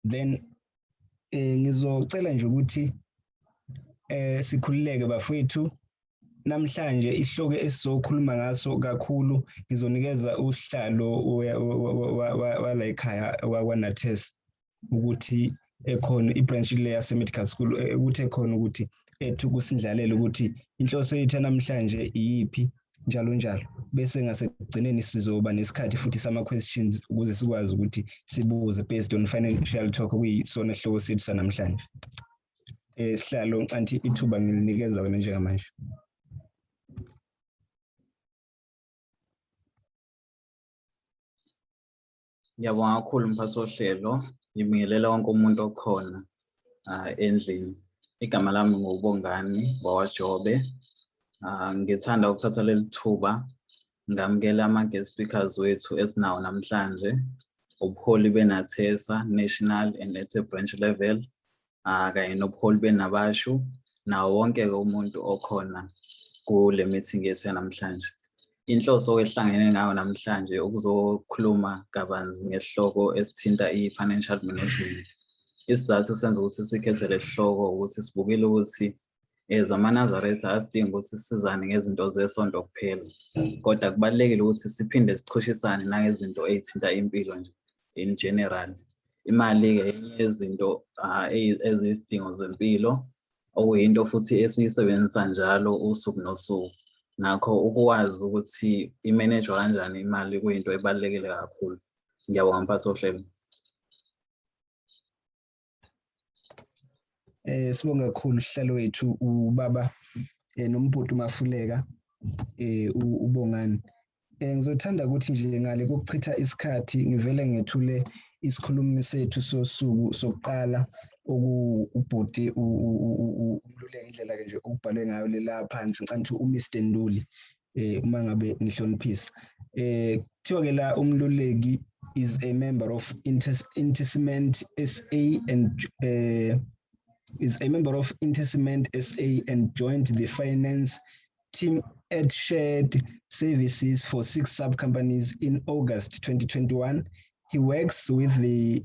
Then ngizocela nje ukuthi sikhululeke bafowethu. Namhlanje isihloko esizokhuluma ngaso kakhulu ngizonikeza usihlalo wala ekhaya wakwa-NATESA ukuthi ekhona ibranch le yase-medical school ukuthi ekhona ukuthi ethu kusindlalele ukuthi inhloso yethu namhlanje iyiphi njalo njalo, bese ngasekugcineni sizoba nesikhathi futhi sama-questions ukuze sikwazi ukuthi sibuze based on financial talk okuyisona isihloko sethu sanamhlanje. Sihlalo anti ithuba ngilinikeza wena njengamanje. Ngiyabonga kakhulu mphathi wohlelo, ngibingelela wonke umuntu okhona endlini. Igama lami nguBongani Wawajobe. Ngithanda ukuthatha leli thuba ngamukela ama-guest speakers wethu esinawo namhlanje, ubuholi be-NATESA national and at a branch level, kanye nobuholi benabashu, nawo wonke umuntu okhona kule meeting yethu yanamhlanje. Inhloso ehlangene ngayo namhlanje ukuzokhuluma kabanzi ngesihloko esithinta i-financial management. Isizathu senza ukuthi sikhethe le sihloko ukuthi sibukile ukuthi zamanazaretha asidingi ukuthi sisizane ngezinto zesonto kuphela, kodwa kubalulekile ukuthi siphinde sichushisane nangezinto ezithinta impilo nje in general. Imali-ke enye yezinto eziyizidingo zempilo, okuyinto futhi esiyisebenzisa njalo usuku nosuku. Nakho ukwazi ukuthi imanejwe kanjani imali kuyinto ebalulekile kakhulu. Ngiyabonga mphathi wohlelo. Sibonga kakhulu uhlalo wethu ubaba nombhuti Mafuleka uBongani. Ngizothanda ukuthi nje ngale kokuchitha isikhathi ngivele ngethule isikhulumi sethu sosuku sokuqala ubhuti umluleka indlela ke nje ubhalwe ngayo lela phansi ngicanthi uMr Nduli uma ngabe nihloniphisa. Kuthiwa ke la umluleki is a member of Intesiment SA and is a member of Intesiment SA and joined the finance team at Shared Services for 6 sub-companies in August 2021. He works with the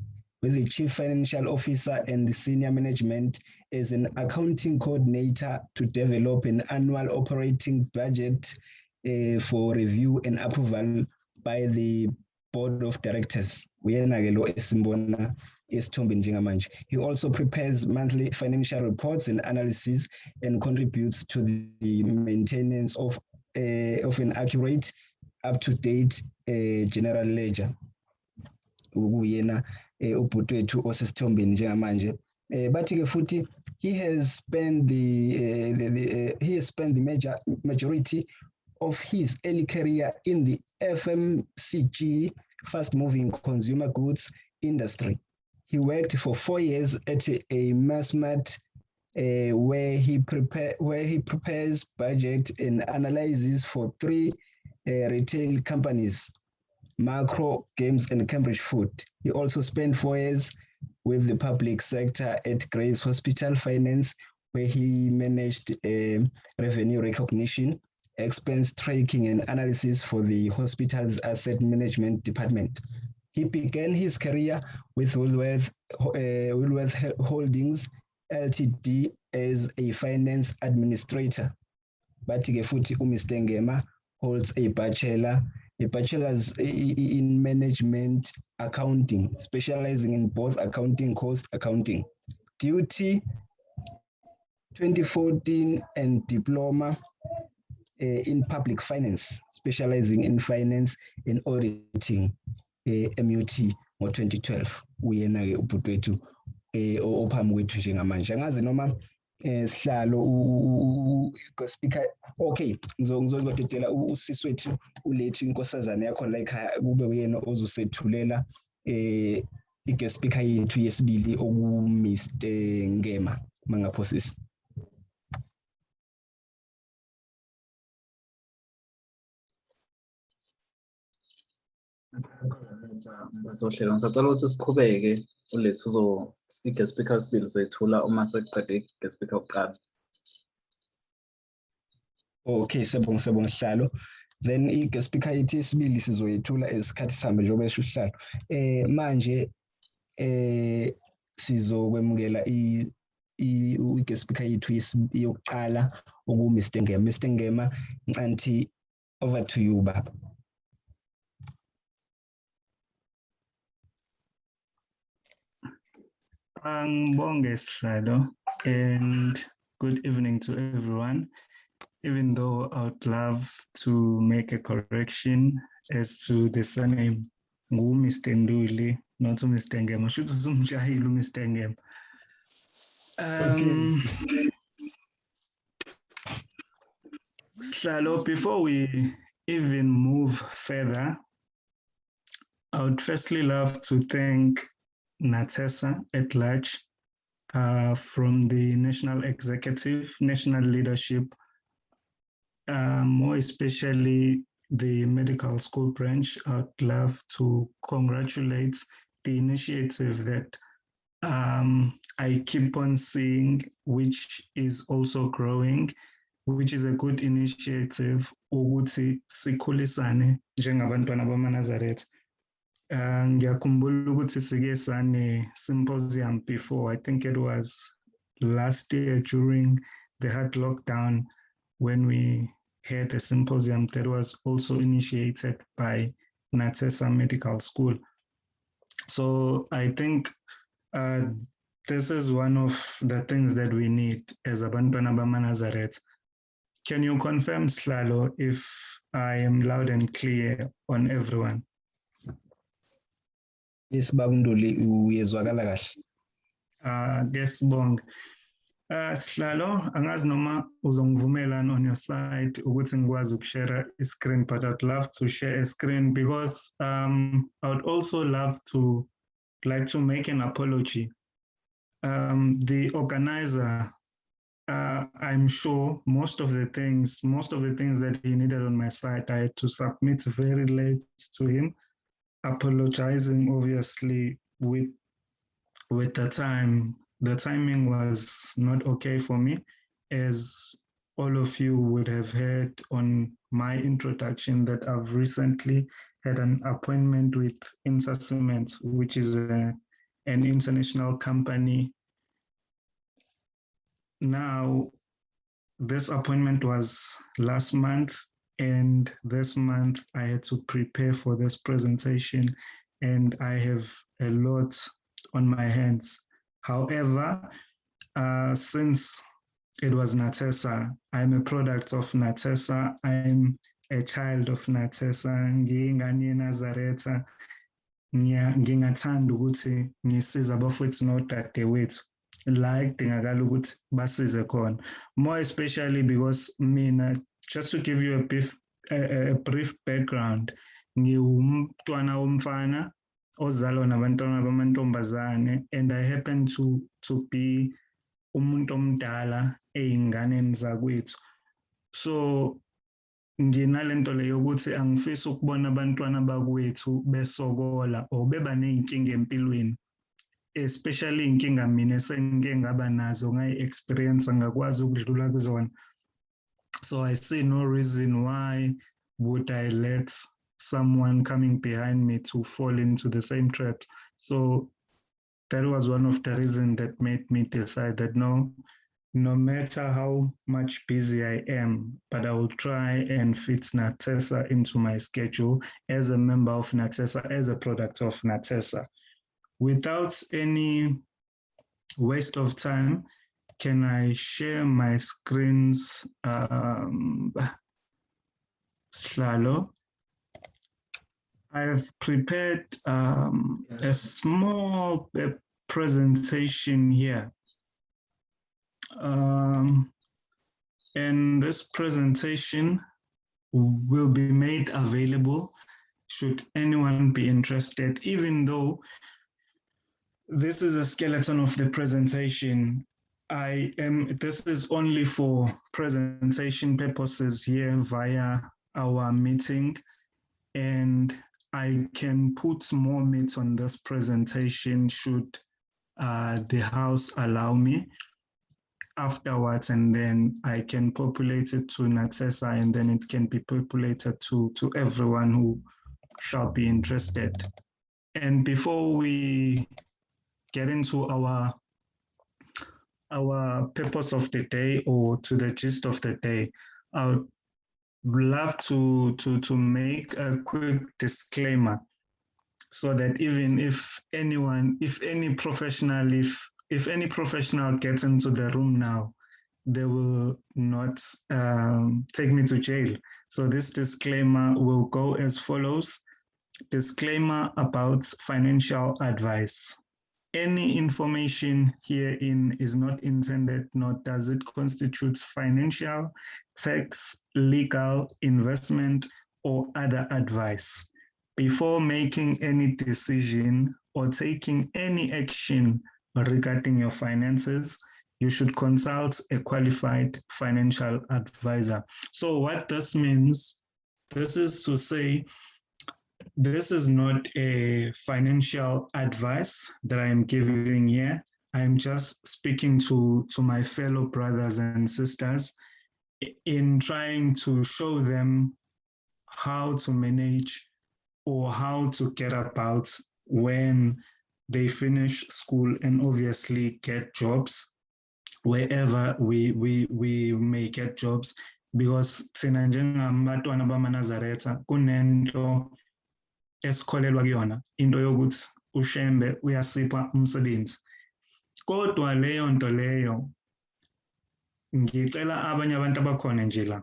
Chief Financial Officer and the senior management as an accounting coordinator to develop an annual operating budget for review and approval by the Board of Directors. He also prepares monthly financial reports and analysis and contributes to the maintenance of an accurate, up-to-date general ledger. He has spent the majority of his early career in the FMCG, fast-moving consumer goods industry. He worked for 4 years at a Massmart where he prepares budget and analyzes for 3 retail companies, Macro, Games, and Cambridge Food. He also spent 4 years with the public sector at Grace Hospital Finance, where he managed revenue recognition, expense tracking, and analysis for the hospital's asset management department. He began his career with Woolworth Holdings Ltd as a finance administrator. But Mr. Ngema holds a bachelor's in management accounting, specializing in both accounting, cost accounting, duty 2014, and diploma in public finance, specializing in finance and auditing, MUT ngo 2012. Uyena ke ubhuti wethu ophambi kwethu njengamanje. Angazi noma sihlalo speaker. Okay, ngizodedela usisi wethu ulethu inkosazana yakho la ekhaya kube uyena ozosethulela i-guest speaker yethu yesibili Mr. Ngema mangaphosisi. Ngisacela ukuthi siqhubeke ulethu i-guest speaker sibili uzoyithula uma sekuqede i-guest speaker oqala. Okay, sebonga sihlalo. then i-guest speaker yethu yesibili sizoyethula esikhathi sihambe njengoba esho usihlalo. Manje sizokwemukela i-guest speaker yethu yokuqala oku-Mr. Ngema. Mr. Ngema, ngicanti over to you baba. Ngibonge Sihlalo, and good evening to everyone. Even though I would love to make a correction as to the surname, Mr. Nduli, not Mr. Ngema. Should Mr. Ngema. Sihlalo, before we even move further, I would firstly love to thank NATESA at large, from the National Executive, National Leadership, more especially the medical school branch. I would love to congratulate the initiative that I keep on seeing, which is also growing, which is a good initiative, ukuthi sikhulisane njengabantwana bamaNazaretha. Ngiyakhumbula ukuthi sike sane symposium before. I think it was last year during the hard lockdown when we had a symposium that was also initiated by NATESA Medical School. So I think this is one of the things that we need as abantwana bamaNazaretha. Can you confirm, Sihlalo, if I am loud and clear on everyone? Yes, Baba Nduli, uyezwakala kahle. Ngesibonga. Sihlalo, angazi noma uzongivumelana on your side ukuthi ngikwazi ukushare screen, but I'd love to share a screen because I would also like to make an apology. The organizer, I'm sure most of the things that he needed on my side, I had to submit very late to him, apologizing obviously with the time. The timing was not okay for me, as all of you would have heard on my introduction that I've recently had an appointment with Intercement, which is an international company. Now, this appointment was last month, and this month I had to prepare for this presentation, and I have a lot on my hands. However, since it was NATESA, I'm a product of NATESA, I'm a child of NATESA, ngiyingane yeNazaretha, ngingathanda ukuthi ngisize abafowethu nodadewethu la ekudingakala ukuthi basize khona. More especially because mina, just to give you a brief background, ngiwumntwana womfana ozalwa nabantwana bamantombazane, and I happen to be umuntu omdala ey'nganeni zakwethu. So nginalento leyo ukuthi angifisi ukubona abantwana bakwethu besokola or beba ney'nkinga empilweni, especially inkinga mina esengike ngaba nazo, ngayi-experience, ngakwazi ukudlula kuzona. So I see no reason why would I let someone coming behind me to fall into the same trap. So that was one of the reasons that made me decide that no matter how much busy I am, but I will try and fit NATESA into my schedule as a member of NATESA, as a product of NATESA. Without any waste of time, can I share my screens, Sihlalo? I have prepared a small presentation here. And this presentation will be made available should anyone be interested, even though this is a skeleton of the presentation. This is only for presentation purposes here via our meeting, and I can put more meat on this presentation should the House allow me. afterwards, and then I can populate it to NATESA, and then it can be populated to everyone who shall be interested. And before we get into our purpose of the day, or to the gist of the day, I would love to make a quick disclaimer, so that even if any professional gets into the room now, they will not take me to jail. So this disclaimer will go as follows. Disclaimer about financial advice. Any information herein is not intended, nor does it constitute financial, tax, legal, investment, or other advice. Before making any decision or taking any action regarding your finances, you should consult a qualified financial advisor. So what this means, this is to say, this is not a financial advice that I am giving here. I'm just speaking to my fellow brothers and sisters in trying to show them how to manage or how to get about when they finish school and obviously get jobs wherever we may get jobs, because thina njengabantwana bamaNazaretha kunento esikholelwa kuyona, into yokuthi ushembe uyasipha umsebenzi. Kodwa leyo nto leyo ngicela abanye abantu abakhona nje la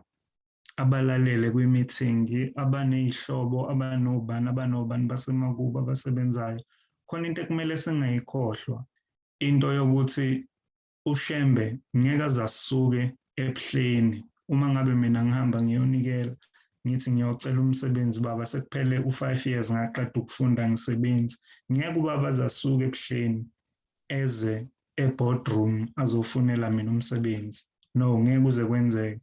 abalalele kwi-meeting, abaney'hlobo, abanobani basemakubo abasebenzayo, khona into ekumele singayikhohlwa, into yokuthi ushembe ngeke aze asuke ebuhleni. Uma ngabe mina ngihamba ngiyonikela ngithi ngiyocela umsebenzi, baba sekuphele u5 years ngaqeda ukufunda ngisebenzi, ngeke ubaba aze asuke ebuhleni eze e-boardroom azofunela mina umsebenzi. No, ngeke kuze kwenzeke.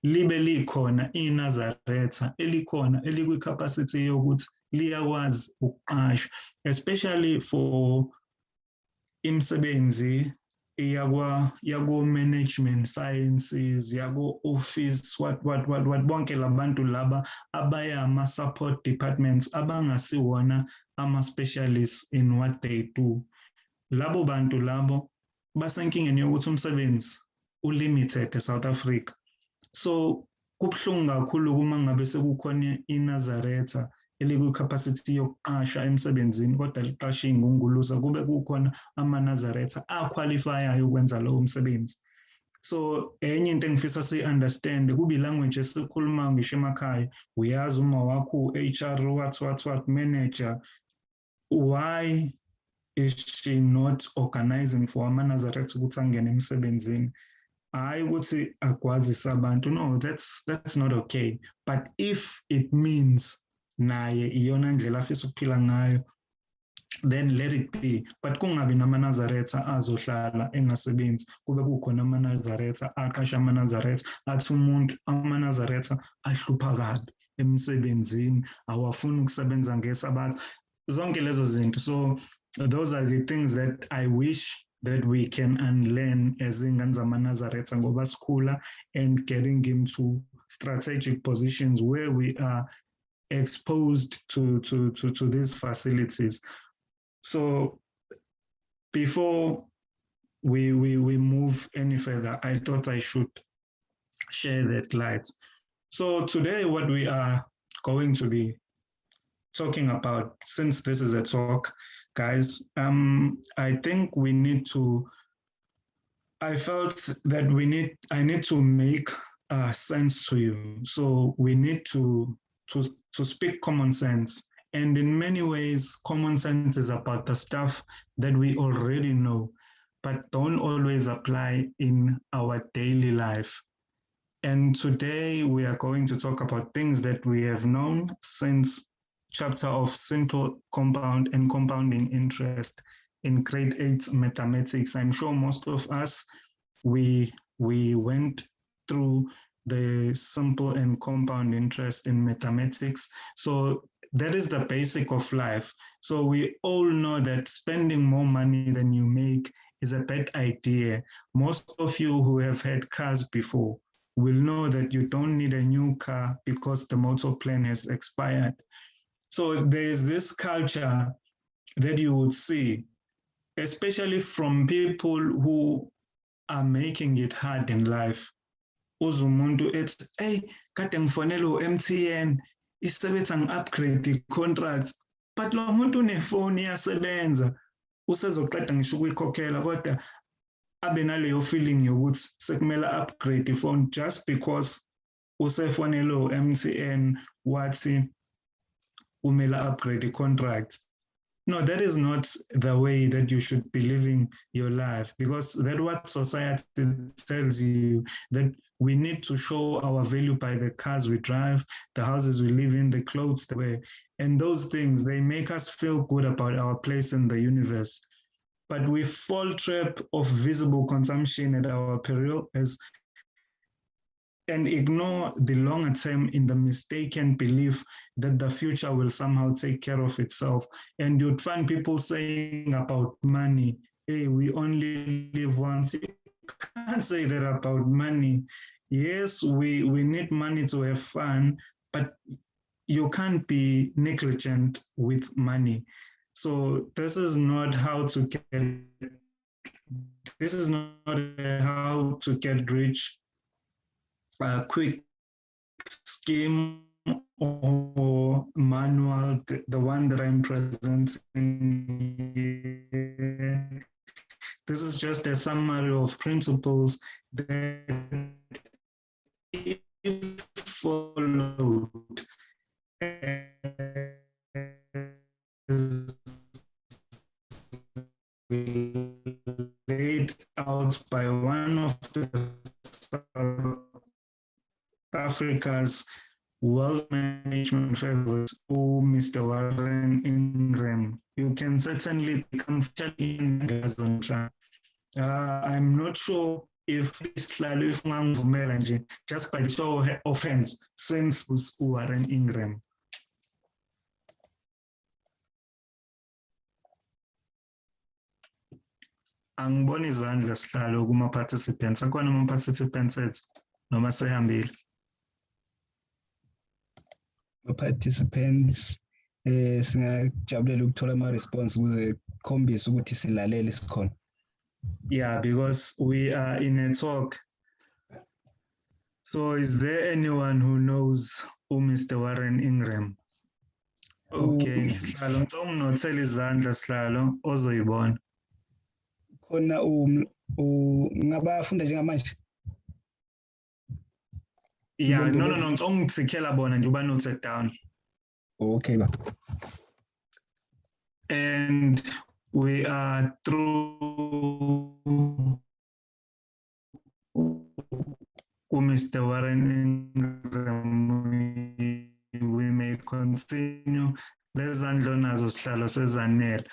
Libe likhona iNazaretha elikhona elikwi-capacity yokuthi liyakwazi ukuqasha, especially for imisebenzi yako-management sciences, yako-office, what bonke labantu laba abayama-support departments abangasiwona ama-specialists in what they do. Labo bantu labo basenkingeni yokuthi umsebenzi u-limited eSouth Africa. So kubuhlungu kakhulu uma ngabe sekukhona iNazaretha elikwi-capacity yokuqasha emsebenzini, kodwa liqashe iy'ngunguluza, kube kukhona amaNazaretha aqualifyayo ukwenza lowo msebenzi. So enye into engifisa si-understand, kube i-language esikhuluma ngisho emakhaya, uyazi uma wakho u-HR what manager, why is she not organizing for amaNazaretha ukuthi angene emsebenzini? Hayi ukuthi akwazise abantu, no, that's not okay. But if it means naye iyona ndlela afisa ukuphila ngayo, then let it be. But kungabi namaNazaretha azohlala engasebenzi, kube kukhona amaNazaretha aqasha amaNazaretha, athi umuntu amaNazaretha ahlupha kabi emsebenzini, awafuni ukusebenza ngeSabatha, zonke lezo zinto. So those are the things that I wish that we can unlearn as ingane zamaNazaretha ngoba sikhula, and getting into strategic positions where we are exposed to these facilities. So before we move any further, I thought I should share that light. So today what we are going to be talking about, since this is a talk, guys, I think we need to, I felt that I need to make sense to you. So we need to speak common sense. And in many ways, common sense is about the stuff that we already know, but don't always apply in our daily life. And today we are going to talk about things that we have known since chapter of simple compound and compounding interest in grade 8 mathematics. I'm sure most of us, we went through the simple and compound interest in mathematics. So that is the basic of life. So we all know that spending more money than you make is a bad idea. Most of you who have had cars before will know that you don't need a new car because the motor plan has expired. So there's this culture that you would see, especially from people who are making it hard in life. Uzumuntu ethi, hey, kade ngifonela u-MTN, isebenza ngi-upgrade i-contract, but lo muntu unefoni iyasebenza, usezoqeda ngisho ukuyikhokhela, kodwa abe naleyo feeling yokuthi sekumele upgrade ifoni just because usefonele u-MTN wathi umele upgrade i-contract. No, that is not the way that you should be living your life, because that's what society tells you, that we need to show our value by the cars we drive, the houses we live in, the clothes we wear. And those things, they make us feel good about our place in the universe. But we fall trap of visible consumption at our peril and ignore the longer term in the mistaken belief that the future will somehow take care of itself. And you'd find people saying about money, hey, we only live once. You can't say that about money. Yes, we need money to have fun, but you can't be negligent with money. So this is not how to get rich quick scheme or manual, the one that I'm presenting here. This is just a summary of principles that, if followed, laid out by one of the Africa's wealth management favorites, Mr. Warren Ingram. You can certainly become I'm not sure if just by the show of hands, since Warren Ingram. Angiboni izandla sihlalo kuma-participants. Akhona ama-participants ethu noma sehambile? Participants singajabulela ukuthola ama-response ukuze khombise ukuthi silalele sikhona. Yeah, because we are in a talk. So is there anyone who knows Mr. Warren Ingram? Okay, Sihlalo, ngicela izandla Sihlalo ozoyibona. Khona ngabafunda njengamanje. Yeah, no, ngicela bona nje uba note down. Okay ba. And we are through Mr. Warren Ingram. We may continue. Lezandla nazo Sihlalo sezanele.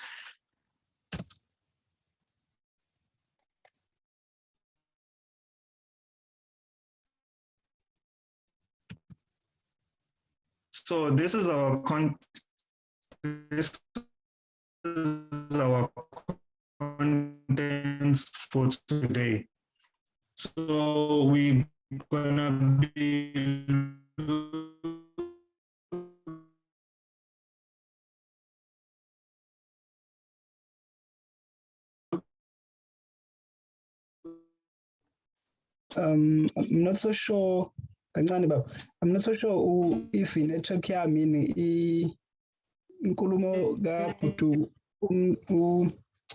So this is our contents for today. So we're gonna be I'm not so sure. I'm not so sure if in network yami inkulumo kaBhutu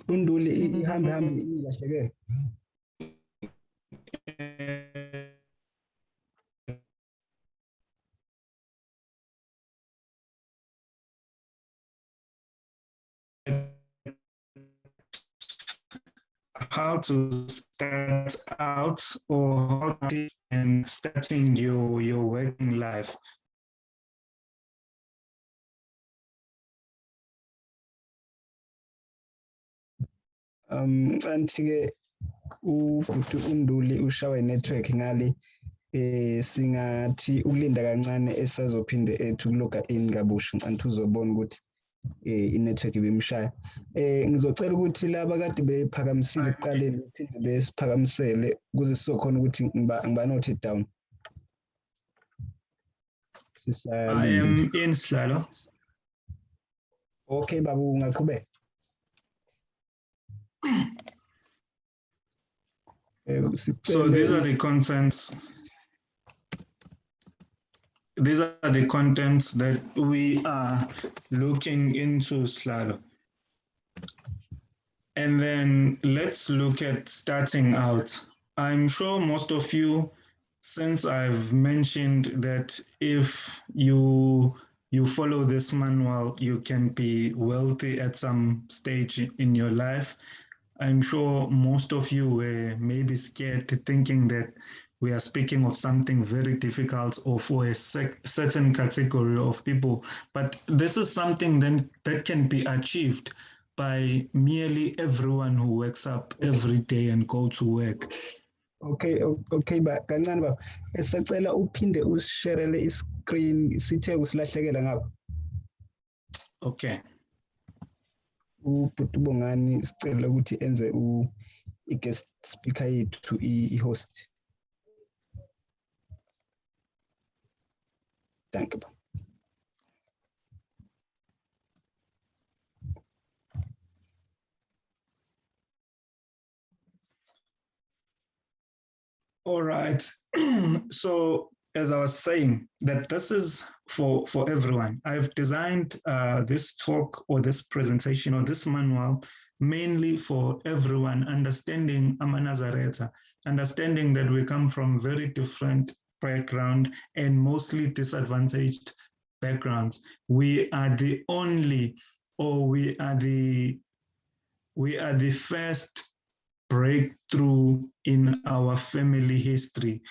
uNduli ihambe ilahlekele. How to start out or how to and starting your working life. Anti-ke uBhuti uNduli ushawe network ngale singathi ukulinda kancane esazophinde ethu loga in kabusha anti uzobona ukuthi inetwork ibimshaya. Ngizocela ukuthi laba kade bephakamisile ekuqaleni bephinde besiphakamisele ukuze sizokhona ukuthi ngibanote it down. I am in Slalo. Okay, babu, ungaqhubeka. So these are the contents. These are the contents that we are looking into Slalo. And then let's look at starting out. I'm sure most of you, since I've mentioned that if you follow this manual, you can be wealthy at some stage in your life. I'm sure most of you were maybe scared, thinking that we are speaking of something very difficult or for a certain category of people. But this is something then that can be achieved by merely everyone who wakes up every day and go to work. Okay, ba kancane baba. Esacela uphinde usharele iscreen sithe usilahlekela ngapha. Okay. Ubhuti Bongani sicela ukuthi enze i-guest speaker yethu i-host. Thank you. All right. So as I was saying, that this is for everyone. I've designed this talk or this presentation or this manual mainly for everyone, understanding Amanazareta, understanding that we come from very different background and mostly disadvantaged backgrounds. We are the only, or we are the first breakthrough in our family history.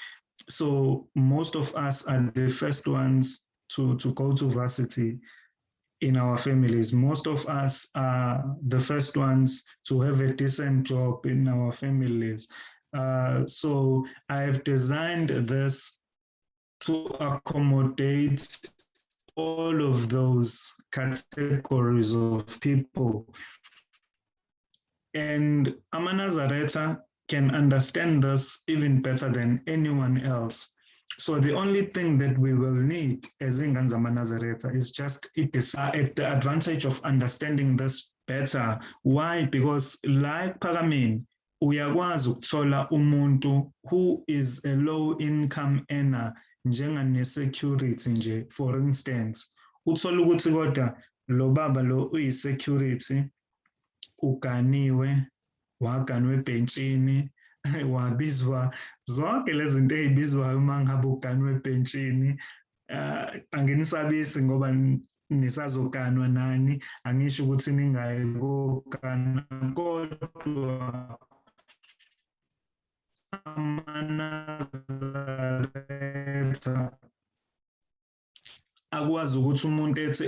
So most of us are the first ones to go to varsity in our families. Most of us are the first ones to have a decent job in our families. So I've designed this to accommodate all of those categories of people. And Amanazareta can understand this even better than anyone else. So the only thing that we will need as Ingans Amanazareta is just at the advantage of understanding this better. Why? Because like Paramin, uyakwazi ukuthola umuntu who is a low income earner njengane security nje, for instance. Uthola ukuthi kodwa lo baba lo uyi security uganiwe, waganwe ebhentshini, wabizwa zonke lezi zinto ezibizwayo uma ngabe uganwe ebhentshini. Anginisabisi ngoba nisazoganwa nani, angisho ukuthi ningayikogana, kodwa Amanazareta akwazi ukuthi umuntu ethi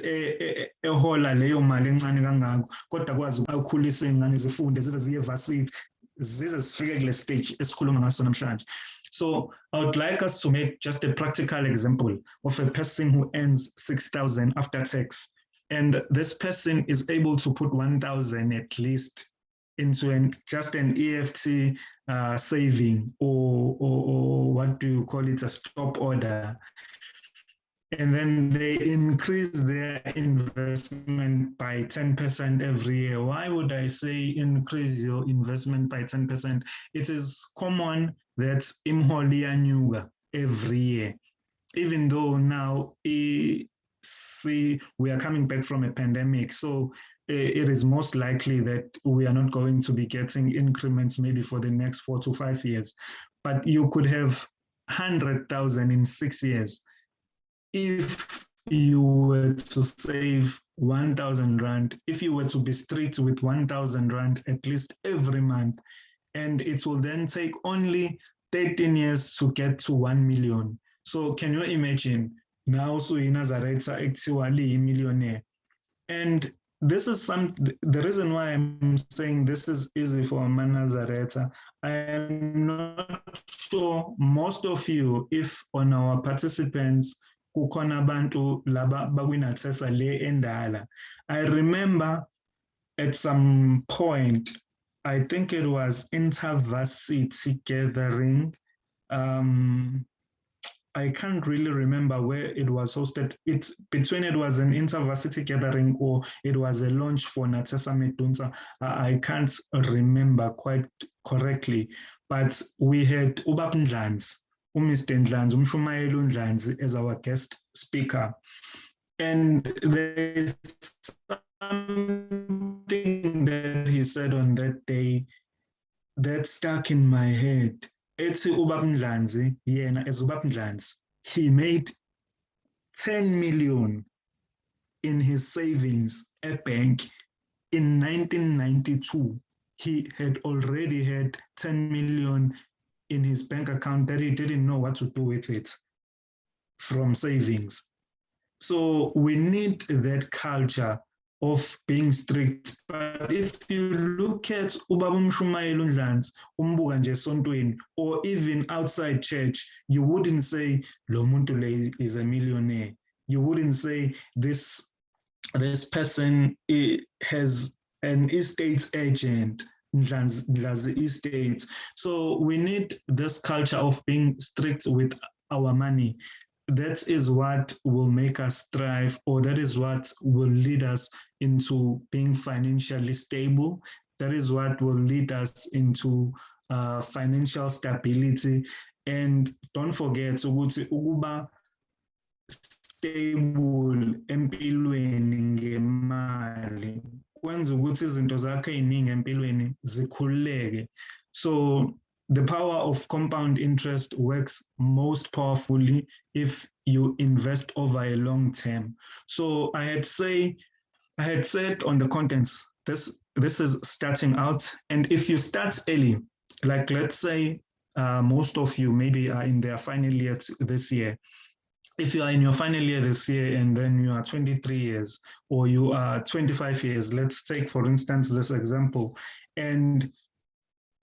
ehola leyo mali encane kangako, kodwa akwazi ukukhulisa ingane zifunde zize ziye varsity, zize zifike kule stage esikhuluma ngaso namhlanje. So I would like us to make just a practical example of a person who earns 6,000 after tax, and this person is able to put 1,000 at least into just an EFT saving or what do you call it, a stop order. And then they increase their investment by 10% every year. Why would I say increase your investment by 10%? It is common that imholi yanyuka every year. Even though now we are coming back from a pandemic, so it is most likely that we are not going to be getting increments maybe for the next 4 to 5 years. But you could have 100,000 in 6 years. If you were to save 1,000 Rand, if you were to be strict with 1,000 Rand at least every month, and it will then take only 13 years to get to 1 million. So can you imagine now Nazareta actually a millionaire? And this is the reason why I'm saying this is easy for Amanazareta. I am not sure most of you, if on our participants, kukhona abantu laba bakwinathesa le endala. I remember at some point, I think it was InterVarsity gathering. I can't really remember where it was hosted. It's between it was an InterVarsity gathering or it was a launch for NATESA Medunsa. I can't remember quite correctly, but we had Ubab Ndlanzi, Mr. Ndlanzi, Shumaelu Ndlanzi as our guest speaker. And there's something that he said on that day that stuck in my head. It's Ubab Ndlanzi, as Ubab Ndlanzi, he made 10 million in his savings at bank in 1992. He had already had 10 million in his bank account that he didn't know what to do with it from savings. So we need that culture of being strict. But if you look at Ubaba Mshumayelu Ndlanzi, umbuka nje esontweni, or even outside church, you wouldn't say lo muntu le is a millionaire. You wouldn't say this person has an estate agent, Ndlanzi Estates. So we need this culture of being strict with our money. That is what will make us thrive, or that is what will lead us into being financially stable. That is what will lead us into financial stability. And don't forget, ukuba stable empilweni ngemali kwenza ukuthi izinto zakho eziningi empilweni zikhululeke. So the power of compound interest works most powerfully if you invest over a long term. So I had said on the contents, this is starting out. And if you start early, like let's say most of you maybe are in their final year this year. If you are in your final year this year and then you are 23 years or you are 25 years, let's take for instance this example, and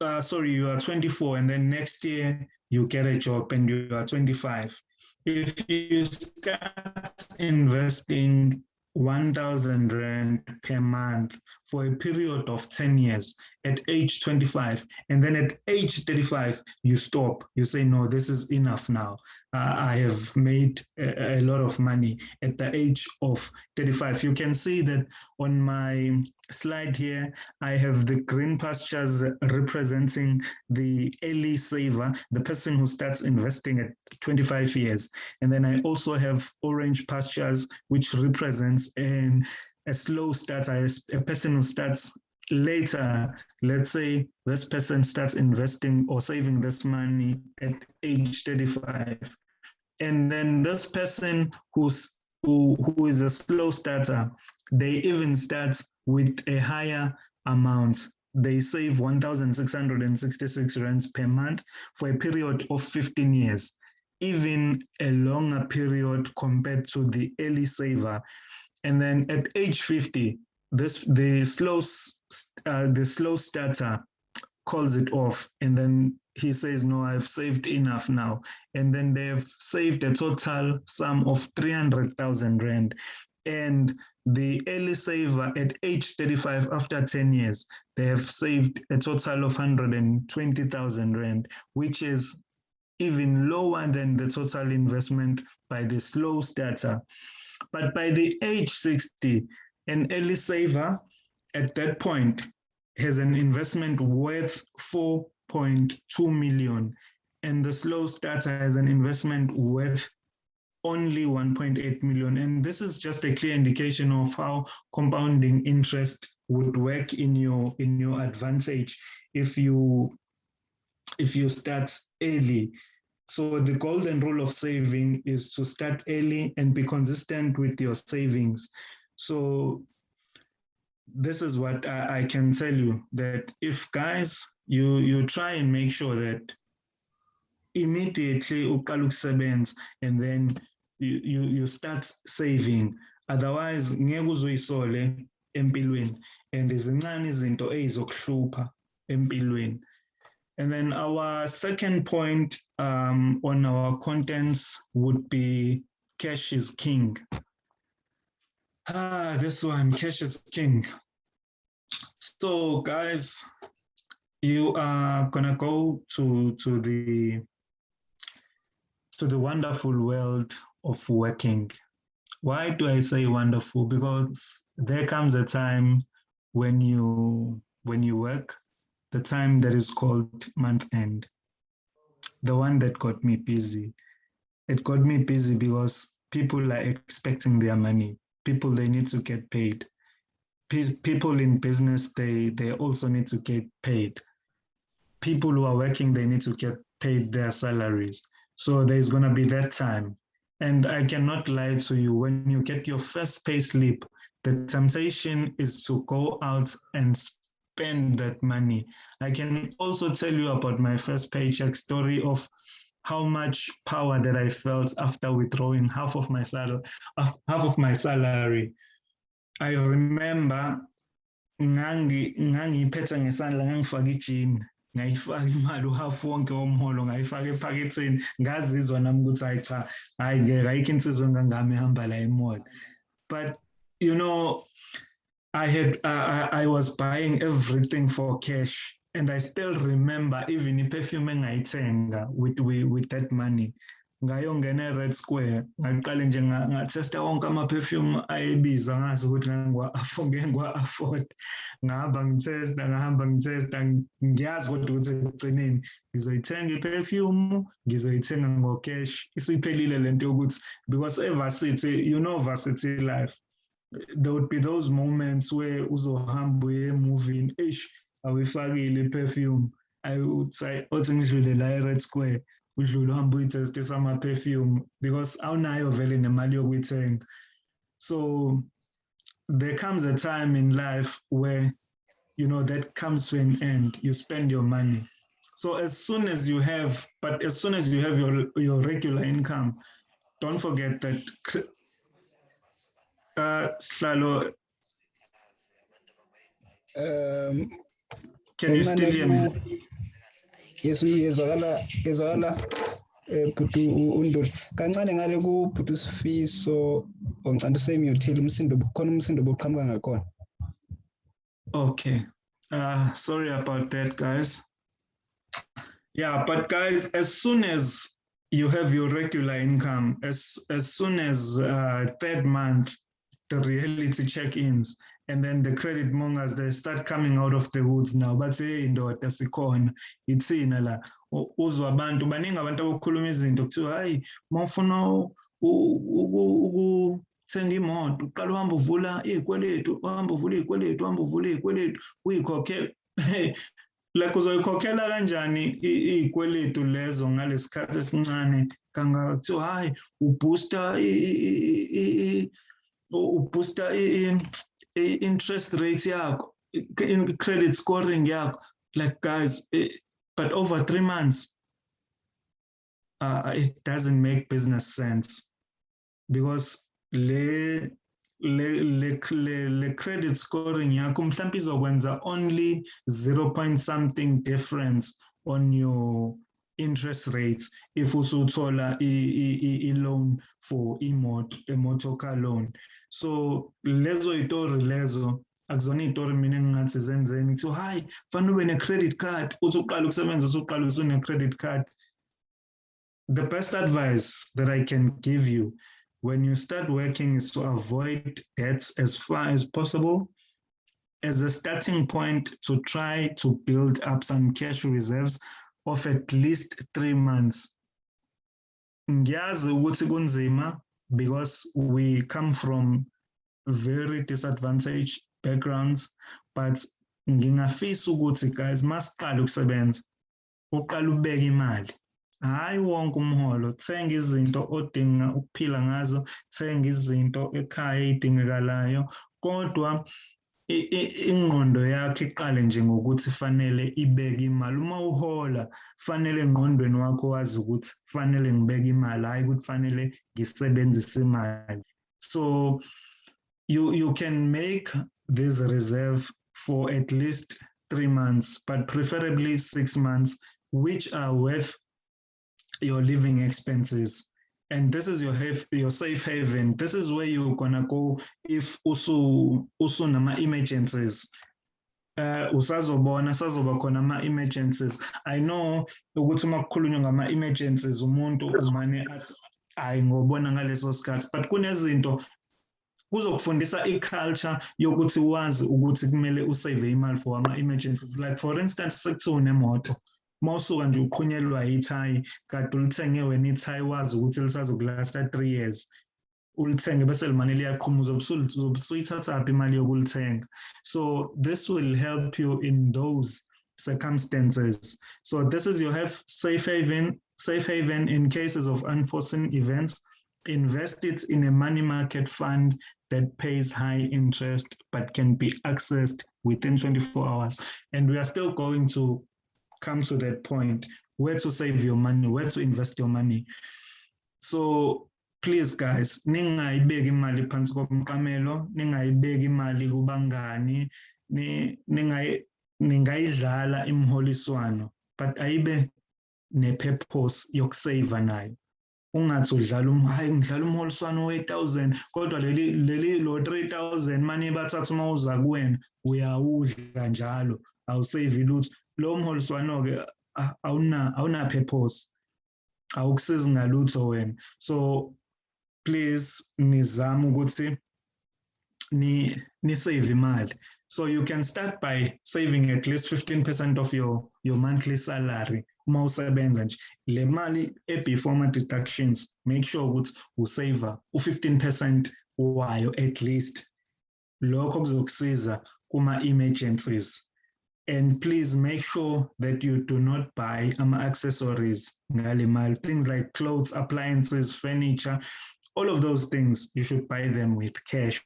you are 24 and then next year you get a job and you are 25. If you start investing 1,000 Rand per month for a period of 10 years at age 25, and then at age 35, you stop. You say, no, this is enough now. I have made a lot of money at the age of 35. You can see that on my slide here, I have the green pastures representing the early saver, the person who starts investing at 25 years. And then I also have orange pastures, which represents a slow starter, a person who starts later. Let's say this person starts investing or saving this money at age 35. And then this person who is a slow starter, they even start with a higher amount. They save 1,666 rands per month for a period of 15 years, even a longer period compared to the early saver. And then at age 50, the slow starter calls it off, and then he says, no, I've saved enough now. And then they've saved a total sum of 300,000 Rand. And the early saver at age 35, after 10 years, they have saved a total of 120,000 Rand, which is even lower than the total investment by the slow starter. But by the age 60, an early saver at that point has an investment worth 4.2 million, and the slow starter has an investment worth only 1.8 million. And this is just a clear indication of how compounding interest would work in your advantage if you start early. So the golden rule of saving is to start early and be consistent with your savings. So this is what I can tell you, that if guys, you try and make sure that immediately uqala ukusebenza and then you start saving. Otherwise, ngeke uzoyisole empilweni, and izincane izinto ezizokuhlupha empilweni. And then our second point on our contents would be cash is king. This one, cash is king. So guys, you are gonna go to the wonderful world of working. Why do I say wonderful? Because there comes a time when you work, the time that is called month end, the one that got me busy. It got me busy because people are expecting their money. People, they need to get paid. People in business, they also need to get paid. People who are working, they need to get paid their salaries. So there's going to be that time. And I cannot lie to you, when you get your first pay slip, the temptation is to go out and spend that money. I can also tell you about my first paycheck story of how much power that I felt after withdrawing half of my salary. I remember ngangiphetha ngesandla ngangifaka ijini, ngayifaka imali uhalf wonke womholo ngayifaka ephaketheni, ngazizwa nami ukuthi hayi cha, hayi ngeke ayikho insizwa engangami ehamba la emall. But you know, I was buying everything for cash, and I still remember even i-perfume engayithenga with that money. Ngayongena e-Red Square, ngaqale nje ngathesta wonke ama-perfume ayebiza, ngazi ukuthi ngeke ngiwa-afford. Ngahamba ngithesta, ngiyazi kodwa ukuthi ekugcineni ngizoyithenga i-perfume, ngizoyithenga ngo-cash. Isiphelile lento yokuthi, because e-varsity, you know, varsity life, there would be those moments where uzohamba uye emovini, awuyifakile i-perfume, othi ngidlule la e-Red Square, udlule uhambe uyitheste sama-perfume, because awunayo vele nemali yokuyithenga. So there comes a time in life where, you know, that comes to an end. You spend your money. So as soon as you have your regular income, don't forget that. Slalo, can you still hear me? Yes, ngizwakala bhuti uNduli. Kancane ngale ku bhuti uSifiso ongcanda usemute umsindo, khona umsindo boqhamuka ngakhona. Okay. Sorry about that, guys. Yeah, but guys, as soon as you have your regular income, as soon as third month, the reality check-ins, and then the credit mongers, they start coming out of the woods now. But hey, ndoda sikhona, ithina la, uzwa abantu baningi abantu abakhuluma izinto kuthiwa hayi mawufuna ukuthenga imoto uqala uhamba uvula izikweletu, uhamba uvula izikweletu, uhamba uvula izikweletu, uyikhokhela. Like uzoyikhokhela kanjani izikweletu lezo ngalesikhathi esincane? Kanga kuthiwa hayi ubooster interest rate yakho, credit scoring yakho. Like guys, but over 3 months, it doesn't make business sense, because le credit scoring yakho mhlawumbe izokwenza only 0 point something difference on your interest rates if usuthola i-loan for a motor car loan. So lezo itori lezo akuzona itori mina engingathi zenzeni kuthiwa hayi fanele ube ne-credit card uthi uqala ukusebenza usuqala usune-credit card. The best advice that I can give you when you start working is to avoid debts as far as possible, as a starting point to try to build up some cash reserves of at least 3 months. Ngiyazi ukuthi kunzima because we come from very disadvantaged backgrounds, but ngingafisa ukuthi guys masiqala ukusebenza uqala ubeka imali, hayi wonke umholo, thenga izinto odinga ukuphila ngazo, thenga izinto ekhaya ezidingekalayo, kodwa ingqondo yakho iqale nje ngokuthi fanele ibeke imali. Uma uhola fanele engqondweni wakho wazi ukuthi fanele ngibeke imali, hayi ukuthi fanele ngisebenzise imali. So you can make this reserve for at least 3 months, but preferably 6 months, which are worth your living expenses. And this is your safe haven. This is where you're gonna go if usu nama emergencies. Usazobona sazoba khona ama-emergencies. I know ukuthi uma kukhulunywa ngama-emergencies umuntu umane athi hayi ngobona ngaleso sikhathi, but kunezinto kuzokufundisa i-culture yokuthi wazi ukuthi kumele usave imali for ama-emergencies. Like for instance, sekuthiwa unemoto, mawusuka nje uqhunyelwa ithayi, kade ulithenge wena ithayi wazi ukuthi lisazokulasta 3 years. Ulithenge bese limane liyaqhuma, usuyithathaphi imali yokulithenga. So this will help you in those circumstances. So this is your safe haven in cases of unforeseen events. Invest it in a money market fund that pays high interest but can be accessed within 24 hours. And we are still going to come to that point, where to save your money, where to invest your money. So please guys, ningayibeki imali phansi komqamelo, ningayibeki imali kubangani, ningayidlala imholiswano, but ayibe ne-purpose yokusave nayo. Ungathi ngidlala umholiswano we-1,000 kodwa lo 3,000 manje bathatha uma uza kuwena uyawudla njalo, awusave lutho. Lo mholiswano-ke awuna purpose, awukusizi ngalutho wena. So please nizame ukuthi ni save imali. So you can start by saving at least 15% of your monthly salary. Uma usebenza nje le mali before ama deductions, make sure ukuthi usave u15% wayo at least. Lokho kuzokusiza kuma emergencies. And please make sure that you do not buy accessories ngale mali, things like clothes, appliances, furniture, all of those things you should buy them with cash.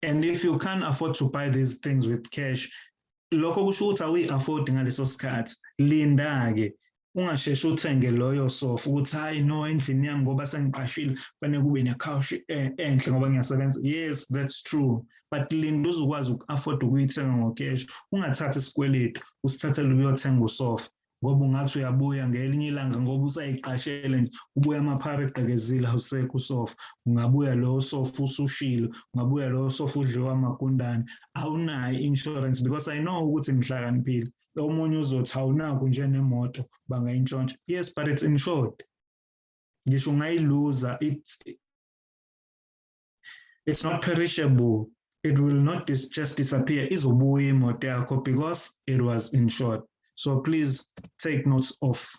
And if you can't afford to buy these things with cash, lokho kusho ukuthi awi-afford ngaleso sikhathi, linda-ke. Ungasheshe uthenge loyo sofa ukuthi hayi no, endlini yami ngoba sengiqashile fanele kube ne-couch enhle ngoba ngiyasebenza. Yes, that's true, but linda uzokwazi uku-afford ukuyithenga ngocash. Ungathathi isikweletu usithathele ukuyothenga usofa ngoba ungathi uyabuya ngelinye ilanga ngoba usayiqashele nje, ubuya amaphara egqekezile awusekho usofa. Ungabuya lo sofa usushilo, ungabuya lo sofa udliwa amagundane, awunayo insurance, because I know ukuthi ngihlakaniphile. Omunye uzothi awunakho nje nemoto bangayintshontsha. Yes, but it's insured. Ngisho ungayiluza, it's not perishable. It will not just disappear. Izobuya imoto yakho because it was insured. So please take notes of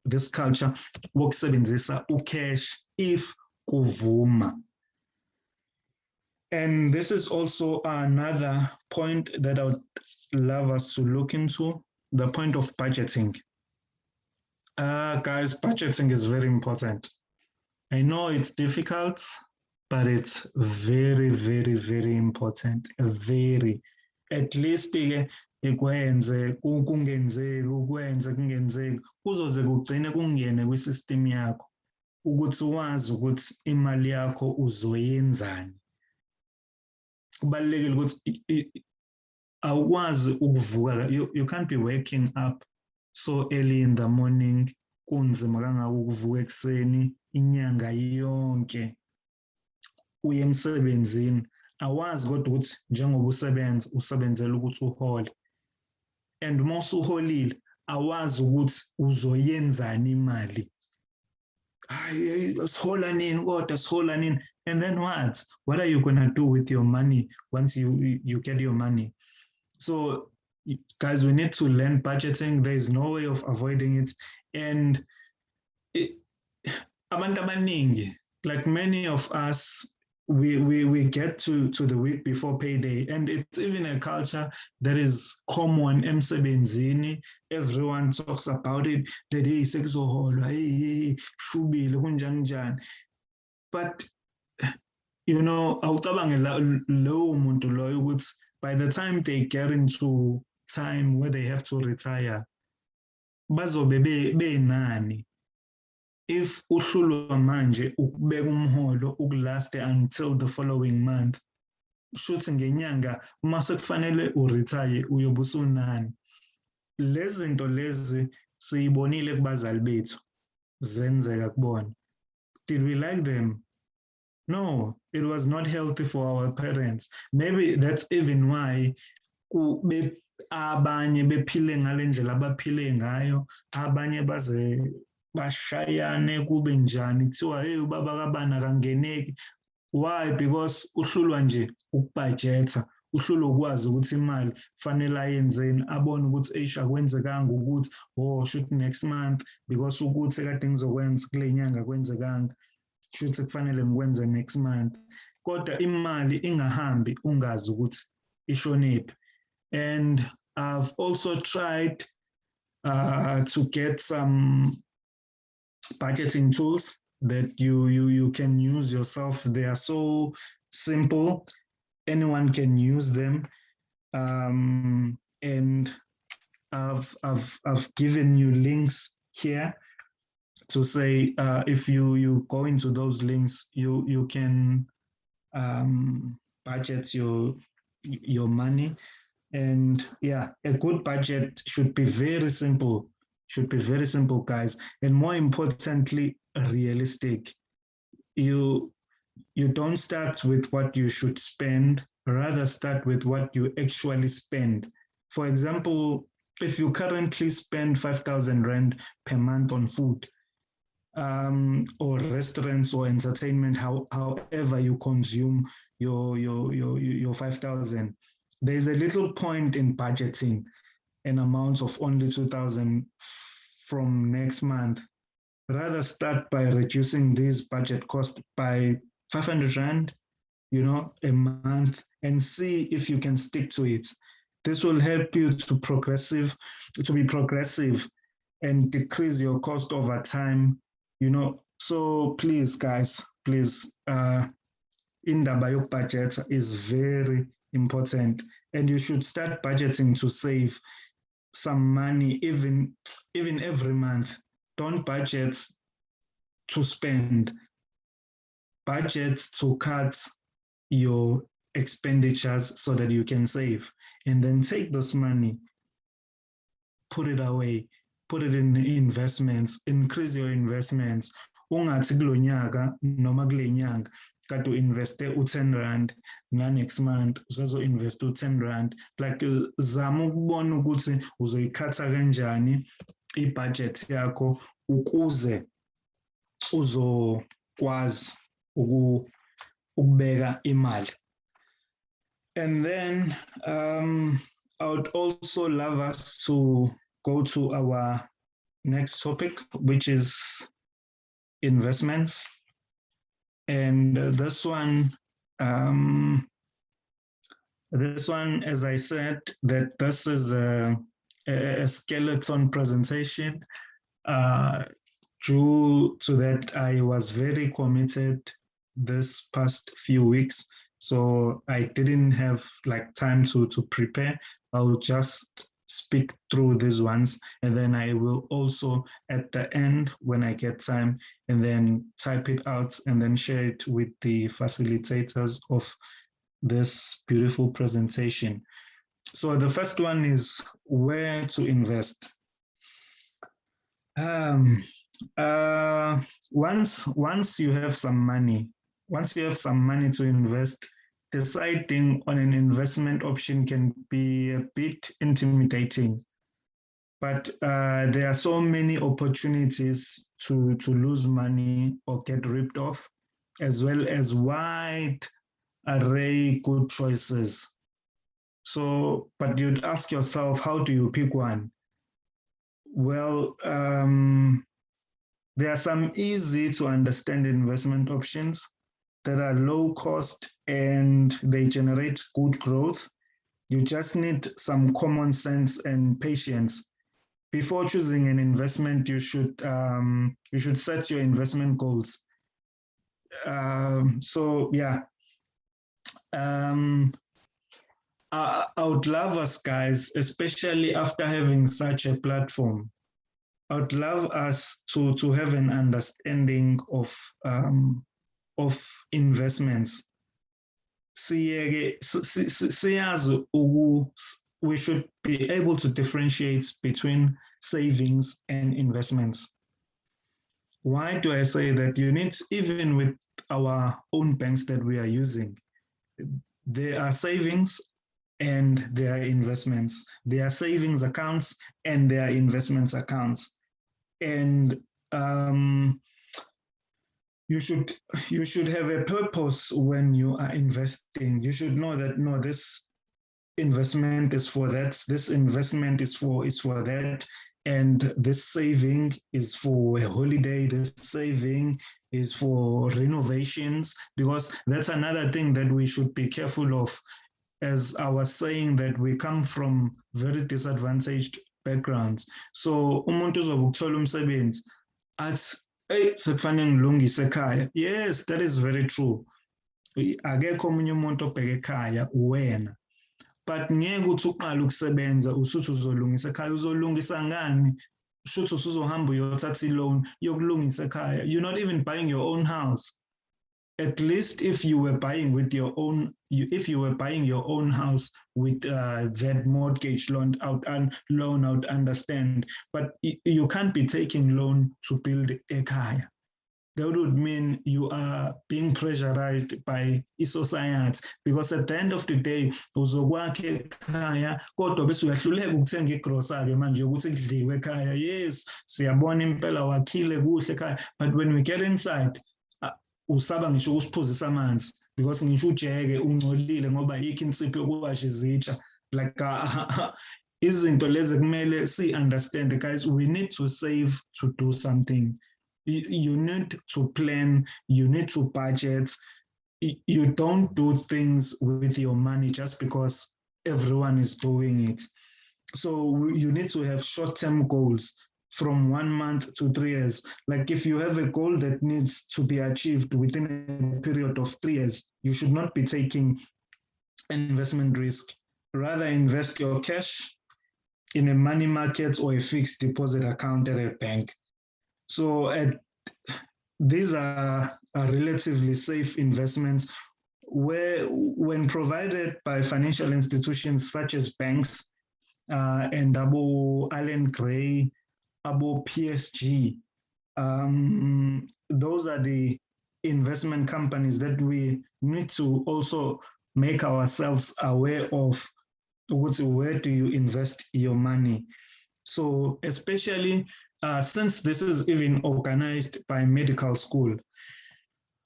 this culture wokusebenzisa ucash if kuvuma. And this is also another point that I would love us to look into, the point of budgeting. Guys, budgeting is very important. I know it's difficult, but it's very, very, very important. Very. At least ikwenze kungenzeki kuzoze kugcine kungene kwisystem yakho ukuthi wazi ukuthi imali yakho uzoyenzani. Kubalekile ukuthi awukwazi ukuvuka, you can't be waking up so early in the morning, kunzima kangaka ukuvuka ekseni inyanga yonke uye emsebenzini. Awazi kodwa ukuthi njengoba usebenzela ukuthi uhole, and uma usuholile awazi ukuthi uzoyenzani imali. Hayi sihola nini kodwa sihola nini, and then what are you going to do with your money once you get your money? So guys, we need to learn budgeting. There is no way of avoiding it. And abantu abaningi, like many of us, we get to the week before payday, and it's even a culture that is common emsebenzini. Everyone talks about it, the day sekuzoholwa, hey shubile kunjani njani. But you know, awucabange lowo muntu loyo ukuthi by the time they get into time where they have to retire, bazobe benani. If uhlulwa manje ukubeka umholo ukulasta until the following month, shuthi ngenyanga uma sekufanele uretire uyobe usunani. Lezi zinto lezi siyibonile kubazali bethu zenzeka kubona. Did we like them? No, it was not healthy for our parents. Maybe that's even why abanye bephile ngale ndlela abaphile ngayo, abanye baze bashayane kube njani kuthiwa hey ubaba kabani akangeneki. Why? Because uhlulwa nje ukubhajetha, uhlulwa ukwazi ukuthi imali fanele ayenzeni, abone ukuthi esha kwenzekanga ukuthi shoot next month because ukuthi kade ngizokwenza kule nyanga kwenzekanga, shoot kufanele ngikwenze next month. Kodwa imali ingahambi ungazi ukuthi ishonephi. And I've also tried to get some budgeting tools that you can use yourself. They are so simple, anyone can use them. And I've given you links here to say if you go into those links, you can budget your money. And yeah, a good budget should be very simple. Guys, and more importantly, realistic. You don't start with what you should spend, rather start with what you actually spend. For example, if you currently spend 5,000 Rand per month on food, or restaurants or entertainment, however you consume your 5,000, there's a little point in budgeting an amount of only 2,000 from next month. Rather start by reducing this budget cost by 500 Rand, a month, and see if you can stick to it. This will help you to be progressive and decrease your cost over time, So please, guys, indaba yok budget is very important, and you should start budgeting to save some money even every month. Don't budget to spend. Budget to cut your expenditures so that you can save, and then take this money, put it away, put it in investments, increase your investments. Ungathi kulo nyaka noma kule nyanga kade investe u10 Rand, next month usazo invest u10 Rand. Like zama ukubona ukuthi uzoyikhatha kanjani ibudget yakho ukuze uzokwazi ukubeka imali. And then I would also love us to go to our next topic, which is investments. And this one, as I said, that this is a skeleton presentation. Due to that, I was very committed this past few weeks, so I didn't have time to prepare. I'll just speak through these ones, and then I will also at the end, when I get time, and then type it out and then share it with the facilitators of this beautiful presentation. So the first one is where to invest. Once you have some money to invest, deciding on an investment option can be a bit intimidating, but there are so many opportunities to lose money or get ripped off, as well as wide array good choices. So, but you'd ask yourself, how do you pick one? Well, there are some easy to understand investment options that are low cost and they generate good growth. You just need some common sense and patience. Before choosing an investment, you should set your investment goals. So yeah, I would love us, guys, especially after having such a platform, I would love us to have an understanding of investments. We should be able to differentiate between savings and investments. Why do I say that? You need, even with our own banks that we are using, there are savings and there are investments. There are savings accounts and there are investments accounts. And you should have a purpose when you are investing. You should know that, no, this investment is for that, this investment is for that, and this saving is for a holiday, this saving is for renovations, because that's another thing that we should be careful of. As I was saying, that we come from very disadvantaged backgrounds. So umuntu uzobe ukuthola umsebenzi athi hey sekufanele ngilungise ekhaya. Yes, that is very true. Akekho omunye umuntu obheka ekhaya wena. But ngeke uthi uqala ukusebenza usuthi uzolungisa ekhaya. Uzolungisa ngani? Shuthi usuzohamba uyothatha i-loan yokulungisa ekhaya. You're not even buying your own house. At least if you were buying with your own, if you were buying your own house with that mortgage loan out, I would understand. But you can't be taking loan to build a kaya. That would mean you are being pressurized by society, because at the end of the day, uzokwakhe ekhaya kodwa bese uyahluleka ukuthenga igrocery manje ukuthi kudliwe ekhaya. Yes, siyabona impela wakhile kuhle ekhaya, but when we get inside, usaba ngisho ukusiphuzisa amanzi, because ngisho ujeke ungcolile ngoba yikho insipho yokuwasha izitsha. Like izinto lezi kumele si-understand, guys. We need to save to do something. You need to plan, you need to budget. You don't do things with your money just because everyone is doing it. So you need to have short-term goals from 1 month to 3 years. Like if you have a goal that needs to be achieved within a period of 3 years, you should not be taking investment risk. Rather invest your cash in a money market or a fixed deposit account at a bank. So these are relatively safe investments where, when provided by financial institutions such as banks and Allen Gray, PSG, those are the investment companies that we need to also make ourselves aware of. Where do you invest your money? So especially since this is even organized by medical school,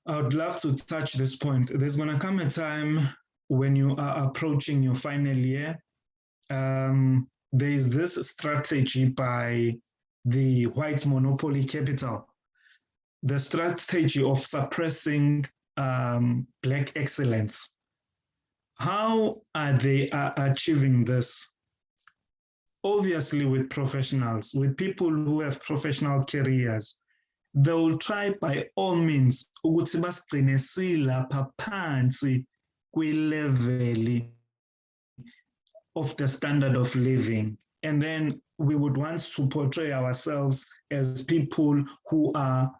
I would love to touch this point. There's going to come a time when you are approaching your final year. There is this strategy by the white monopoly capital, the strategy of suppressing Black excellence. How are they achieving this? Obviously with professionals, with people who have professional careers. They will try by all means ukuthi basigcine silapha phansi kwi-level of the standard of living. And then we would want to portray ourselves as people who are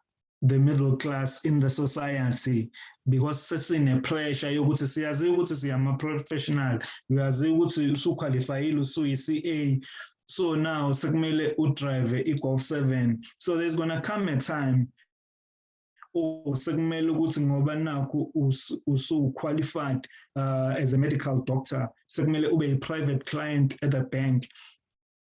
the middle class in the society, because sesine pressure yokuthi siyazi ukuthi siyama-professional, uyazi ukuthi usuqualifyile usuyi-CA, so now sekumele udrive i-Golf 7. So there's gonna come a time sekumele ukuthi ngoba nakho usu-qualified as a medical doctor, sekumele ube a private client at a bank.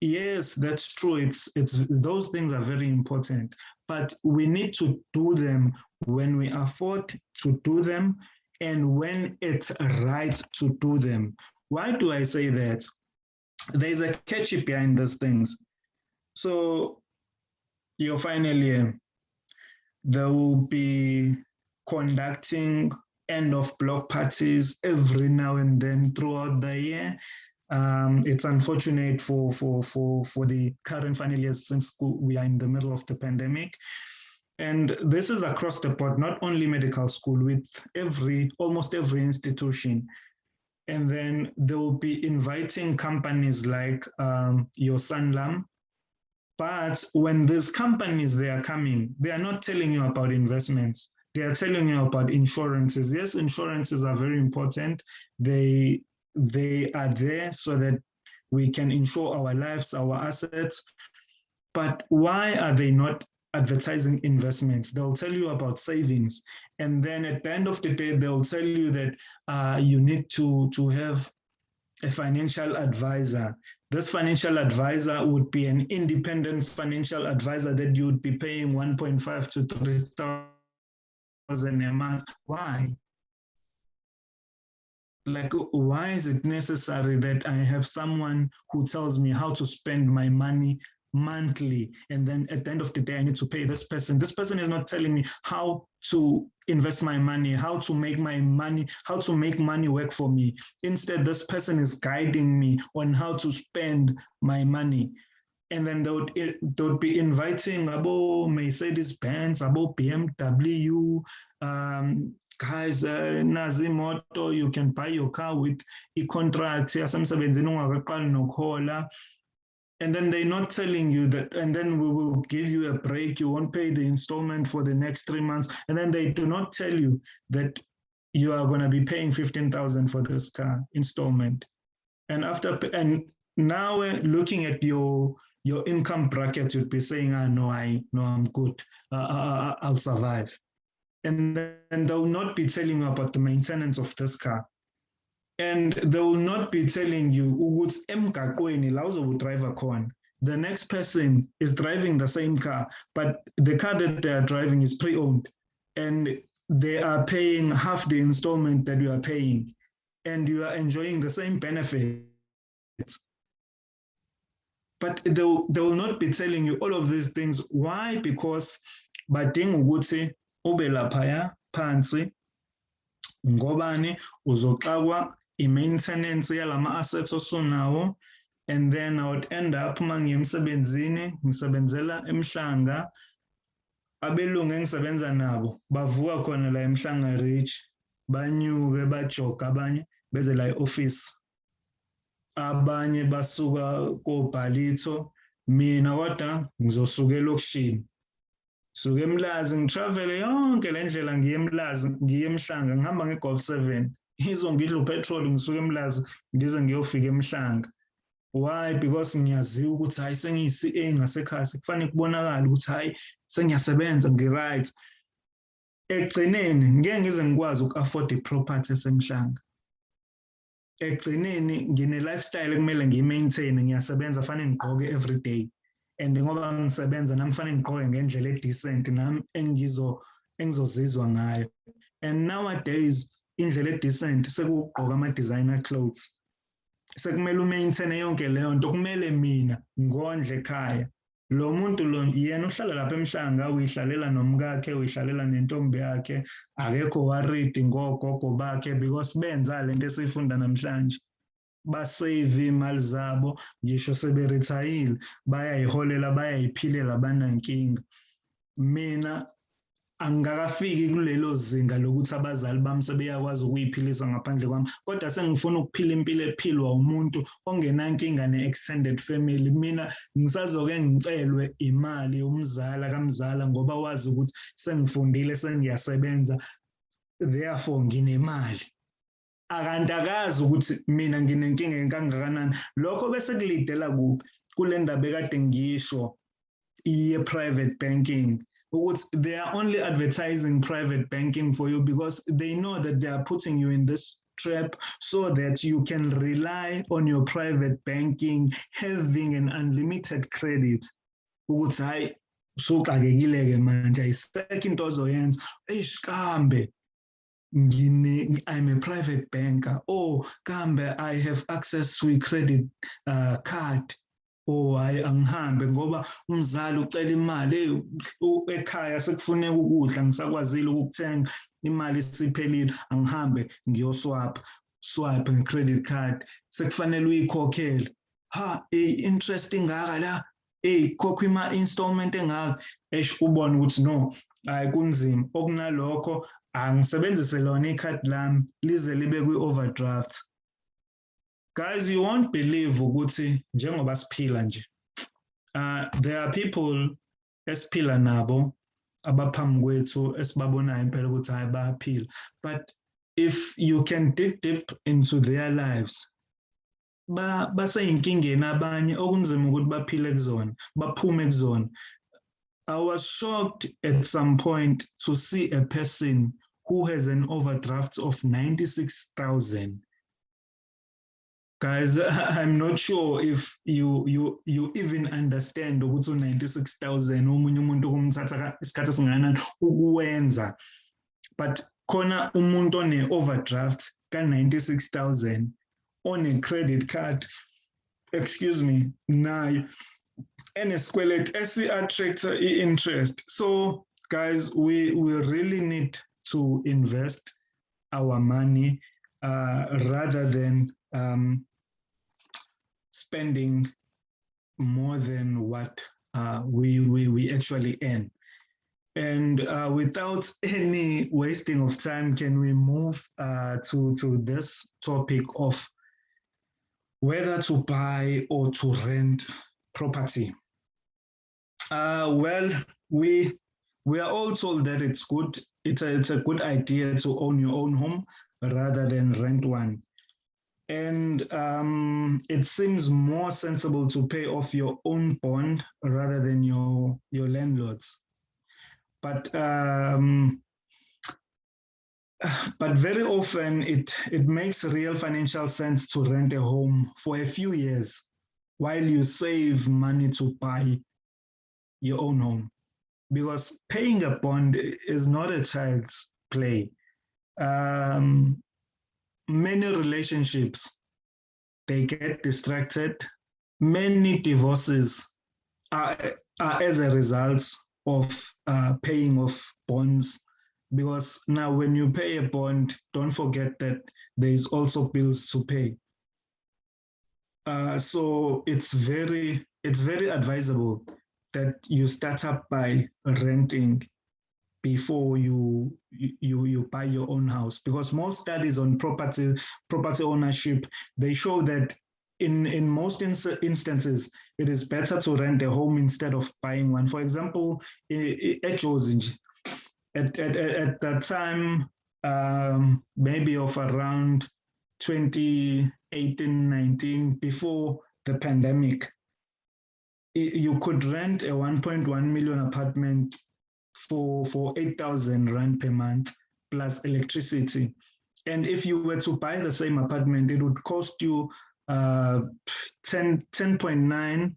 Yes, that's true. It's those things are very important, but we need to do them when we afford to do them and when it's right to do them. Why do I say that? There's a catch behind these things. So your final year, they will be conducting end of block parties every now and then throughout the year. It's unfortunate for the current final years since we are in the middle of the pandemic. And this is across the board, not only medical school, with almost every institution. And then they will be inviting companies like your Sanlam. But when these companies, they are coming, they are not telling you about investments. They are telling you about insurances. Yes, insurances are very important. They are there so that we can insure our lives, our assets. But why are they not advertising investments. They'll tell you about savings. And then at the end of the day, they'll tell you that you need to have a financial advisor. This financial advisor would be an independent financial advisor that you would be paying 1.5 to 3,000 a month. Why? Like, why is it necessary that I have someone who tells me how to spend my money monthly, and then at the end of the day I need to pay this person? This person is not telling me how to invest my money, how to make my money, how to make money work for me. Instead, this person is guiding me on how to spend my money. And then they would be inviting about Mercedes-Benz, about BMW, guys, Nazimoto, you can buy your car with a contract. And then they're not telling you that, and then we will give you a break. You won't pay the installment for the next 3 months. And then they do not tell you that you are going to be paying 15,000 for this car installment. And now looking at your income bracket, you'd be saying, no, I'm good. I'll survive. And then they'll not be telling you about the maintenance of this car. And they will not be telling you, the next person is driving the same car, but the car that they are driving is pre-owned, and they are paying half the installment that you are paying, and you are enjoying the same benefits. But they will not be telling you all of these things. Why? Because badinga ukuthi ube laphaya phansi ngobani uzoxakwa i-maintenance yalama assets osunawo, and then I would end up mangiyemsebenzini ngisebenzela eMhlanga, abelungu engisebenza nabo bavuka khona la eMhlanga Reach, banyuke bajoga, abanye beze la e-office, abanye basuka koBhalitho, mina kodwa ngizosuka elokishini. Suke eMlazi, ngitravele yonke le ndlela ngiye eMlazi, ngiye eMhlanga, ngihamba ngeGolf 7, izongidla upetrol, ngisuke eMlazi ngize ngiyofika eMhlanga. Why? Because ngiyaziwa ukuthi hayi sengiyi-CA ngasekhaya, kufanele kubonakala ukuthi hayi sengiyasebenza, ngi-right. Ekugcineni ngeke ngize ngikwazi uku-afford i-property eseMhlanga. Ekugcineni ngine-lifestyle ekumele ngiyi-maintain, ngiyasebenza, fanele ngigqoke every day. And ngoba ngisebenza nami fanele ngigqoke ngendlela e-decent nami engizozizwa ngayo. And nowadays indlela e-decent sekugqoka ama-designer clothes. Sekumele umaintain yonke leyo nto, kumele mina ngondle ekhaya. Lo muntu lo yena uhlala lapha eMhlanga, uyihlalela nomkakhe, uyihlalela nentombi yakhe, akekho worried ngogogo bakhe because benza lento esifunda namhlanje. Basave imali zabo, ngisho seberithayile, bayayiholela, bayayiphilela, abanankinga. Mina angakafiki kulelo zinga lokuthi abazali bami sebeyakwazi ukuyiphilisa ngaphandle kwami, kodwa sengifuna ukuphila impilo ephilwa umuntu ongenankinga ne-extended family. Mina ngisazoke ngicelwe imali yomzala kamzala ngoba wazi ukuthi sengifundile, sengiyasebenza, therefore nginemali. Akanti akazi ukuthi mina nginenkinga enkangakanani. Lokho bese kulidela kuphi kule ndaba ekade ngisho private banking, ukuthi they are only advertising private banking for you because they know that they are putting you in this trap so that you can rely on your private banking having an unlimited credit. Ukuthi hayi usuxakekile-ke manje, ayisekho into ozoyenza. Kambe I'm a private banker. Oh, kambe I have access to a credit card. Oh, angihambe ngoba umzali ucela imali ekhaya, sekufuneka ukudla, ngisakwazile ukuthenga, imali siphelile, angihambe swipe nge-credit card, sekufanele uyikhokhele. Interest ingaka la, khokha ima-installment engaka, ubone ukuthi no, hayi kunzima. Okunalokho angisebenzise lona ikhadi lami lize libe kwi-overdraft. Guys, you won't believe ukuthi njengoba siphila nje, there are people esiphila nabo abaphambi kwethu esibabonayo impela ukuthi hayi bayaphila, but if you can dig deep into their lives, basey'inkingeni abanye okunzima ukuthi baphile kuzona, baphume kuzona. I was shocked at some point to see a person who has an overdraft of 96,000. Guys, I'm not sure if you even understand ukuthi 96,000 omunye umuntu kumthatha isikhathi esingakanani ukuwenza. But khona umuntu one overdraft ka 96,000 on a credit card, excuse me, nayo enesikweletu esi-attract i-interest. So guys, we really need to invest our money rather than spending more than what we actually earn. And without any wasting of time, can we move to this topic of whether to buy or to rent property? Well, we are all told that it's good. It's a good idea to own your own home rather than rent one. And it seems more sensible to pay off your own bond rather than your landlord's. But very often it makes real financial sense to rent a home for a few years while you save money to buy your own home, because paying a bond is not a child's play. Many relationships, they get distracted. Many divorces are as a result of paying off bonds, because now when you pay a bond, don't forget that there is also bills to pay. So it's very advisable that you start up by renting before you buy your own house, because most studies on property ownership, they show that in most instances it is better to rent a home instead of buying one. For example, at Jozinj, at that time, maybe of around 2018-19, before the pandemic, you could rent a 1.1 million apartment for 8,000 rand per month plus electricity. And if you were to buy the same apartment, it would cost you 10.9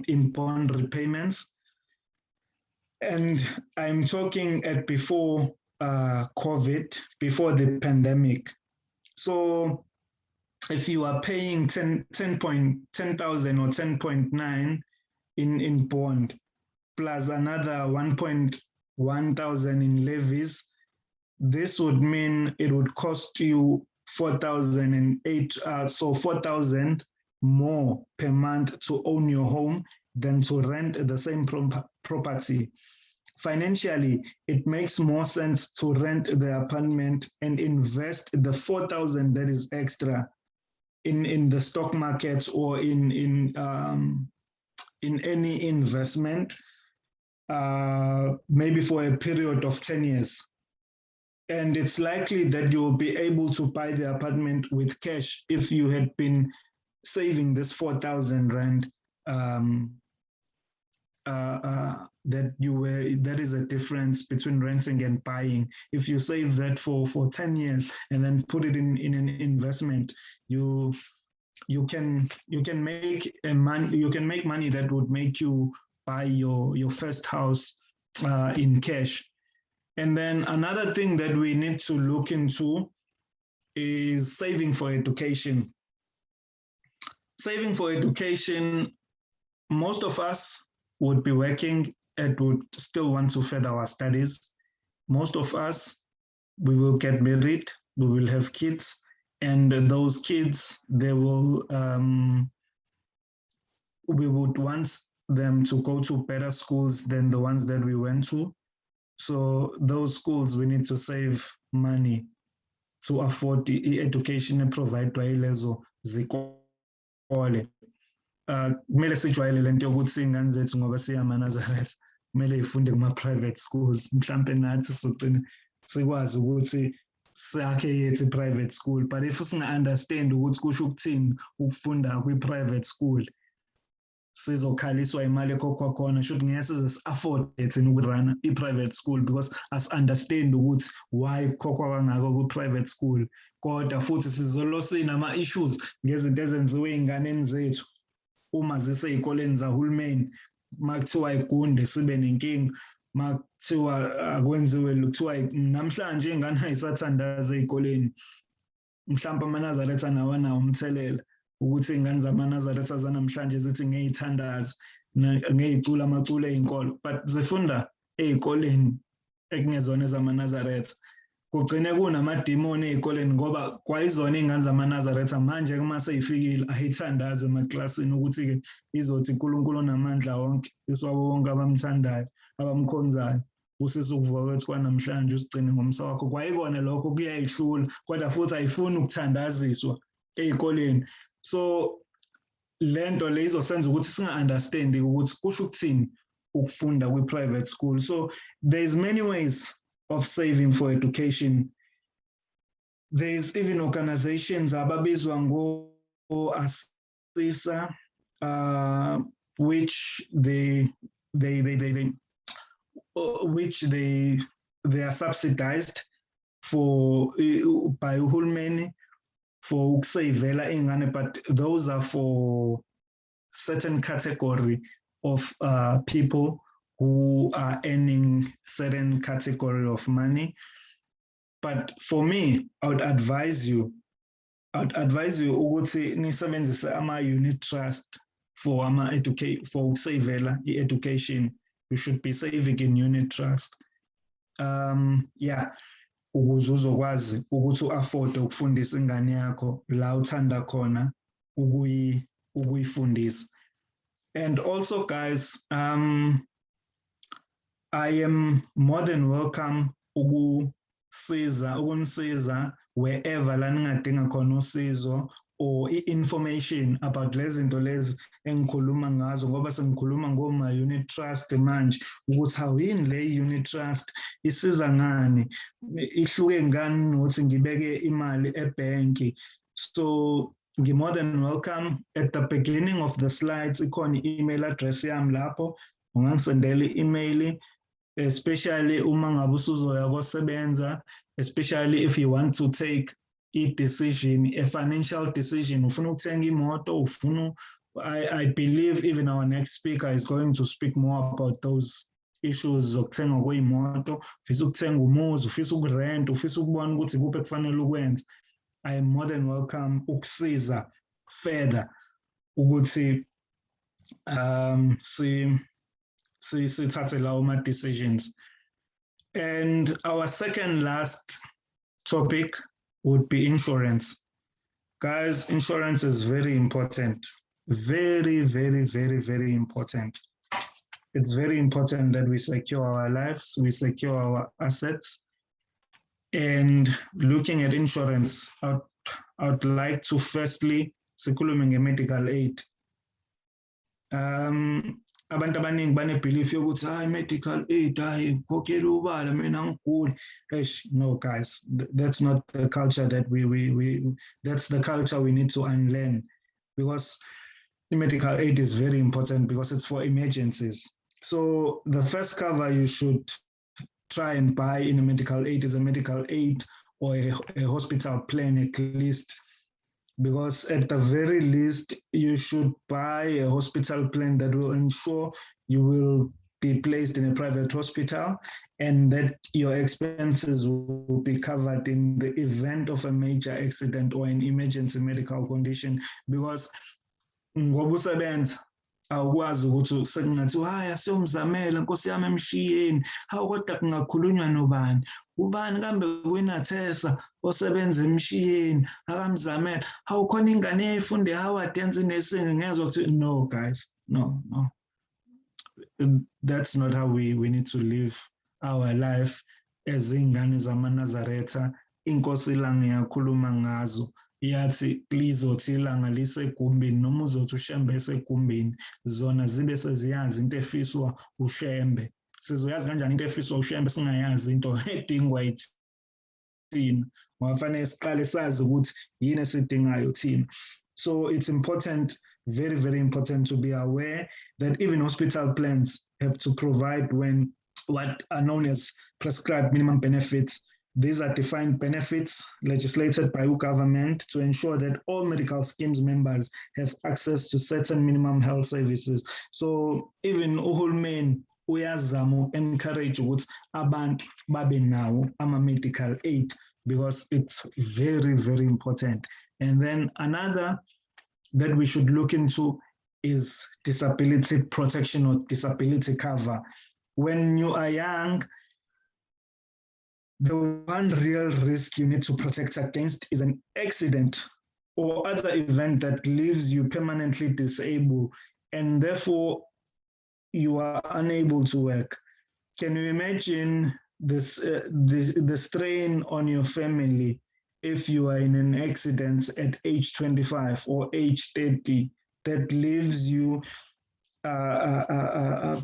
in bond repayments. And I'm talking at before COVID, before the pandemic. So if you are paying 10,000 or 10.9 in bond, plus another 1.1 thousand in levies, this would mean it would cost you 4,008, so 4,000 more per month to own your home than to rent the same property. Financially, it makes more sense to rent the apartment and invest the 4,000 that is extra in the stock market or in any investment, maybe for a period of 10 years. And it's likely that you will be able to buy the apartment with cash if you had been saving this 4,000 rand. That is a difference between renting and buying. If you save that for 10 years and then put it in an investment, you can make money that would make you buy your first house in cash. And then another thing that we need to look into is saving for education. Saving for education, most of us would be working and would still want to further our studies. Most of us, we will get married, we will have kids, and those kids, they will, we would want them to go to better schools than the ones that we went to. So those schools, we need to save money to afford the education and provide lezo zikole. Kumele sijwayele lento yokuthi ingane zethu ngoba siyama-Nazareth kumele ifunde kuma-private schools. Mhlampe nathi sogcina sikwazi ukuthi sakhe yethu private school, but if singa-understand ukuthi kusho ukuthini ukufunda kwi-private school, sizokhaliswa imali ekhokhwa khona should ngeke size si-afford thina ukurana i-private school because as-understand ukuthi why kukhokhwa kangako kwi-private school kodwa futhi sizolo sinama-issues ngezinto ezenziwe ey'nganeni zethu uma zisey'koleni zahulumeni makuthiwa igunde sibe nenkinga makuthiwa akwenziwe kuthiwa namhlanje ingane ayisathandaza ey'koleni mhlawumbe amanazaretha nawo anawo umthelela ukuthi iy'ngane zamanazaretha zanamhlanje zithi ngey'thandazi ngey'cula amaculo ey'nkolo but zifunda ey'koleni ekungezona ezamanazaretha kugcine kunamadimoni ey'koleni ngoba kwayizona iy'ngane zamanazaretha manje kuma sey'fikile ayithandazi emaklasini ukuthi-ke izothi uNkulunkulu onamandla wonke iswabo bonke abamthandayo abamkhonzayo usise ukuvuka kwethu kwanamhlanje usigcine ngomsa wakho kwayikona lokho kuyayihlula kodwa futhi ayifuni ukuthandaziswa ey'koleni so lento le izosenza ukuthi singa-understand ukuthi kusho ukuthini ukufunda kwi-private school so there's many ways of saving for education. There's even organizations ababizwa ngo-NATESA which they are subsidized for by uhulumeni for ukusavela ingane but those are for certain category of people who are earning certain category of money. But for me, I would advise you ukuthi nisebenzise ama-unit trust for ukusavela i-education. You should be saving in unit trust. Ukuze uzokwazi ukuthi u-afford ukufundisa ingane yakho la uthanda khona ukuyifundisa. And also guys, I am more than welcome ukunisiza wherever la ningadinga khona usizo or information about lezi zinto lezi engikhuluma ngazo ngoba sengikhuluma ngoma-unit trust manje ukuthi yini le unit trust isiza ngani ihluke ngani nokuthi ngibeke imali ebhenki. So more than welcome. At the beginning of the slides ikhona i-email address yami lapho ungangisendela i-email especially uma ngabe usuzoya kosebenza, especially if you want to take a financial decision, ufuna ukuthenga imoto, I believe even our next speaker is going to speak more about those issues zokuthenga kweyimoto, ufisa ukuthenga umuzi, ufisa ukurent, ufisa ukubona ukuthi kuphi kufanele ukwenza. I am more than welcome ukusiza further ukuthi sithathe lawo ma-decisions. And our second last topic would be insurance. Guys, insurance is very important. Very, very, very, very important. It's very important that we secure our lives, we secure our assets. And looking at insurance, I would like to firstly sikhulume nge-medical aid. Abantu abaningi bane-belief yokuthi medical aid khokhela ubala mina ngigula. No guys, that's not the culture that that's the culture we need to unlearn, because the medical aid is very important because it's for emergencies. So the first cover you should try and buy in a medical aid is a medical aid or a hospital plan at least, because at the very least you should buy a hospital plan that will ensure you will be placed in a private hospital and that your expenses will be covered in the event of a major accident or an emergency medical condition. Because ngoba usebenza awukwazi ukuthi sekungathiwa asiyomzamela nkosi yami emshiyeni, hawu kodwa kungakhulunywa nobani, ubani kambe kwi-NATESA osebenza emshiyeni akamzamela, hawu khona ingane eyayifunde eHoward yenza i-nursing ngezwe ukuthi no guys, no. That's not how we need to live our life as ingane zamanazaretha. Inkosi ilanga yakhuluma ngazo, yathi lizothi ilanga lisegumbini noma uzothi ushembe esegumbini, zona zibe seziyazi into efiswa ushembe. Sizoyazi kanjani into efiswa ushembe singayazi into edingwa yithina? Ngoba fanele siqale sazi ukuthi yini esidingayo thina. So it's important, very, very important to be aware that even hospital plans have to provide when what are known as prescribed minimum benefits. These are defined benefits legislated by the government to ensure that all medical schemes members have access to certain minimum health services. So even uhulumeni uyazama encourage ukuthi abantu babe nawo ama-medical aid because it's very, very important. And then another that we should look into is disability protection or disability cover. When you are young, the one real risk you need to protect against is an accident or other event that leaves you permanently disabled and therefore you are unable to work. Can you imagine this, the strain on your family if you are in an accident at age 25 or age 30 that leaves you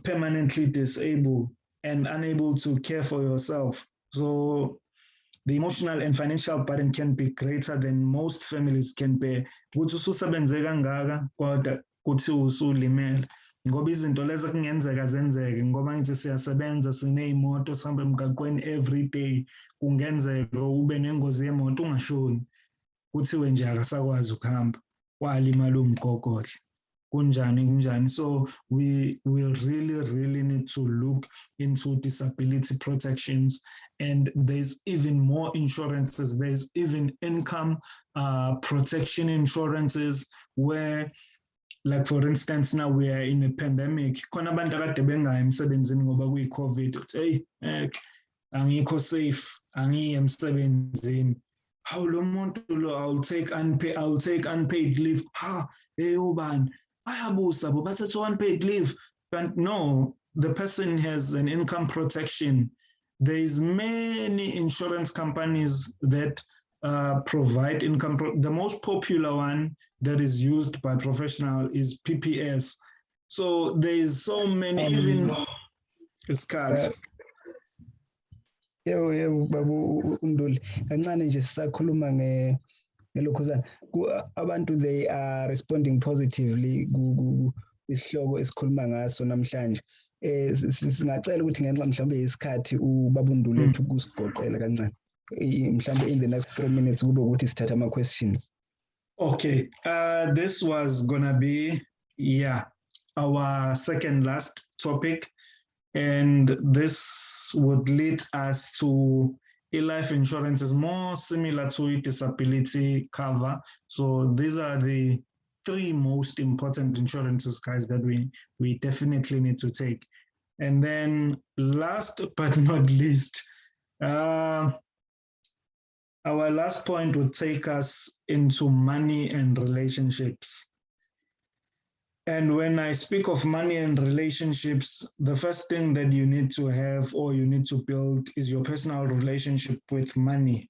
permanently disabled and unable to care for yourself? So the emotional and financial burden can be greater than most families can bear. Ukuthi ususebenze kangaka kodwa kuthi usulimele ngoba izinto lezo kungenzeka zenzeke ngoba ngithi siyasebenza sineyimoto sihambe emgaqweni every day, kungenzeka ube nengozi yemoto ungashoni kuthiwe nje akasakwazi ukuhamba walimala umgogodla kunjani. So we will really need to look into disability protections, and there's even more insurances. There's even income protection insurances where, like for instance, now we are in a pandemic. Khona abantu akade bengayi emsebenzini ngoba kuyi-COVID. Hey, angikho safe, angiyi emsebenzini. How lo muntu lo I'll take unpaid leave. Ha, hey ubani ayabusa bo bathatha unpaid leave. But no, the person has an income protection. There's many insurance companies that provide income. The most popular one that is used by professionals is PPS. So there's so many, even cards. Yebo babu Nduli, kancane nje sisakhuluma ngelokhuzana abantu they are responding positively isihloko esikhuluma ngaso namhlanje. Singacela ukuthi ngenxa mhlawumbe isikhathi ubaba Nduli ethu kusigoqela kancane mhlawumbe in the next 3 minutes kube ukuthi sithatha ama questions. Okay, this was gonna be our second last topic, and this would lead us to a life insurance is more similar to a disability cover. So these are the 3 most important insurances, guys, that we definitely need to take. And then last but not least, our last point would take us into money and relationships. And when I speak of money and relationships, the first thing that you need to have or you need to build is your personal relationship with money,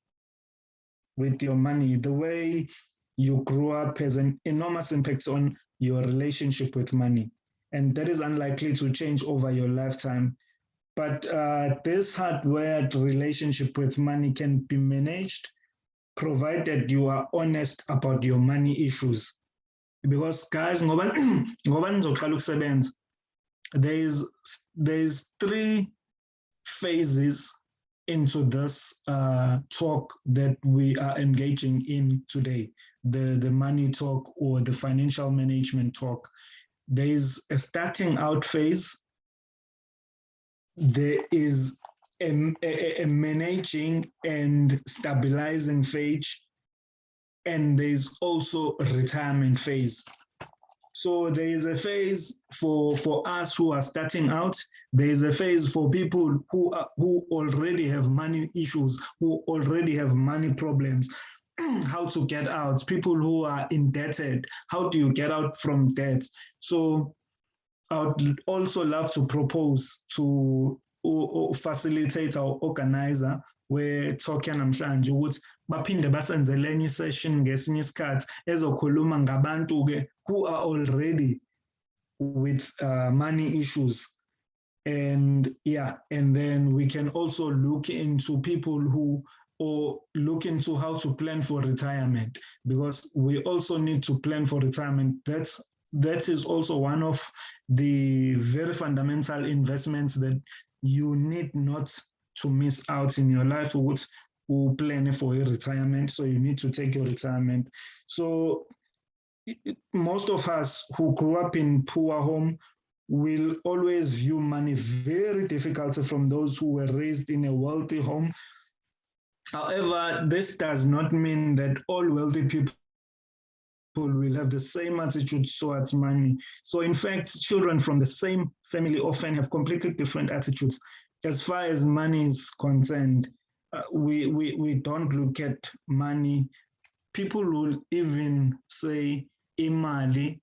with your money. The way you grew up has an enormous impact on your relationship with money. And that is unlikely to change over your lifetime. But this hardwired relationship with money can be managed provided you are honest about your money issues. Because guys, ngoba nizoqala ukusebenza, there's 3 phases into this talk that we are engaging in today, the money talk or the financial management talk. There is a starting out phase. There is a managing and stabilizing phase, and there's also a retirement phase. So there is a phase for us who are starting out. There is a phase for people who already have money issues, who already have money problems, how to get out, people who are indebted, how do you get out from debt? So I would also love to propose to facilitate our organizer we're talking namhlanje ukuthi baphinde basenzele enye session ngesinye isikhathi ezokhuluma ngabantu ke who are already with money issues. And then we can also look into people who or look into how to plan for retirement, because we also need to plan for retirement. That is also one of the very fundamental investments that you need not to miss out in your life, who plan for your retirement. So you need to take your retirement. So most of us who grew up in poor home will always view money very difficult from those who were raised in a wealthy home. However, this does not mean that all wealthy people will have the same attitude towards money. So in fact, children from the same family often have completely different attitudes. As far as money is concerned, we don't look at money. People will even say, imali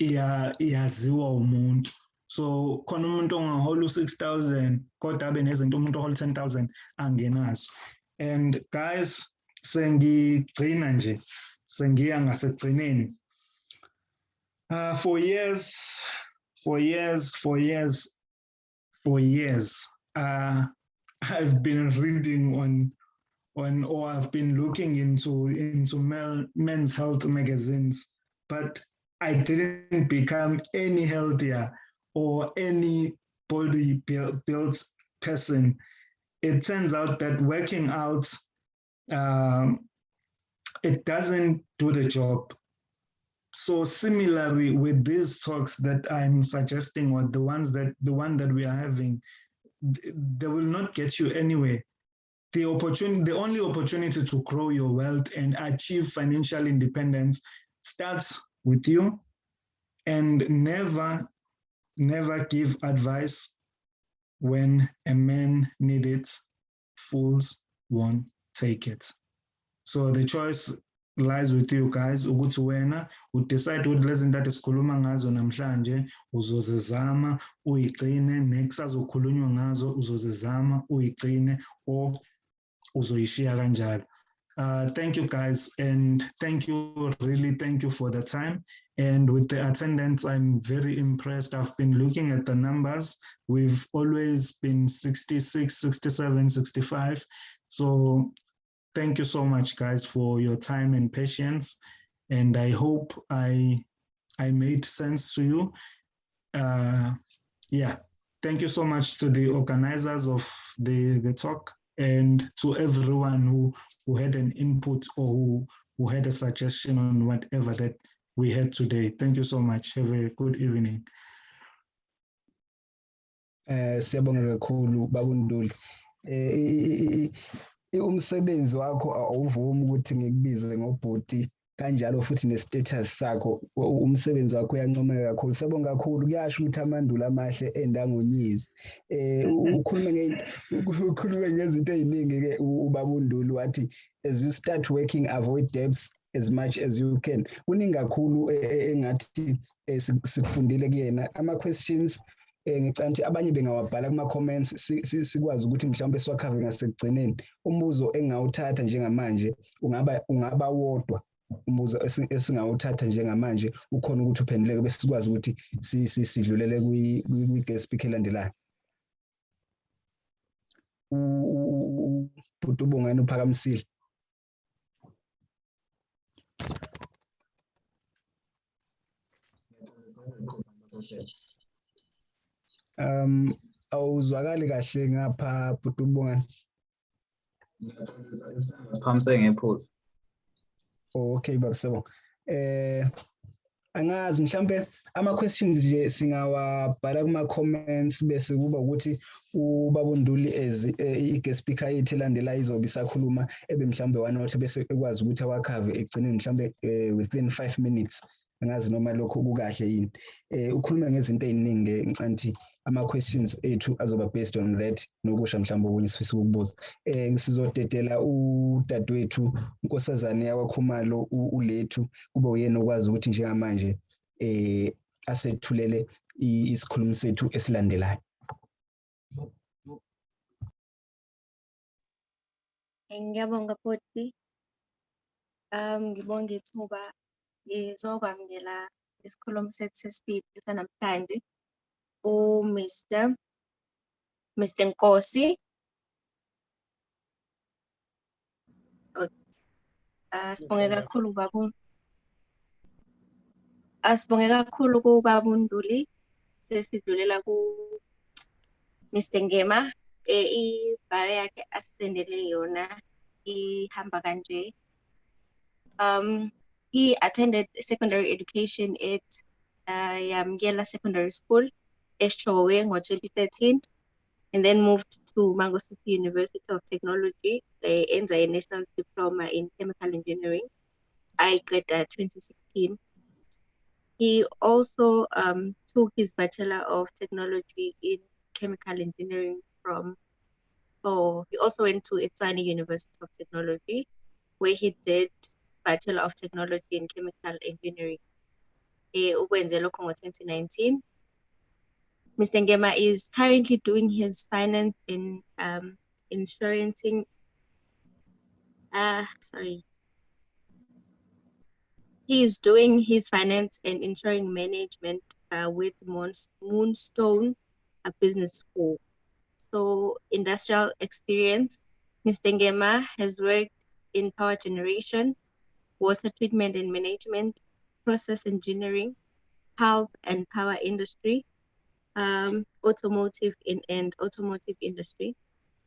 iyaziwa umuntu. So khona umuntu ongahola u-6,000 kodwa abe nezinto umuntu ohola 10,000 angenazo. And guys, sengigcina nje, sengiya ngasekugcineni. For years, I've been reading or I've been looking into men's health magazines, but I didn't become any healthier or any body built person. It turns out that working out, it doesn't do the job. So similarly with these talks that I'm suggesting, or the one that we are having, they will not get you anywhere. The only opportunity to grow your wealth and achieve financial independence starts with you. And never give advice when a man needs it. Fools won't take it. So the choice lies with you guys. Ukuthi wena udecide ukuthi lezi zinto esikhuluma ngazo namhlanje uzozizama uyigcine, next azokhulunywa ngazo uzozizama uyigcine, or uzoyishiya kanjalo. Thank you guys, and thank you for the time. And with the attendance, I'm very impressed. I've been looking at the numbers. We've always been 66, 67, 65. So thank you so much, guys, for your time and patience. And I hope I made sense to you. Yeah, thank you so much to the organizers of the talk, and to everyone who had an input or who had a suggestion on whatever that we had today. Thank you so much. Have a good evening. Siyabonga kakhulu Baba Nduli. Umsebenzi wakho awuvumi ukuthi ngikubize ngobhoti kanjalo futhi nestatus sakho, umsebenzi wakho uyancomeka kakhulu. Siyabonga kakhulu, kuyasho ukuthi amandulo amahle endangonyizi. Ukhulume ngezinto eziningi ke uBaba Nduli, wathi as you start working, avoid debts as much as you can. Kuningi kakhulu engathi sikufundile kuyena. Ama-questions ngicela ukuthi abanye bengawabhala kuma-comments sikwazi ukuthi mhlawumbe siwakhave ngasekugcineni. Umbuzo engawuthatha njengamanje ungaba wodwa, umbuzo esingawuthatha njengamanje ukhona ukuthi uphenduleke bese sikwazi ukuthi sidlulele kwi-guest speaker elandelayo. Ubhuti uBongani uphakamisile. Awuzwakali kahle ngapha bhuti uBongani. Siphambise ngephuzu. Okay baba, siyabonga. Angazi mhlambe ama-questions nje singawabhala kuma-comments bese kuba ukuthi uBaba Nduli i-guest speaker yethu elandelayo izobe isakhuluma mhlambe wanothi bese ekwazi ukuthi awakhave ekugcineni mhlambe within 5 minutes. Angazi noma lokho kukahle yini. Ukhuluma ngezinto eziningi ngicela ukuthi ama-questions ethu azoba based on that, nokusha mhlawumbe okunye sifisa ukubuza. Sizodedela udadewethu unkosazane yakwaKhumalo uLethu, kube uyena okwazi ukuthi njengamanje asethulele isikhulumi sethu esilandelayo. Ngiyabonga bhuti. Ngibonga ithuba ngizokwamukela isikhulumi sethu sesibili sanamhlanje. Mr. Nkosi. Sibonge kakhulu Sibonge kakhulu kubaba uNduli. Sesidlulela ku Mr. Ngema. I-bio yakhe asendele yona ihamba kanje. He attended secondary education at Yamgela Secondary School, Eshowe, in 2013, and then moved to Mango City University of Technology, and a national diploma in chemical engineering. I graduated 2016. He also took his Bachelor of Technology in Chemical Engineering he also went to Etsani University of Technology, where he did Bachelor of Technology in Chemical Engineering. Ukwenzela lokho ngo-2019. Mr. Ngema is currently doing his finance in insuring. He is doing his finance and insuring management with Moonstone Business School. So industrial experience. Mr. Ngema has worked in power generation, water treatment and management, process engineering, pulp and power industry, automotive and automotive industry,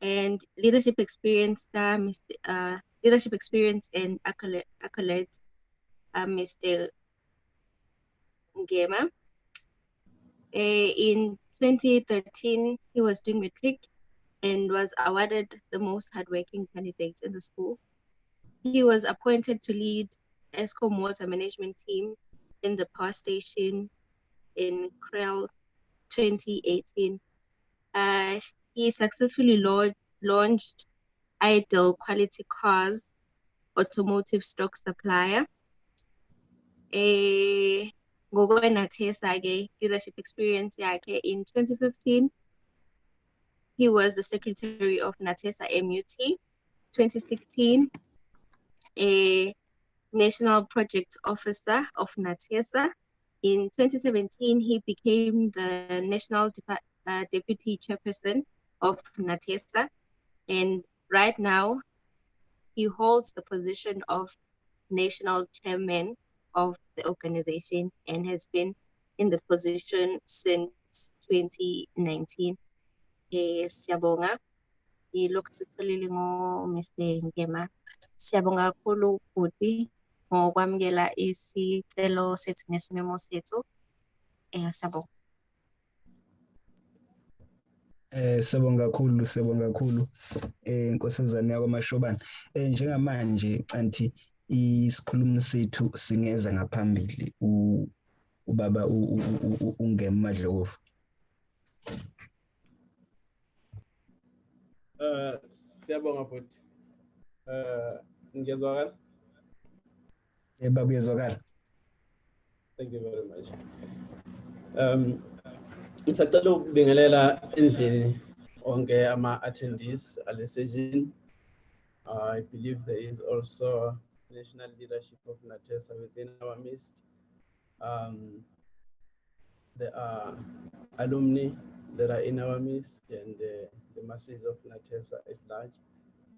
and leadership experience. Leadership experience and accolades. Mr. Ngema. In 2013, he was doing matric and was awarded the most hardworking candidate in the school. He was appointed to lead ESCOM water management team in the power station in Krell 2018. He successfully launched Ideal Quality Cars automotive stock supplier. NATESA leadership experience yakhe in 2015. He was the secretary of NATESA MUT. 2016, a national project officer of NATESA. In 2017, he became the national deputy chairperson of NATESA. And right now, he holds the position of national chairman of the organization and has been in this position since 2019. Siyabonga. Ilokhu sikutholile ngo-Mr. Ngema. Siyabonga kakhulu futhi ngokwamukela isicelo sethu nesimemo sethu. Siyabonga. Siyabonga kakhulu inkosazana yakwaMashobane. Njengamanje anti isikhulumi sethu singeza ngaphambili ubaba uNgema Madlovu. Siyabonga futhi. Ngiyezwakala? Baba uyezwakala. Thank you very much. Ngisacela ukubingelela endlini onke ama-attendees ale session. I believe there is also national leadership of NATESA within our midst. There are alumni that are in our midst and the masses of NATESA at large.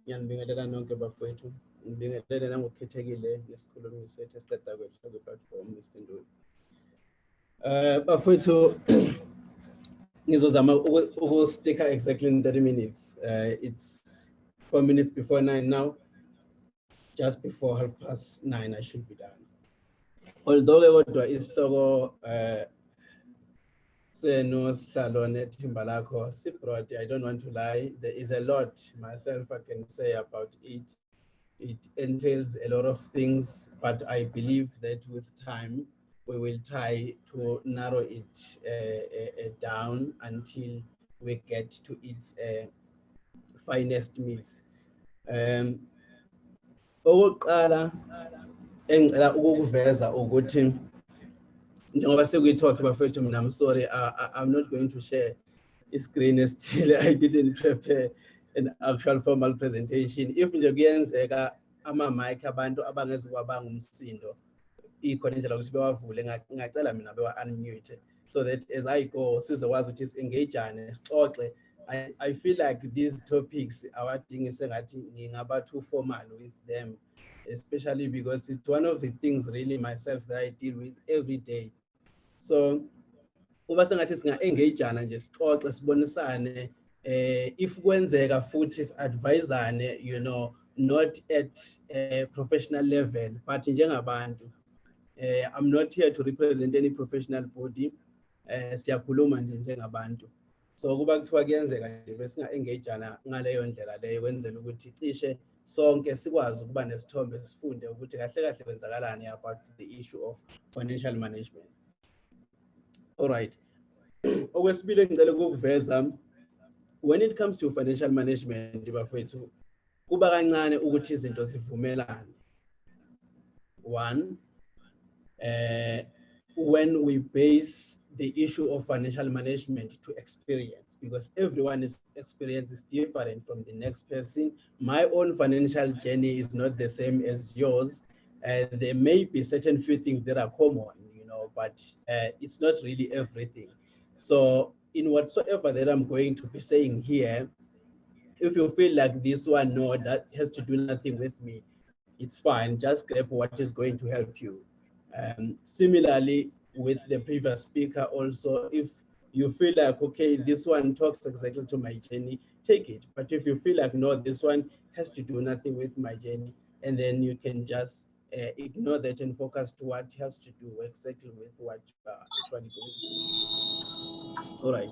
Ngiyanibingelela nonke bafowethu. Ngibingelela nangokukhethekile nesikhulumi sethu esithatha kwehloko platform Mr. Nduli. Bafowethu ngizozama ukusticka exactly in 30 minutes. It's 4 minutes before 9 now. Just before 9:30 I should be done. Although kodwa isihloko seno sihlalo nethimba lakho sibroad, I don't want to lie. There is a lot myself I can say about it. It entails a lot of things, but I believe that with time we will try to narrow it down until we get to its finest meats. Okokuqala engicela ukukuveza ukuthi njengoba sekuyithoka bafethu mina, I'm sorry, I'm not going to share screen still. I didn't prepare an actual formal presentation. If nje kuyenzeka ama-mic abantu abangezikwabanga umsindo ikhona indlela ukuthi bewavule, ngacela mina bewa-unmute so that as I go sizokwazi ukuthi si-engageane sixoxe. I feel like these topics awadingi sengathi ngingaba too formal with them, especially because it's one of the things really myself that I deal with every day. So uba sengathi singa-engageana nje sixoxe sibonisane if kwenzeka futhi si-advisane, you know, not at a professional level but njengabantu. I'm not here to represent any professional body, siyakhuluma nje njengabantu. So kuba kuthiwa kuyenzeka nje besinga-engageana ngaleyo ndlela leyo kwenzela ukuthi cishe sonke sikwazi ukuba nesithombe sifunde ukuthi kahle kahle kwenzakalani about the issue of financial management. All right. Okwesibili engicela ukuveza, when it comes to financial management bafethu kuba kancane ukuthi izinto zivumelane. One, when we base the issue of financial management to experience, because everyone's experience is different from the next person. My own financial journey is not the same as yours. There may be certain few things that are common, you know, but it's not really everything. So in whatsoever that I'm going to be saying here, if you feel like this one, no, that has to do nothing with me, it's fine. Just grab what is going to help you. Similarly, with the previous speaker also, if you feel like, okay, this one talks exactly to my journey, take it. But if you feel like, no, this one has to do nothing with my journey, and then you can just ignore that and focus to what has to do exactly with what you are actually going to do. All right.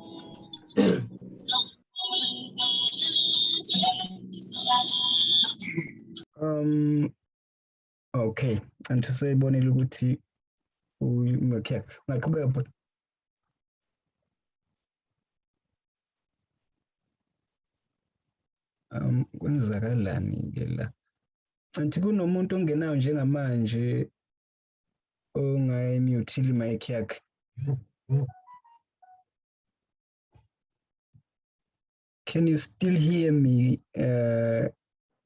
Okay, and to say bonile ukuthi ungakhe ungaqhubeka bhuti. Kwenzakalani ke la? Anti kunomuntu ongenayo njengamanje ongayimute imic yakhe. Can you still hear me?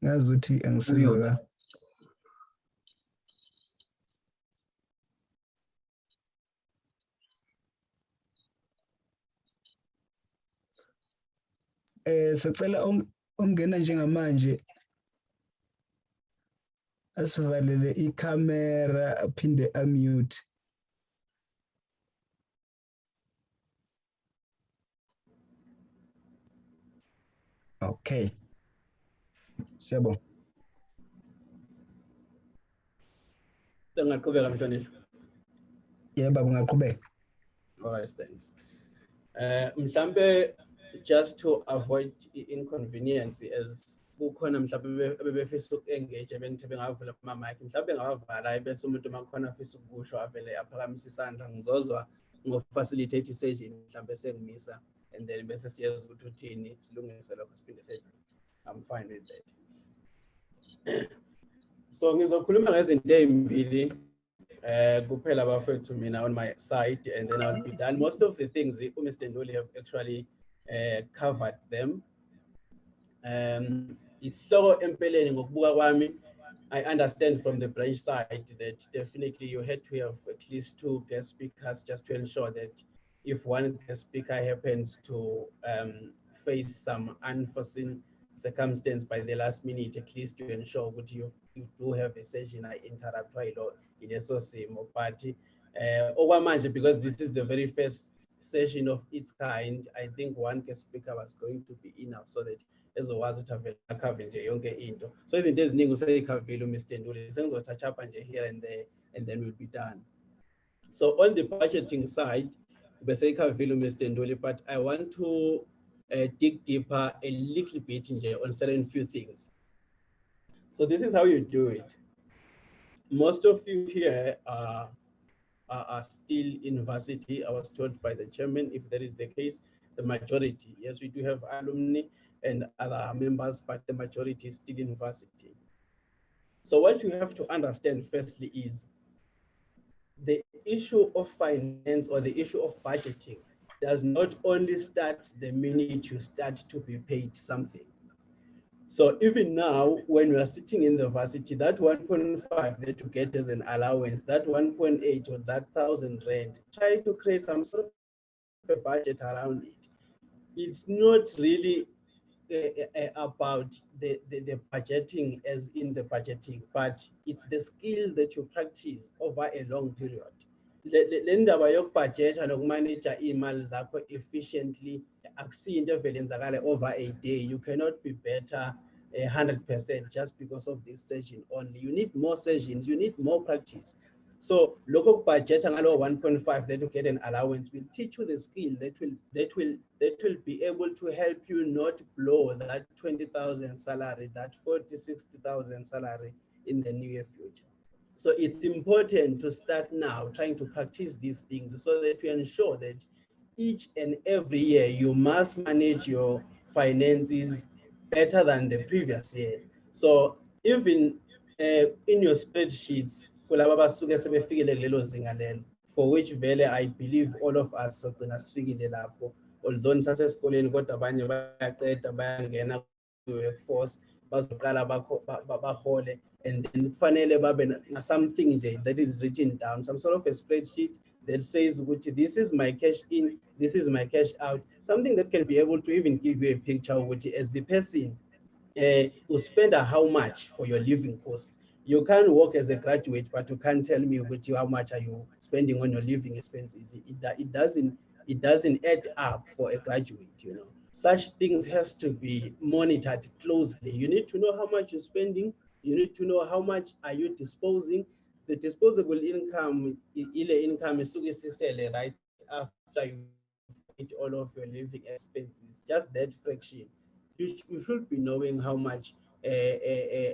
Ngazuthi angisizwa. Sicela ongena njengamanje asivalele i-camera aphinde unmute. Okay. Siyabonga. Sengaqhubeka mhlonishwa. Yebo ungaqhubeka. All right, thanks. Mhlambe just to avoid inconvenience as kukhona mhlambe bebefisa uku-engage bengithe bengavula ama-mic mhlambe ngawavala bese umuntu makhona afisa ukusho avele aphakamise isandla ngizozwa ngo-facilitate i-session mhlambe sengimisa and then bese siyazi ukuthi uthini silungise lokho siphinde session. I'm fine with that. So ngizokhuluma ngezinto ezimbili kuphela bafethu mina on my side, and then I'll be done. Most of the things Mr. Nduli have actually covered them. Isihloko empeleni ngokubuka kwami, I understand from the branch side that definitely you had to have at least 2 guest speakers just to ensure that if one guest speaker happens to face some unforeseen circumstance by the last minute, at least to ensure that you do have a session I interrupt in a simo party. Because this is the very first session of its kind, I think 1 guest speaker was going to be enough so that ezokwazi ukuthi avele cover nje yonke into. So izinto eziningi useyikhavile Mr. Nduli, sengizothatha up nje here and there and then we'll be done. So on the budgeting side, beseyikhavile Mr. Nduli, but I want to dig deeper a little bit on certain few things. So this is how you do it. Most of you here are still in varsity. I was told by the chairman, if that is the case, the majority, yes, we do have alumni and other members, but the majority is still in varsity. So what you have to understand firstly is the issue of finance or the issue of budgeting does not only start the minute you start to be paid something. So even now, when we are sitting in the varsity, that 1.5 that you get as an allowance, that 1.8 or that 1,000 rand, try to create some sort of a budget around it. It's not really about the budgeting as in the budgeting, but it's the skill that you practice over a long period. Le ndaba yokubhajeta nokumanage imali zakho efficiently akusiyo into evele yenzakale over a day. You cannot be better 100% just because of this session only. You need more sessions, you need more practice. So local budget and 1.5 that you get an allowance will teach you the skill that will be able to help you not blow that 20,000 salary, that 40,000-60,000 salary in the near future. So it's important to start now trying to practice these things so that you ensure that each and every year you must manage your finances better than the previous year. So even in your spreadsheets, for which vele I believe all of us sagcina sifikile lapho, although nisasesikoleni kodwa abanye bayaqeda bayangena workforce bazoqala bahole, and then kufanele babe something nje that is written down, some sort of a spreadsheet that says this is my cash in, this is my cash out, something that can be able to even give you a picture of as the person will spend how much for your living costs. You can't work as a graduate, but you can't tell me how much are you spending on your living expenses. It doesn't add up for a graduate, you know. Such things has to be monitored closely. You need to know how much you're spending. You need to know how much are you disposing. The disposable income, income is right after you paid all of your living expenses, just that fraction. You should be knowing how much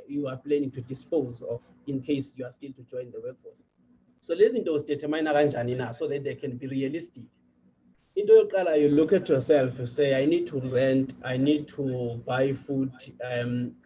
you are planning to dispose of in case you are still to join the workforce. So let's determine so that they can be realistic. Into yokuqala, you look at yourself, you say, I need to rent, I need to buy food,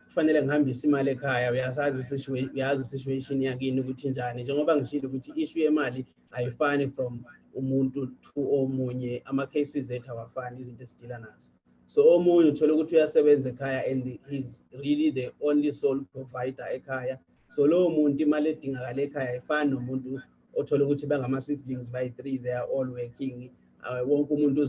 kufanele ngihambise imali ekhaya, uyazi situation yakini ukuthi njani, njengoba ngishilo ukuthi issue yemali ayifani from umuntu to omunye, ama cases ethu awafani, izinto esidila nazo. So omunye uthola ukuthi uyasebenza ekhaya and he's really the only sole provider ekhaya. So lo muntu imali edingakala ekhaya ayifani nomuntu othola ukuthi bangama siblings by 3, they are all working. Wonke umuntu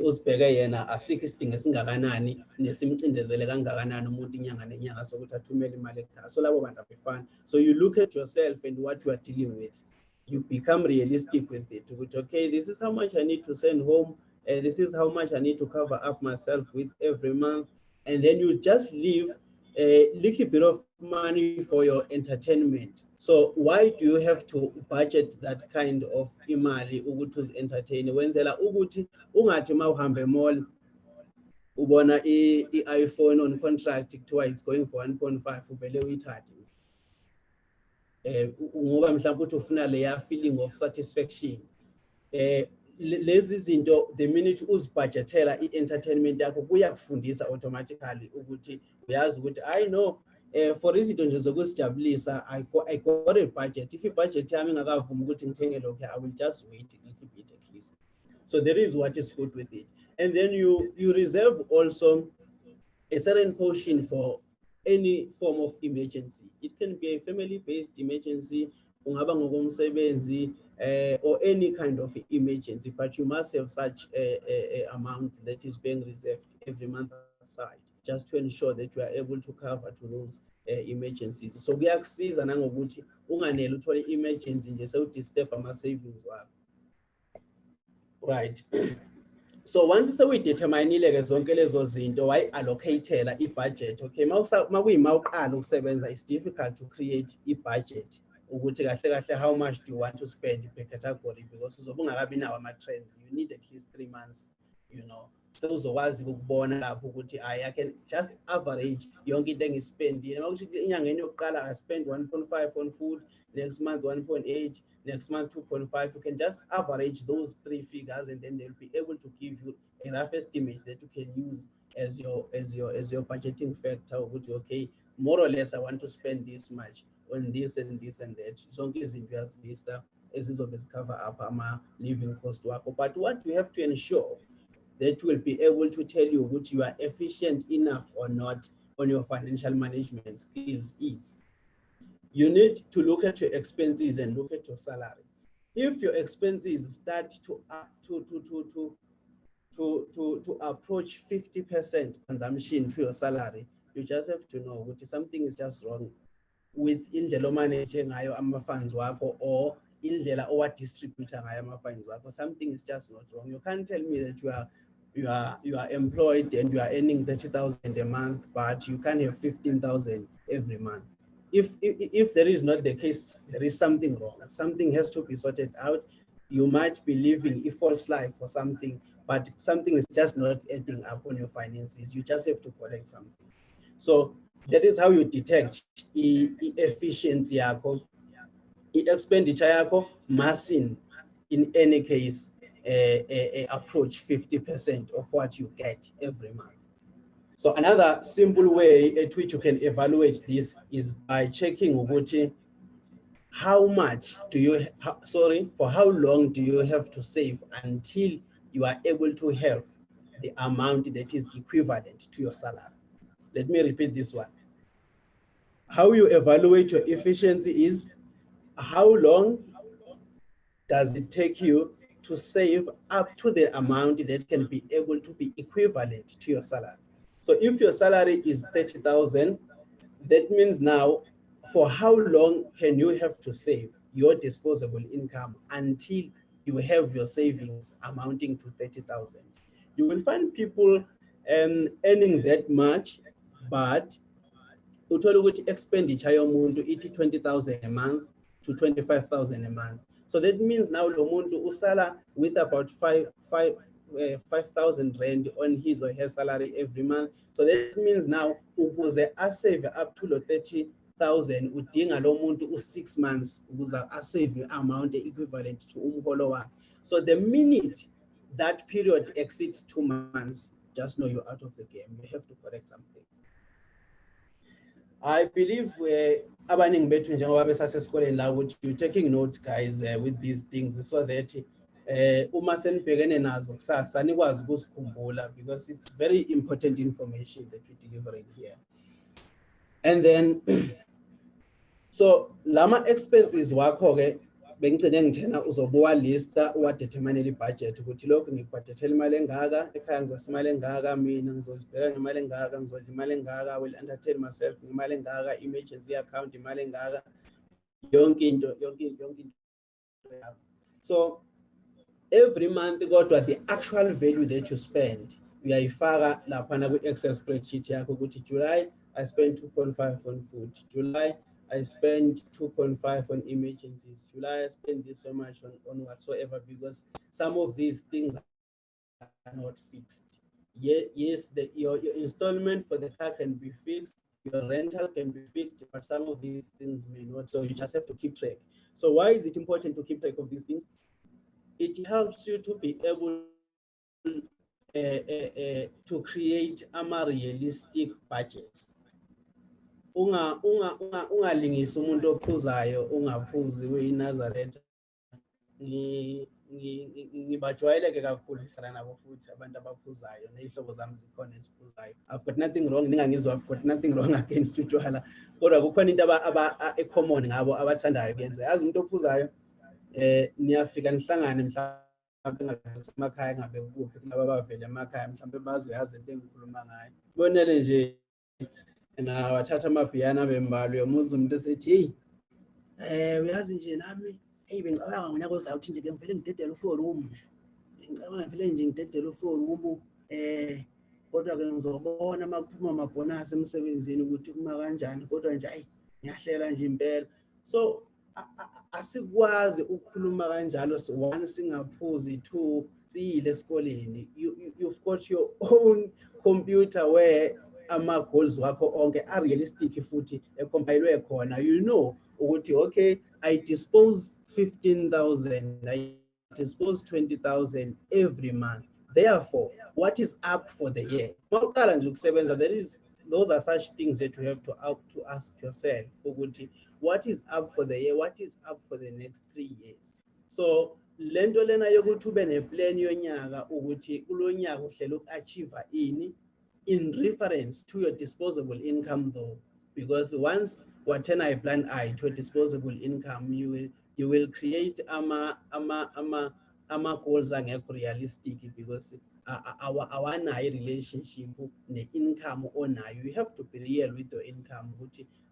uzibheke yena asikho isidingo esingakanani nesimcindezele kangakanani umuntu inyanga nenyanga sokuthi athumele imali ekhaya. So labo bantu abafani. So you look at yourself and what you are dealing with. You become realistic with it. Okay, this is how much I need to send home. This is how much I need to cover up myself with every month. And then you just leave a little bit of money for your entertainment. So why do you have to budget that kind of imali ukuthi entertain? Wenzela ukuthi ungathi mawuhambe mall ubona i-iPhone on contract kuthiwa it's going for 1.5 uvele uyithathe. Ngoba mhlawumbe uthi ufuna leya feeling of satisfaction. Lezi zinto the minute uzibudgetela i-entertainment yakho kuyakufundisa automatically ukuthi uyazi ukuthi I know for izinto nje zokuzijabulisa I got a budget. If i-budget yami ingakavumi ukuthi ngithenge lokho, I will just wait a little bit at least. So there is what is good with it. And then you reserve also a certain portion for any form of emergency. It can be a family-based emergency, ungaba ngokomsebenzi, or any kind of emergency, but you must have such a amount that is being reserved every month aside, just to ensure that you are able to cover to those emergencies. So kuyakusiza nangokuthi unganele uthole emergency nje sewudisturb ama-savings wakho. Right. So once we determine ke zonke lezo zinto, why allocatela i-budget. Okay, makuyima uqala ukusebenza, it's difficult to create i-budget ukuthi kahle kahle how much do you want to spend per category, because uzobe ungakabi nawo ama-trends. You need at least 3 months, you know. So uzokwazi ukubona lapho ukuthi I can just average yonke into engispendile. Makuthi inyangeni yokuqala I spend 1.5 on food, next month 1.8, next month 2.5. You can just average those 3 figures and then they'll be able to give you a rough estimate that you can use as your budgeting factor. Okay, more or less I want to spend this much on this and this and that. So this is cover up my living cost work. But what you have to ensure that will be able to tell you what you are efficient enough or not on your financial management skills is you need to look at your expenses and look at your salary. If your expenses start to to approach 50% consumption to your salary, you just have to know that something is just wrong with indlela manage ngayo ama-funds wako or indlela owa-distributor ngayo ama-funds wako. Something is just not wrong. You can't tell me that you are employed and you are earning 30,000 a month, but you can't have 15,000 every month. If there is not the case, there is something wrong. Something has to be sorted out. You might be living a false life or something, but something is just not adding up on your finances. You just have to correct something. So that is how you detect efficiency yako, expenditure yako must in any case approach 50% of what you get every month. So another simple way at which you can evaluate this is by checking ukuthi how much do you for how long do you have to save until you are able to have the amount that is equivalent to your salary. Let me repeat this one. How you evaluate your efficiency is how long does it take you to save up to the amount that can be able to be equivalent to your salary. So if your salary is 30,000, that means now for how long can you have to save your disposable income until you have your savings amounting to 30,000? You will find people earning that much, but uthola ukuthi expenditure yomuntu ithi 20,000 a month to 25,000 a month. So that means now lo muntu usala with about 5,000 rand on his or her salary every month. So that means now ukuze asave up to lo 30,000 udinga lo muntu u6 months ukuze asave amount equivalent to umholo wakhe. So the minute that period exceeds 2 months, just know you're out of the game. You have to correct something. I believe abaningi bethu njengoba besasesikoleni la ukuthi you taking note guys with these things so that uma senibhekene nazo kusasa nikwazi ukusikhumbula, because it's very important information that we're delivering here. And then so lama expenses wakho ke bengicine ngithena uzobuwa lista uwadetermine i-budget ukuthi lokho ngikubhadethela imali engaka, ekhaya ngizosima imali engaka, mina ngizozibheka ngemali engaka, ngizodla imali engaka, I will entertain myself ngemali engaka, emergency account imali engaka, yonke into. So every month kodwa the actual value that you spend uyayifaka laphana ku-Excel spreadsheet yakho ukuthi July I spent 2.5 on food, July I spent 2.5 on emergencies, July I spent this so much on whatsoever, because some of these things are not fixed. Yes, your installment for the car can be fixed, your rental can be fixed, but some of these things may not, so you just have to keep track. So why is it important to keep track of these things? It helps you to be able to create realistic budgets. Ungalingisa umuntu ophuzayo ungaphuzi weNazaretha. Ngibajwayeleke kakhulu ngihlala nabo futhi abantu abaphuzayo nezihlobo zami zikhona eziphuzayo. I've got nothing wrong, ningangizwa, I've got nothing wrong against utshwala, kodwa kukhona into ecommon ngabo abathandayo kuyenza. Yazi umuntu ophuzayo niyafika nihlangane mhlawumbe emakhaya ngabe kuphi kulabo abavela emakhaya mhlawumbe bazoyazi into engikhuluma ngayo. Bonele nje na wathatha amabhiyana bembalwa yomuza umuntu esethi hey uyazi nje nami bengicabanga ngonyaka ozawuthi nje ngivele ngidedela u4 room ngicabanga ngivele nje ngidedela u4 room kodwa ke ngizobona makuphuma amabonus emsebenzini ukuthi kuma kanjani, kodwa nje hayi ngiyahlela nje impela. So asikwazi ukukhuluma kanjalo, one singaphuzi, two siyile esikoleni. You've got your own computer where ama-goals wakho onke are realistic futhi ecompilwe khona. You know ukuthi okay, I dispose 15,000, I dispose 20,000 every month. Therefore, what is up for the year? Those are such things that you have to ask yourself. What is up for the year? What is up for the next 3 years? So lento lena yokuthi ube neplan yonyaka ukuthi kulonyaka uhlela uku-achieve ini in reference to your disposable income though, because once whatever I plan to a disposable income, you will create ama goals angekho realistic, because awanayo relationship ne-income onayo. You have to be real with your income.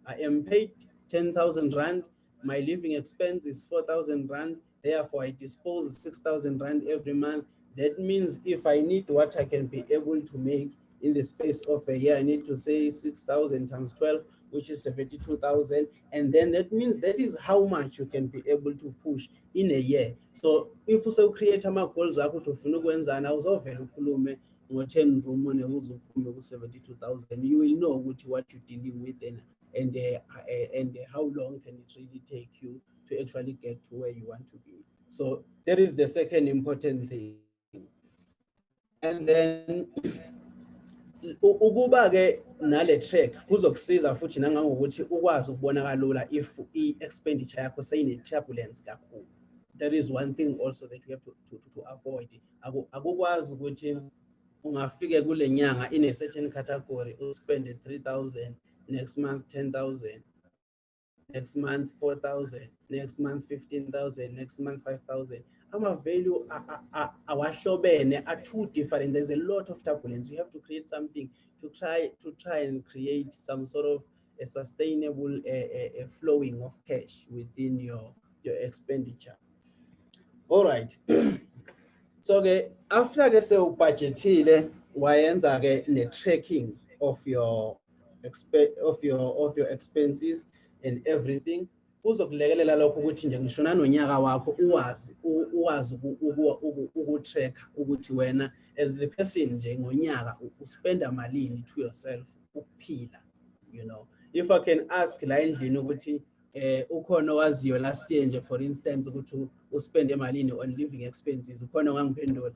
I am paid 10,000 rand, my living expense is 4,000 rand, therefore I dispose 6,000 rand every month. That means if I need what I can be able to make in the space of a year, I need to say 6,000 times 12, which is 72,000. And then that means that is how much you can be able to push in a year. So if you create a goals, I could and I was over Kulume, 10 room on 72,000, you will know what you're dealing with and how long can it really take you to actually get to where you want to be. So that is the second important thing. And then ukuba ke nale track kuzokusiza futhi nangangokuthi ukwazi ukubona kalula if i-expenditure yakho seyine-turbulence kakhulu. That is one thing also that you have to avoid. Akukwazi ukuthi ungafike kule nyanga in a certain category uspend 3,000, next month 10,000, next month 4,000, next month 15,000, next month 5,000. Value awahlobene are too different. There's a lot of turbulence. You have to create something to try and create some sort of a sustainable flowing of cash within your expenditure. All right. So after ke sewubudgetile wayenza ke ne-tracking of your expenses and everything, kuzokulekelela lokho ukuthi nje ngisho nanonyaka wakho uwazi uku-track ukuthi wena as the person nje ngonyaka uspenda malini to yourself ukuphila. You know, if I can ask la endlini ukuthi ukhona waziyo last year nje for instance ukuthi uspende malini on living expenses, ukhona ongangiphendula.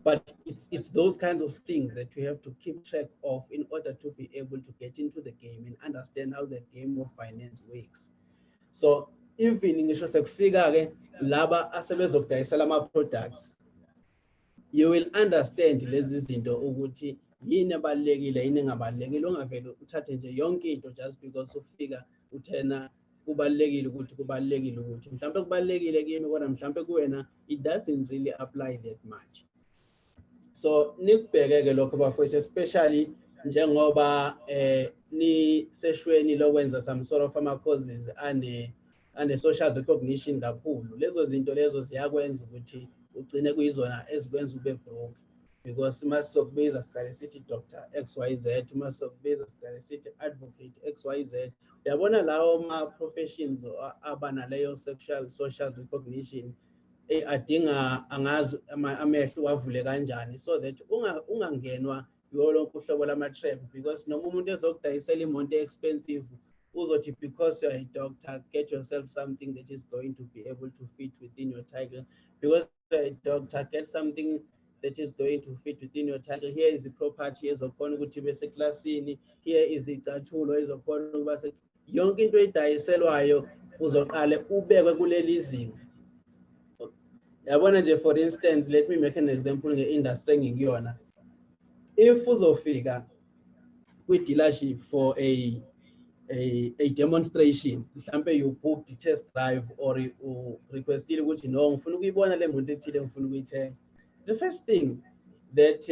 But it's those kinds of things that you have to keep track of in order to be able to get into the game and understand how the game of finance works. So even ngisho sekufika ke laba asebezokudayisela ama products, you will understand lezi zinto ukuthi yini ebalekile yini engabalekile. Ungavele uthathe nje yonke into just because ufika uthena kubalekile ukuthi mhlambe kubalekile kimi kodwa mhlambe kuwena it doesn't really apply that much. So nikubheke ke lokho bafowethu, especially njengoba ni seshweni lokwenza some sort of ama courses ane social recognition kakhulu. Lezo zinto lezo ziyakwenza ukuthi ugcine kuyizona ezikwenza ube broke, because masokubiza siqale sithi Dr. XYZ, masokubiza siqale sithi advocate XYZ. Uyabona lawo ma professions abana leyo social recognition adinga angazi amehlo wavule kanjani so that ungangenwa yolonke uhlobo lama trap, because noma umuntu ezokudayisela imoto expensive uzothi because you are a doctor get yourself something that is going to be able to fit within your title, because you are a doctor get something that is going to fit within your title. Here is the property ezokhona ukuthi bese classini, here is icathulo ezokhona ukuba yonke into edayiselwayo uzoqale ubekwe kuleli zinga. Yabona nje for instance, let me make an example nge-industry engikuyona. If uzofika kwi-dealership for a demonstration, mhlambe you booked the test drive or you requested ukuthi no ngifuna ukuyibona le moto ethile ngifuna ukuyithenga. The first thing that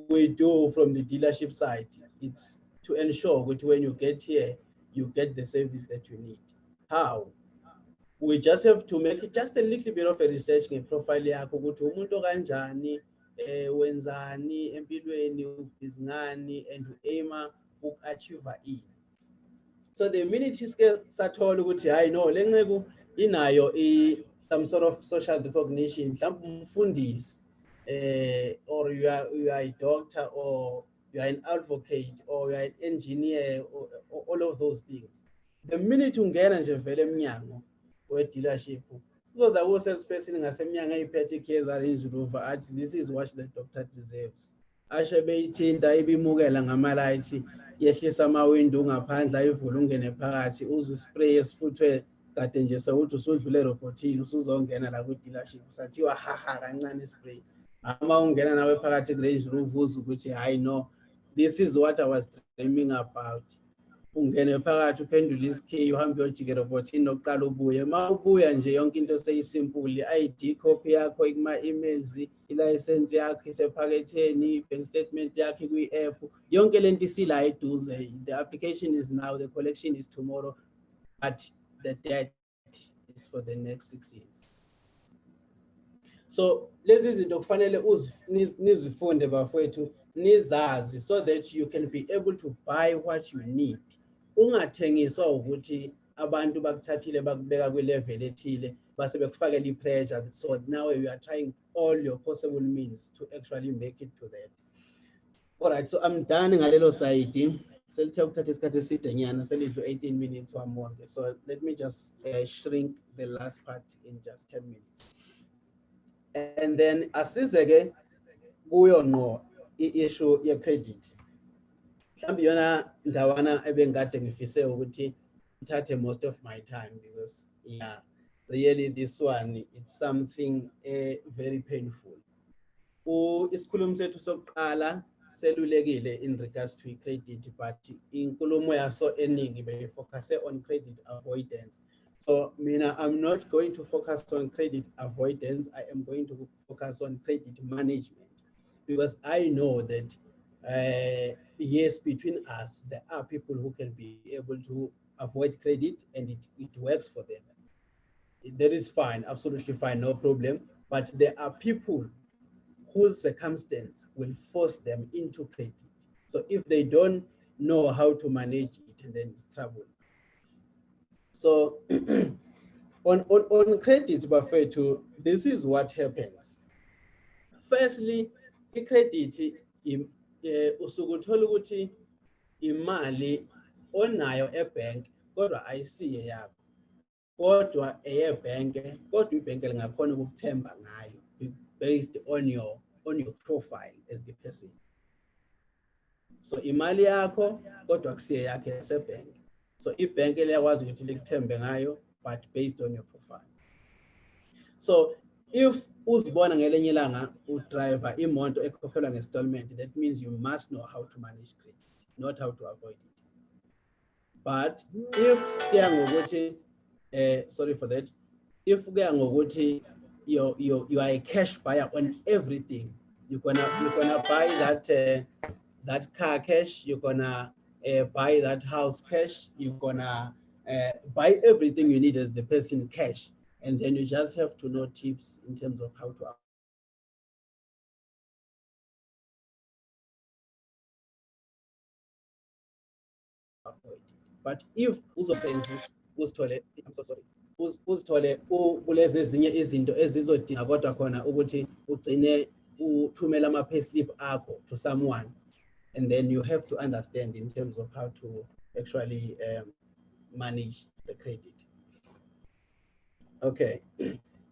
we do from the dealership side, it's to ensure that when you get here, you get the service that you need. How? We just have to make just a little bit of a research ngeprofile yakho ukuthi umuntu kanjani, wenzani empilweni, ubhizinani and uaima uku-achieve ini. So the minute sathola ukuthi hayi no le nceku inayo some sort of social recognition, mhlawumbe umfundisi or you are a doctor or you are an advocate or you are an engineer or all of those things. The minute ungena nje vele emnyango we-dealership uzoza ku-salesperson ngasemnyango eyiphethe ikhezi Range Rover athi this is what the doctor deserves. Ashe beyithinta ibimukela ngamalayithi, yehlisa ama-window ngaphandle ayivula ungene phakathi uzispray esifuthwe kade nje sewuthi usudlule robotini usuzongena la ku-dealership sathiwa haha kancane spray. Ama ungena nawe phakathi ku-Range Rover uza ukuthi hayi no, this is what I was dreaming about. ungene phakathi uphendule isikhi uhambe uyojikela bothini nokuqala ubuye mawubuya nje yonke into seyisimple ID copy yakho ikuma-emails ilicense yakho isephaketheni bank statement yakho kwi-app yonke lento isila eduze the application is now the collection is tomorrow but the debt is for the next 6 years. So lezi zinto kufanele nizifunde bafowethu nizazi so that you can be able to buy what you need. Ungathengiswa ukuthi abantu bakuthathile bakubeka kwi-level ethile base bekufakela i-pressure, so now you are trying all your possible means to actually make it to that. All right, so I'm done ngalelo side. Selithe ukuthatha isikhathi eside nyana selidlo 18 minutes wamonke, so let me just shrink the last part in just 10 minutes. And then asizeke kuyo ngqo i-issue ye-credit. Mhlawumbe yona ndawana ebengade ngifise ukuthi ithathe most of my time because yeah, really this one it's something very painful. Isikhulumo sethu sokuqala selulekile in regards to credit, but inkulumo yaso eningi befocus on credit avoidance. So mina, I'm not going to focus on credit avoidance. I am going to focus on credit management because I know that yes, between us, there are people who can be able to avoid credit and it works for them. That is fine, absolutely fine, no problem. But there are people whose circumstance will force them into credit. So if they don't know how to manage it, then it's trouble. So on credit, bafethu, this is what happens. Firstly, i-credit usukuthola ukuthi imali onayo ebank kodwa ayisiye yakho. Kodwa eyebank kodwa ibhenki lingakhona ukukuthemba ngayo based on your profile as the person. So imali yakho kodwa kusiye yakhe yasebank. So ibhenki liyakwazi ukuthi likuthembe ngayo but based on your profile. So if uzibona ngelinye ilanga udriver imoto ekhokhelwa nge-installment, that means you must know how to manage credit, not how to avoid it. But if kuya ngokuthi sorry for that, if kuya ngokuthi you are a cash buyer on everything, you're gonna buy that car cash, you're gonna buy that house cash, you're gonna buy everything you need as the person cash, and then you just have to know tips in terms of how to avoid. But if I'm so sorry, uzithole kulezi ezinye izinto ezizodinga kodwa khona ukuthi ugcine uthumela ama-payslip akho to someone, and then you have to understand in terms of how to actually manage the credit. Okay,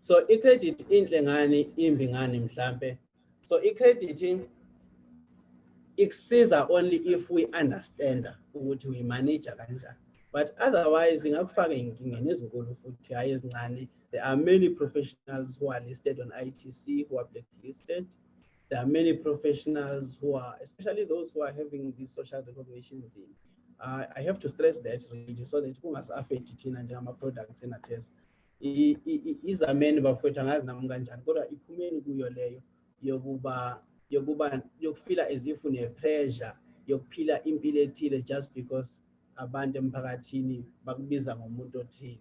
so i-credit inhle ngani imbi ngani mhlambe. So i-credit ikusiza only if we understand ukuthi we manage kanjani. But otherwise, there are many professionals who are listed on ITC who are blacklisted. There are many professionals who are, especially those who are having this social recognition thing. I have to stress that really, so that who must affect it in and products in NATESA. Is a man bafethu angazi nami kanjani kodwa iphumeni kuyo leyo yokuba yokufeel as if une pressure yokuphila impilo ethile just because abantu emphakathini bakubiza ngomuntu othile.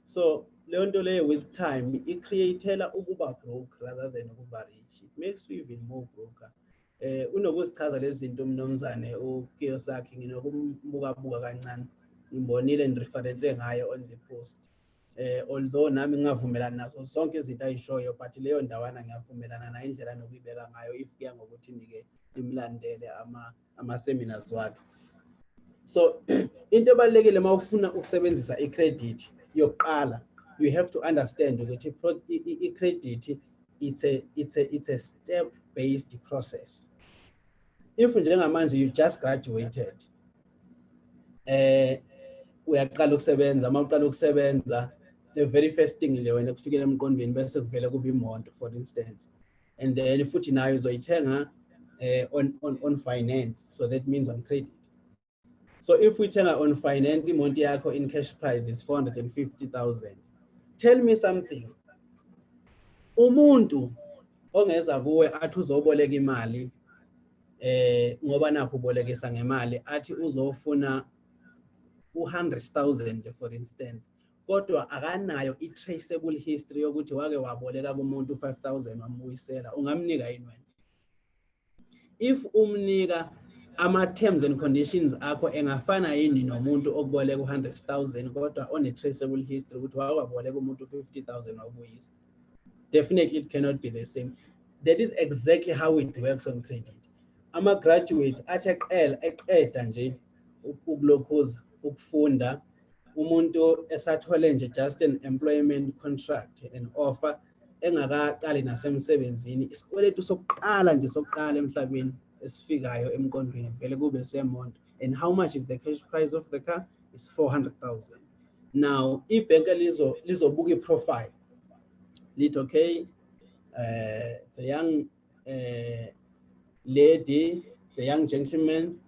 So leyo nto leyo with time i-createla ukuba broke rather than ukuba rich. It makes you even more broke. Unokuzichaza lezi zinto mnomzane uKiyosaki nginokumbuka kancane ngimbonile ndireference ngayo on the post. Although nami ngingavumelana nazo zonke izinto ayishoyo, but leyo ndawana ngiyavumelana nayo indlela nokuyibeka ngayo if kuya ngokuthi nike imlandele ama-seminars wakhe. So into ebalekile mawufuna ukusebenzisa i-credit yokuqala, you have to understand ukuthi i-credit it's a step-based process. If njengamanje you just graduated, uyaqala ukusebenza, mawuqala ukusebenza, the very first thing nje wena kufikela emqondweni bese kuvela kuba imoto for instance, and then futhi nayo uzoyithenga on finance, so that means on credit. So if we turn on finance, imonto yakho in cash price is 450,000. Tell me something. Umuntu ongeza kuwe athi uzoboleka imali ngoba nakho ubolekisa ngemali athi uzofuna 100,000 for instance, kodwa akanayo i-traceable history yokuthi wake waboleka kumuntu 5,000 wambuyisela, ungamnika yini wena? If umnika ama-terms and conditions akho engafana yini nomuntu okuboleka 100,000 kodwa one-traceable history ukuthi wake waboleka umuntu 50,000 wabuyisa? Definitely it cannot be the same. That is exactly how it works on credit. Ama-graduates athi eqeda nje ukulokhuza ukufunda, umuntu esathole nje just an employment contract, an offer, engakaqali nasemsebenzini, isikweletu sokuqala nje sokuqala emhlabeni esifikayo emqondweni vele kube semonto. And how much is the cash price of the car? It's 400,000. Now ibhenke lizobuka i-profile lithi okay, it's a young lady, it's a young gentleman,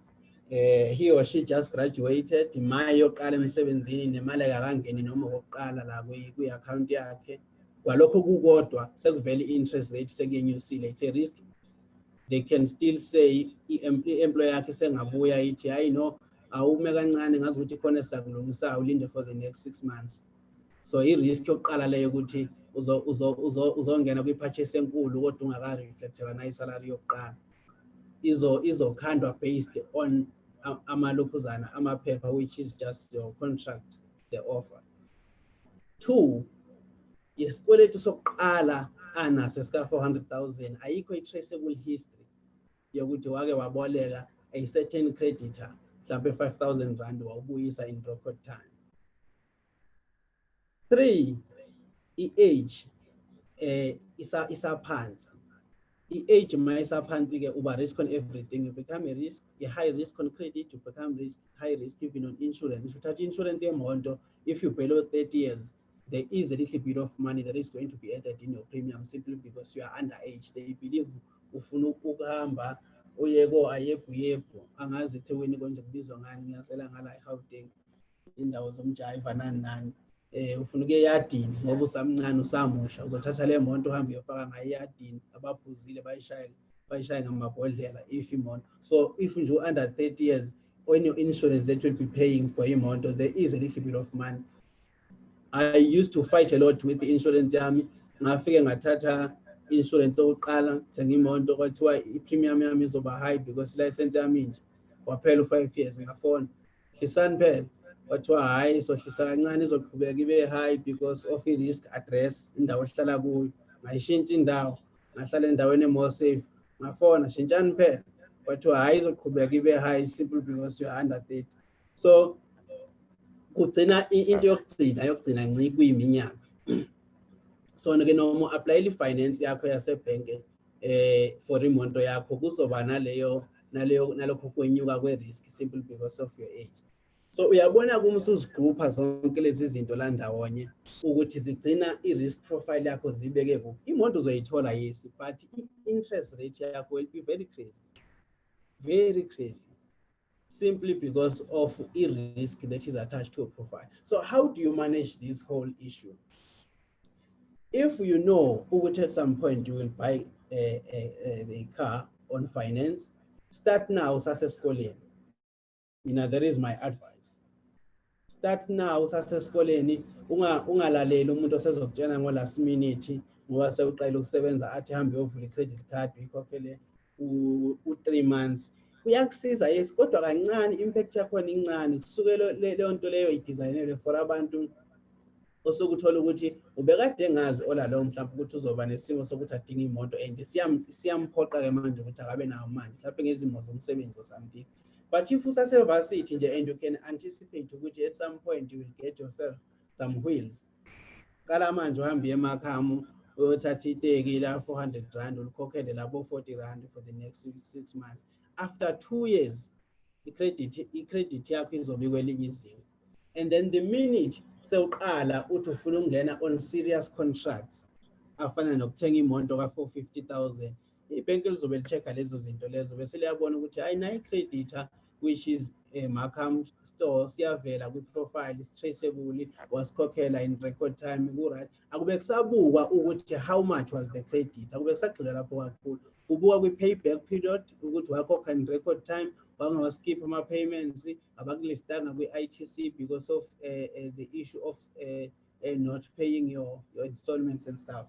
he or she just graduated, imali yokuqala emsebenzini nemali akangeni noma okokuqala la kwi-account yakhe, kwalokho kukodwa sekuvele i-interest rate sekuyenyusile, it's a risk. They can still say i-employer yakhe sengabuya ithi hayi no awume kancane ngazi ukuthi khona sakulungisa ulinde for the next 6 months. So i-risk yokuqala leyo ukuthi uzongena kwi-purchase enkulu kodwa ungaka-reflecteka na isalary yokuqala izokhandwa based on amalokhuzana amaphepha, which is just your contract, the offer. 2, isikweletu sokuqala anaso sika 400,000 ayikho i-traceable history yokuthi wake waboleka a certain creditor mhlawumbe 5,000 rand wawubuyisa in record time. 3, i-age isaphansi. I-age ma isaphansi ke uba risk on everything, you become a risk, a high risk on credit, you become high risk even on insurance. If you touch insurance yemonto, if you below 30 years, there is a little bit of money that is going to be added in your premium simply because you are underage. They believe ufuna ukuhamba uyeko ayekuyepho angazi eThekwini konje kubizwa ngani, ngiyasela ngala eGauteng indawo zomjiva nani ufuna ukuya eyadini ngoba usamncane usamusha, uzothatha le monto uhambe uyofaka ngayo eyadini, abaphuzile bayishaye ngamabhodlela if imoto. So if you under 30 years, on your insurance that will be paying for imoto, there is a little bit of money. I used to fight a lot with the insurance yami, ngafike ngathatha insurance oqala thenga imoto kwathiwa i-premium yami izoba high because license yami nje waphela 5 years, ngafona hlisani phela kwathiwa hayi sohlisa kancane izoqhubeka ibe high because of i-risk address, indawo ehlala kuyo, ngayishintsha indawo ngahlala endaweni more safe, ngafona shintshani phela kwathiwa hayi izoqhubeka ibe high simply because you are under 30. So kugcina into yokugcina ncike kuyiminyaka. So ke noma apply i-finance yakho yasebhenke for imonto yakho kuzoba nalokho kwenyuka kwe-risk simply because of your age. So uyabona kumsuzigroupa zonke lezi zinto la ndawonye ukuthi zigcina i-risk profile yakho zibeke kuphi. Imoto uzoyithola yes, but i-interest rate yakho will be very crazy simply because of risk that is attached to a profile. So how do you manage this whole issue? If you know at some point you will buy a car on finance, start now saseskoleni. That is my advice. Start now saseskoleni, ungalaleli umuntu osezokutshena ngo last minute ngoba sewuqala ukusebenza athi hambe uyovula i-credit card uyikhokhele u3 months. Kuyakusiza yes, kodwa kancane impact yakho incane kusukela leyo nto leyo idesignelwe for abantu osokuthola ukuthi ubekade ngazi olalo mhlawumbe ukuthi uzoba nesimo sokuthi adinga imoto and siyamphoqa ke manje ukuthi akabe nayo manje mhlawumbe ngezimo zomsebenzi something. But if usasevasithi nje and you can anticipate ukuthi at some point you will get yourself some wheels, kala manje uhambe emakhamu uyothatha iteki la 400 rand ulikhokhele labo 40 rand for the next 6 months. After 2 years, i-credit yakho izobe kwelinye izinga. And then the minute sewuqala uthi ufuna ukungena on serious contracts afana nokuthenga imoto ka 450,000, ibhenki lizobe lichecka lezo zinto lezo bese liyabona ukuthi hayi na i-creditor which is a Markham store, siyavela kwi-profile, is traceable, was kokela in record time, right? Akube kusabukwa ukuthi how much was the credit, akube kusagxila lapho kakhulu. Kubuka kwi-payback period, ukuthi wakhokha in record time, wangawaskip ama-payments, abakulistanga kwi-ITC because of the issue of not paying your installments and stuff.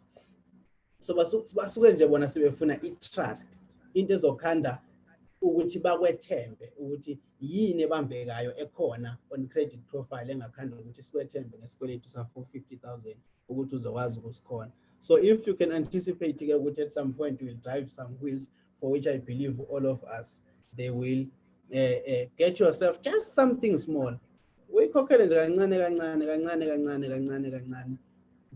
So basuke nje bona sebefuna i-trust, into ezokhanda ukuthi bakwethembe ukuthi yini ebambekayo ekhona on credit profile engakhanda ukuthi sikwethembe ngesikweletu sa 450,000 ukuthi uzokwazi ukusikhona. So if you can anticipate ke ukuthi at some point you will drive some wheels, for which I believe all of us, they will get yourself just something small. Uyikhokhele nje kancane kancane kancane kancane kancane kancane.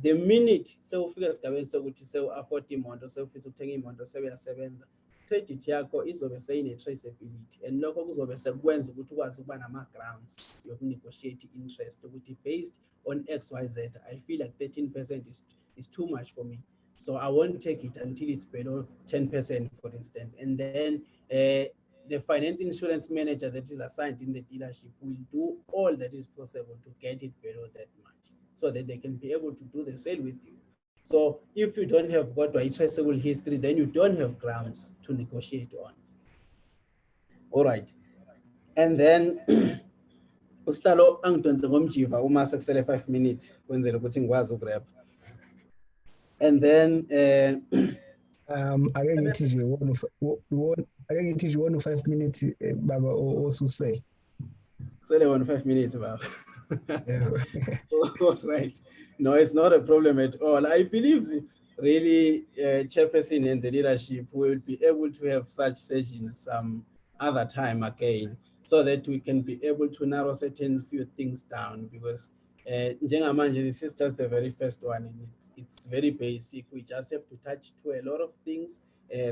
The minute sewufika esigabeni sokuthi sewu-afford imoto, sewufisa ukuthenga imoto, sebuyasebenza, credit yakho izobe seyine-traceability, and lokho kuzobe sekwenza ukuthi ukwazi ukuba nama-grounds yokunegotiate interest ukuthi based on XYZ, I feel like 13% is too much for me, so I won't take it until it's below 10%, for instance. And then the finance insurance manager that is assigned in the dealership will do all that is possible to get it below that much, so that they can be able to do the sale with you. So if you don't have got a traceable history, then you don't have grounds to negotiate on. All right. And then usihlalo angidonse ngomjiva uma sekusele 5 minutes kwenzela ukuthi ngikwazi ugrab. And then ake ngithi nje ake ngithi nje 5 minutes baba osusele. Sele 5 minutes baba. All right. No, it's not a problem at all. I believe really chairperson and the leadership will be able to have such sessions some other time again, so that we can be able to narrow certain few things down, because njengamanje this is just the very first one, and it's very basic. We just have to touch to a lot of things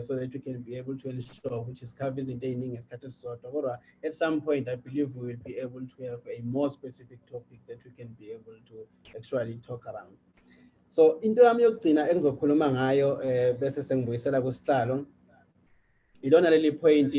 so that we can be able to ensure which is covers in the at some point I believe we will be able to have a more specific topic that we can be able to actually talk around. So into yami yokugcina engizokhuluma ngayo bese sengibuyisela kusihlalo ilona leli point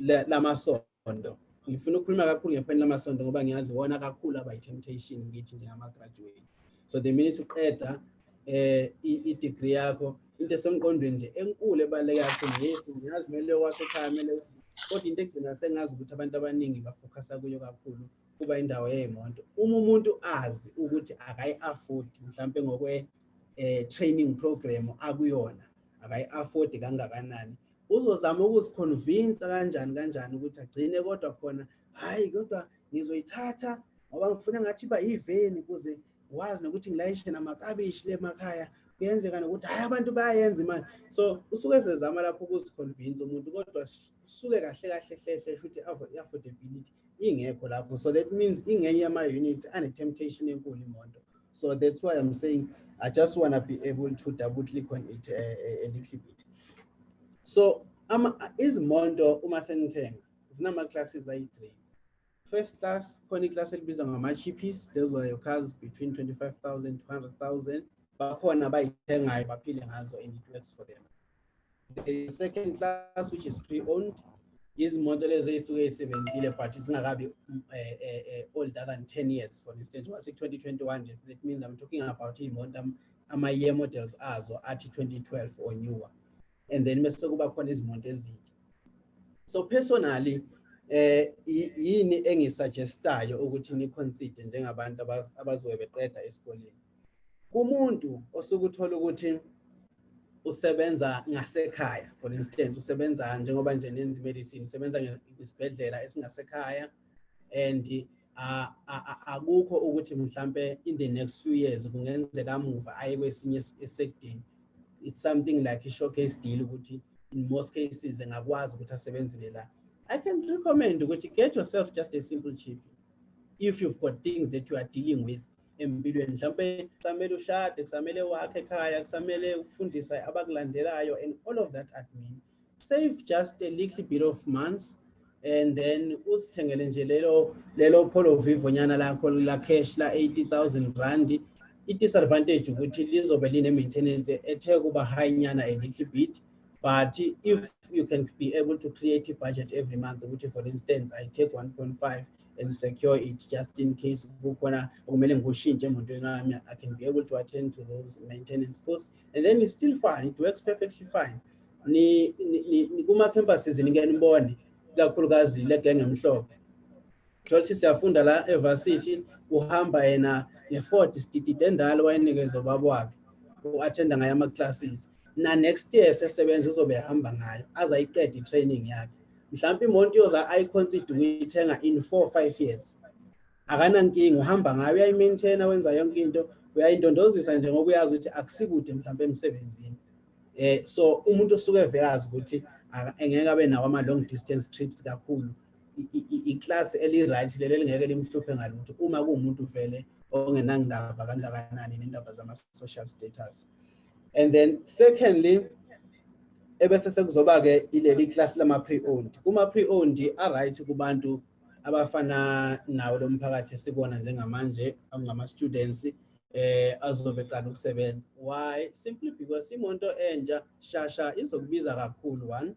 lamasondo. Ngifuna ukukhuluma kakhulu ngepoint lamasondo ngoba ngiyazi wona kakhulu aba temptation ngithi njengama graduate. So the minute uqeda i-degree yakho into esemqondweni nje enkulu ebaleka kakhulu, yes ngiyazi mele wakho ekhaya mele, kodwa into egcina sengazi ukuthi abantu abaningi bafocusa kuyo kakhulu kuba indawo yeemonto. Uma umuntu azi ukuthi akayi-afford mhlambe ngokwe training program akuyona, akayi-afford kangakanani, uzozama ukusiconvince kanjani ukuthi agcine kodwa khona hayi kodwa ngizoyithatha ngoba ngifuna ngathi ba yiveni kuze wazi nokuthi ngilayishe namakabishi le-emakhaya, kuyenzeka nokuthi hayi abantu bayayenza imali. So usuke sezama lapho ukusiconvince umuntu, kodwa suke kahle hle futhi i-affordability ingekho lapho. So that means ingenye yama-units ane-temptation enkulu imoto. So that's why I'm saying I just want to be able to double click on it a little bit. So izimoto uma senithenga zinama-classes ayi-3. First class, khona class elibizwa ngama-cheapies. Those are your cars between 25,000 to 100,000. Bakhona abayithengayo baphile ngazo and it works for them. The second class, which is pre-owned, izimoto lezi ezisuke ezisebenzile but zingakabi older than 10 years. For instance, wase 2021, that means I'm talking about imoto ama-year models azo athi 2012 or newer. And then bese kuba khona izimoto ezintsha. So personally yini engisuggestayo ukuthi ni consider njengabantu abazobe beqeda esikoleni. Kumuntu osukuthola ukuthi usebenza ngasekhaya, for instance usebenza njengoba nje nenzi medicine, usebenza ngesibhedlela esingasekhaya, and akukho ukuthi mhlambe in the next few years kungenzeka amuva aye kwesinye esekudeni. It's something like a showcase deal ukuthi in most cases engakwazi ukuthi asebenzele la. I can recommend ukuthi get yourself just a simple chip if you've got things that you are dealing with empilweni. Mhlambe kusamele ushade, kusamele wakhe ekhaya, kusamele ufundisa abakulandelayo and all of that admin. Save just a little bit of months and then usithengele nje lelo Polo Vivo nyana lakho la cash la 80,000 rand. It disadvantage ukuthi lizobe line maintenance ethe kuba high nyana a little bit, But if you can be able to create a budget every month, which for instance, I take 1.5 and secure it just in case I can be able to attend to those maintenance costs, and then it's still fine. It works perfectly fine. Kuma campuses nibone kakhulukazi le gang emhlophe. Jothi siyafunda la evarsity uhamba yena ne-Ford stitite endala wayenikeza ubaba wakhe u-attenda ngayo ama-classes na next year sesebenza uzobe ehamba ngayo azayiqeda i-training yakhe. Mhlawumbe imoto yoza ayiconsider ukuyithenga in 4 or 5 years. Akanankinga uhamba ngayo uyayimaintaina wenza yonke into uyayindondozisa nje ngoba uyazi ukuthi akusikude mhlawumbe emsebenzini. So umuntu usuke evelazi ukuthi engeke abe nawo ama-long distance trips kakhulu. I-class eli-right lelo elingeke limhluphe ngalutho uma kuwumuntu vele ongenandaba kangakanani nendaba zama-social status. And then secondly, ebese sekuzoba-ke ileli class lama-pre-owned. Kuma-pre-owned a-right kubantu abafana nawo lo mphakathi esikona njengamanje ngama-students azobe qala ukusebenza. Why? Simply because imoto entsha shasha izokubiza kakhulu. One,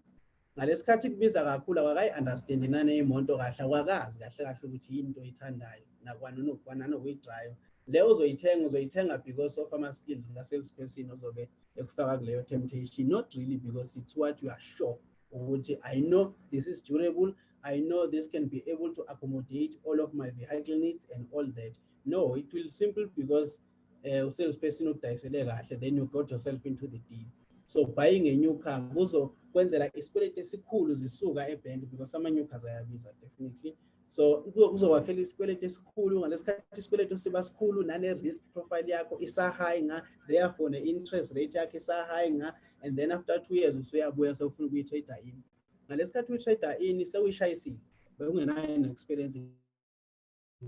ngalesikhathi kubiza kakhulu akakayi-understand nane imoto kahle akwakazi kahle ukuthi yini into oyithandayo nakwana nokuyidrive. Le uzoyithenga because of ama-skills ka-salesperson ozobe ekufaka kuleyo temptation, not really because it's what you are sure ukuthi I know this is durable, I know this can be able to accommodate all of my vehicle needs and all that. No, it will simply because salesperson ukudayisele kahle, then you got yourself into the deal. So buying a new car kwenzela isikweletu esikhulu zisuka ebank because ama-new cars ayabiza definitely. So kuzowakhela isikweletu esikhulu ngalesikhathi isikweletu siba sikhulu nane-risk profile yakho isa-high nga, therefore ne-interest rate yakho isa-high nga, and then after 2 years usuyabuya sewufuna ukuyi-trader in. Ngalesikhathi uyi-trader in sewuyishayisile bekungenayo ne-experience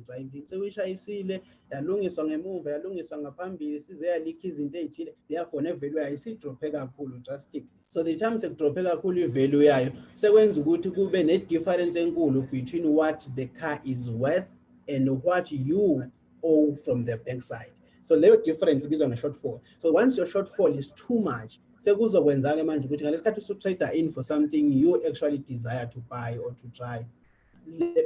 driving, sewuyishayisile yalungiswa ngemuva yalungiswa ngaphambili size yalikha izinto ezithile, therefore ne-value yayo isidrophe kakhulu drastically. So the time sekudrophe kakhulu i-value yayo sekwenza ukuthi kube ne-difference enkulu between what the car is worth and what you owe from the bank side. So leyo difference ibizwa nge-shortfall. So once your shortfall is too much, sekuzokwenza-ke manje ukuthi ngalesikhathi usu-trader in for something you actually desire to buy or to try,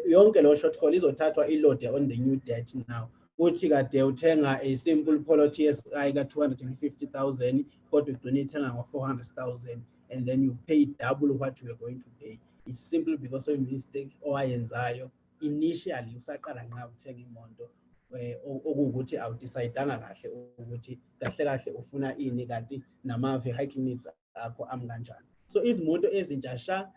yonke lo shortfall izothathwa ilode on the new debt now. Uthi kade uthenga a simple Polo TSI ka 250,000 kodwa ugcina ithenga ngo 400,000 and then you pay double what you are going to pay. It's simply because of a mistake owayenzayo initially usaqala nqa ukuthenga imoto okuwukuthi awudecidanga kahle ukuthi kahle ufuna ini kanti nama-vehicle needs akho amkanjani. So izimoto ezintsha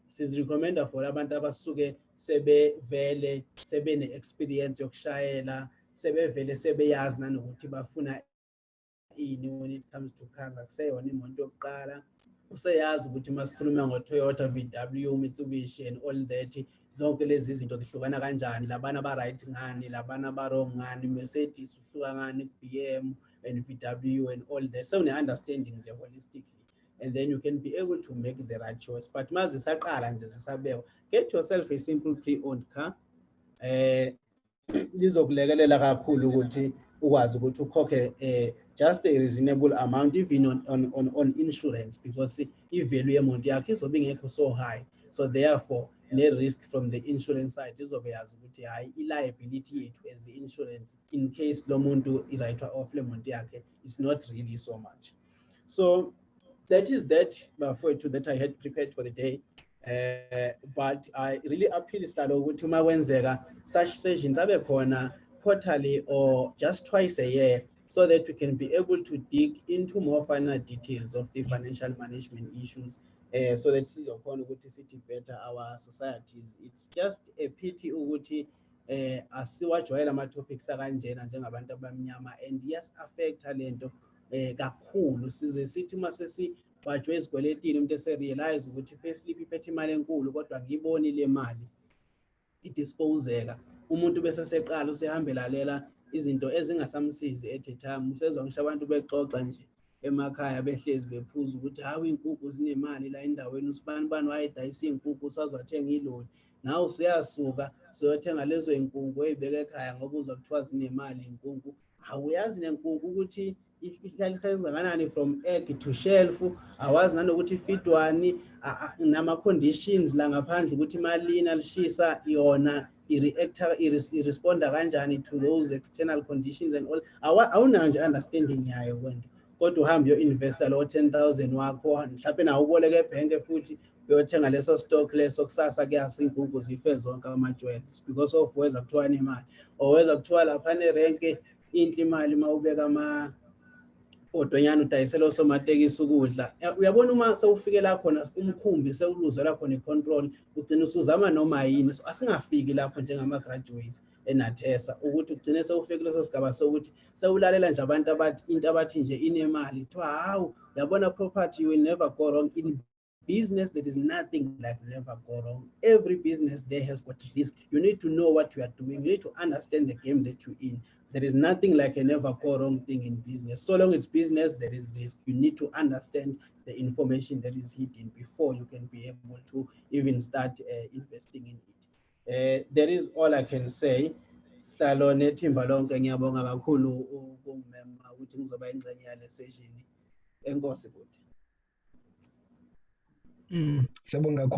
sizirecommenda for abantu abasuke sebevele sebene-experience yokushayela sebevele sebeyazi nanokuthi bafuna ini when it comes to cars. Akuseyona imoto yokuqala, useyazi ukuthi masikhuluma ngo-Toyota, VW, Mitsubishi and all that, zonke lezi zinto zihlukana kanjani, labana ba-right ngani, labana ba-wrong ngani, Mercedes uhluka ngani, BM and VW and all that. So une-understanding nje holistically, and then you can be able to make the right choice. But mazi saqala nje zisabeka, get yourself a simple pre-owned car. Lizokulekelela kakhulu ukuthi ukwazi ukuthi ukhokhe just a reasonable amount even on insurance, because i-value yemonto yakho izobe ingekho so high, so therefore ne-risk from the insurance side izobe yazi ukuthi hayi i-liability yethu as the insurance in case lo muntu i-write off le monto yakhe is not really so much. So that is that that I had prepared for the day. But I really appeal stalo ukuthi uma kwenzeka such sessions abe khona quarterly or just twice a year, so that we can be able to dig into more finer details of the financial management issues, so that sizokhona ukuthi sithi better our societies. It's just a pity ukuthi asiwajwayela ama-topics akanjena njengabantu abamnyama, and yes affect lento kakhulu. Size sithi masesi bajwe ezikweletini umuntu ese-realize ukuthi payslip iphethe imali enkulu kodwa ngiyiboni le mali idisposeka, umuntu bese seqala usehambela lela izinto ezingasamsizi at a time. Usezwa ngisho abantu bexoxa nje emakhaya behlezi bephuza ukuthi hawu inkukhu zinemali la endaweni, usibani wayedayisa inkukhu usazwathenga iloli, nawe usuyasuka suyothenga lezo inkukhu eyibeka ekhaya ngoba uzwa kuthiwa zinemali inkukhu. Awuyazi nenkukhu ukuthi ihlaliswa from egg to shelf, awazi nanokuthi feed one nama conditions la ngaphandle ukuthi malina lishisa yona i-reactor i-responda kanjani to those external conditions and all. Awunayo nje understanding yayo kwento. Kodwa uhambe yo investor lo 10,000 wakho mhlawumbe nawo uboleke ebhenke futhi uyothenga leso stock leso kusasa kuyasa inkukhu zife zonke amajwele because of weza kuthiwa nemali or weza kuthiwa lapha nerenke inhle imali mawubeka odonyana udayisela osomatekisi ukudla. Uyabona uma sewufikela khona umkhumbi sewuluzela khona icontrol ugcina usuzama noma yini. So asingafiki lapho njengama graduates eNATESA ukuthi ugcine sewufike leso sigaba sokuthi sewulalela nje abantu abathi into abathi nje inemali kuthiwa hawu yabona property you will never go wrong. In business there is nothing like never go wrong. Every business there has got risk. You need to know what you are doing. You need to understand the game that you're in. There is nothing like a never go wrong thing in business. So long it's business, there is risk. You need to understand the information that is hidden before you can be able to even start investing in it. That is all I can say. Sihlalo nethimba lonke ngiyabonga kakhulu uMema ukuthi ngizoba ingxenye yale session. Enkosi futhi. Siyabonga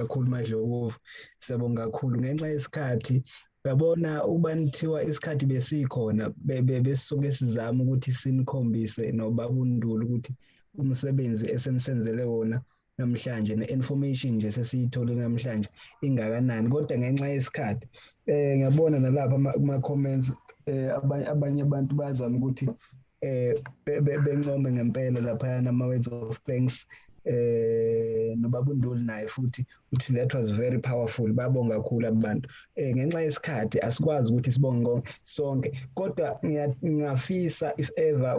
kakhulu Madlovu. Siyabonga kakhulu ngenxa yesikhathi. Uyabona ubanithiwa isikhathi besikhona besisuke sizama ukuthi sinikhombise noBaba uNduli ukuthi umsebenzi esenisenzele wona namhlanje ne-information nje sesiyithole namhlanje ingakanani kodwa ngenxa yesikhathi ngiyabona nalapha kuma-comments abanye abantu bazama ukuthi bencome ngempela lapha nama-words of thanks noBaba uNduli naye futhi uthi that was very powerful. Babonga kakhulu abantu ngenxa yesikhathi asikwazi ukuthi sibonge sonke kodwa ngiyafisa if ever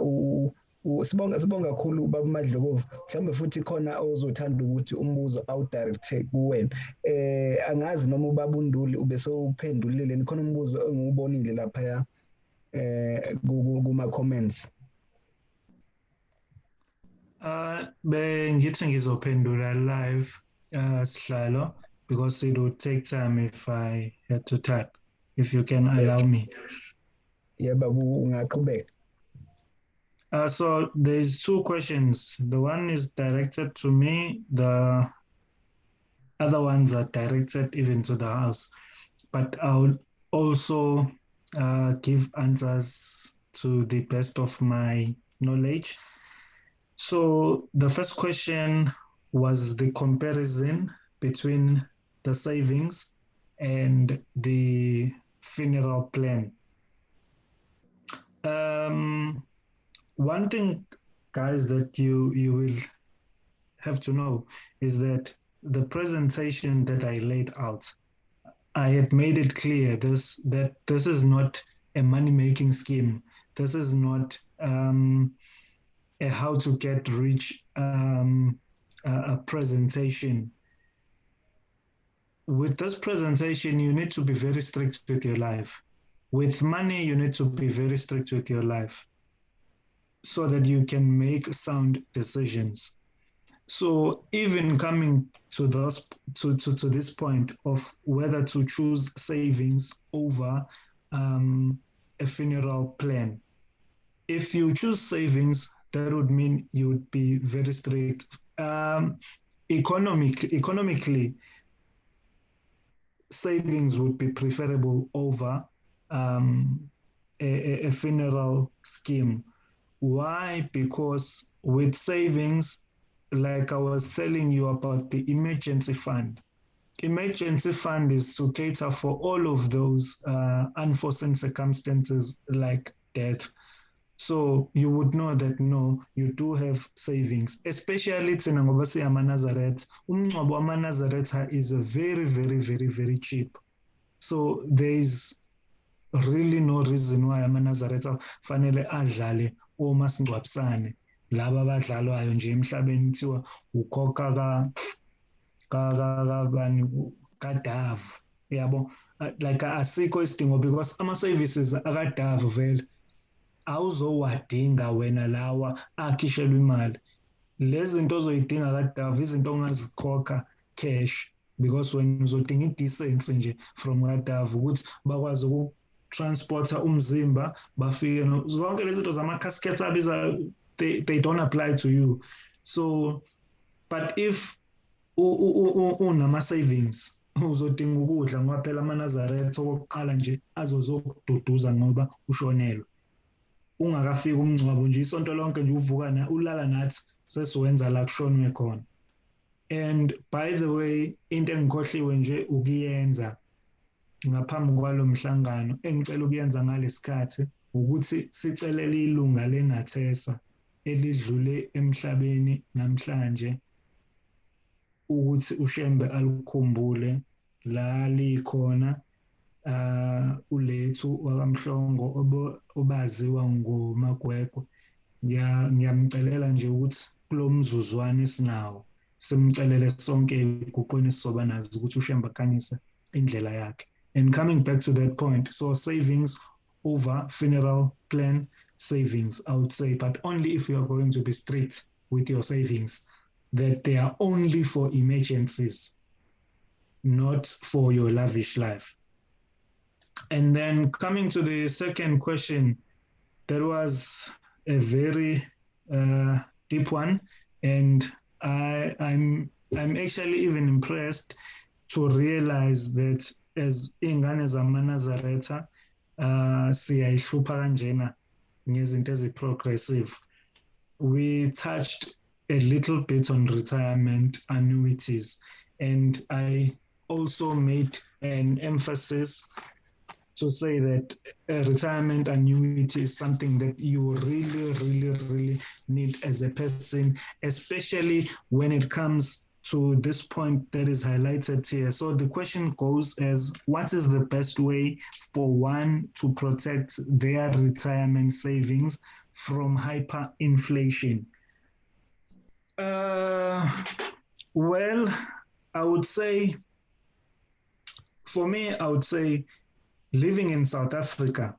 sibonga kakhulu uBaba Madlovu mhlawumbe futhi khona ozothanda ukuthi umbuzo awudirect kuwena angazi noma uBaba uNduli ubese uphendulile khona umbuzo engiwubonile lapha kuma comments. Bengithi ngizophendula live sihlalo because it would take time if I had to type. If you can allow me. Yeah, babu ungaqhubeka. So there's two questions. The one is directed to me. The other ones are directed even to the house. But I'll also give answers to the best of my knowledge. So the first question was the comparison between the savings and the funeral plan. One thing, guys, that you will have to know is that the presentation that I laid out, I had made it clear that this is not a money-making scheme. This is not a how to get rich a presentation. With this presentation, you need to be very strict with your life. With money, you need to be very strict with your life so that you can make sound decisions. So even coming to this point of whether to choose savings over a funeral plan. If you choose savings, that would mean you would be very strict. Economically, savings would be preferable over a funeral scheme. Why? Because with savings, like I was telling you about the emergency fund. Emergency fund is to cater for all of those unforeseen circumstances like death. So you would know that no, you do have savings, especially Tsena ngoba siyama-Nazareth. Umngcwabo wama-Nazareth is very, very, very, very cheap. So there is really no reason why ama-Nazareth fanele adlale omasingcwabisane. Laba abadlalwayo nje emhlabeni kuthiwa ukhokha kadavu. Yabo, like asikho isidingo because ama-services akadavu vele. Awuzowadinga wena lawa akhishelwe imali. Lezi zinto ozoyidinga kadavu izinto ongazikhokha cash because when uzodinga i-decency nje from kadavu ukuthi bakwazi transporter umzimba bafike zonke lezi zinto zama-caskets abiza they don't apply to you. So but if unama-savings uzodinga ukudla ngoba phela ama-Nazareth okokuqala nje azozokududuza ngoba ushonelwe ungakafika umngcwabo nje isonto lonke nje uvuka ulala nathi sesiwenza la kushonwe khona. And by the way, into engikhohliwe nje ukuyenza ngaphambi kwalo mhlangano engicela ukuyenza ngalesikhathi ukuthi sicelele ilunga leNATESA elidlule emhlabeni namhlanje ukuthi uShembe alukhumbule la likhona ulethu wakamhlongo obaziwa ngoMagwegwe. Ngiyamcelela nje ukuthi kulo mzuzwana esinawo simcelele sonke iguqweni sizoba nazo ukuthi uShembe akhanyise indlela yakhe. And coming back to that point, so savings over funeral plan savings, I would say, but only if you are going to be strict with your savings, that they are only for emergencies, not for your lavish life. And then coming to the second question, that was a very deep one, and I'm actually even impressed to realize that as ingane zama-Nazaretha siyayihlupha kanjena ngezinto ezi-progressive. We touched a little bit on retirement annuities, and I also made an emphasis to say that a retirement annuity is something that you really need as a person, especially when it comes to this point that is highlighted here. So the question goes as, what is the best way for one to protect their retirement savings from hyperinflation? Well, I would say, for me, I would say living in South Africa,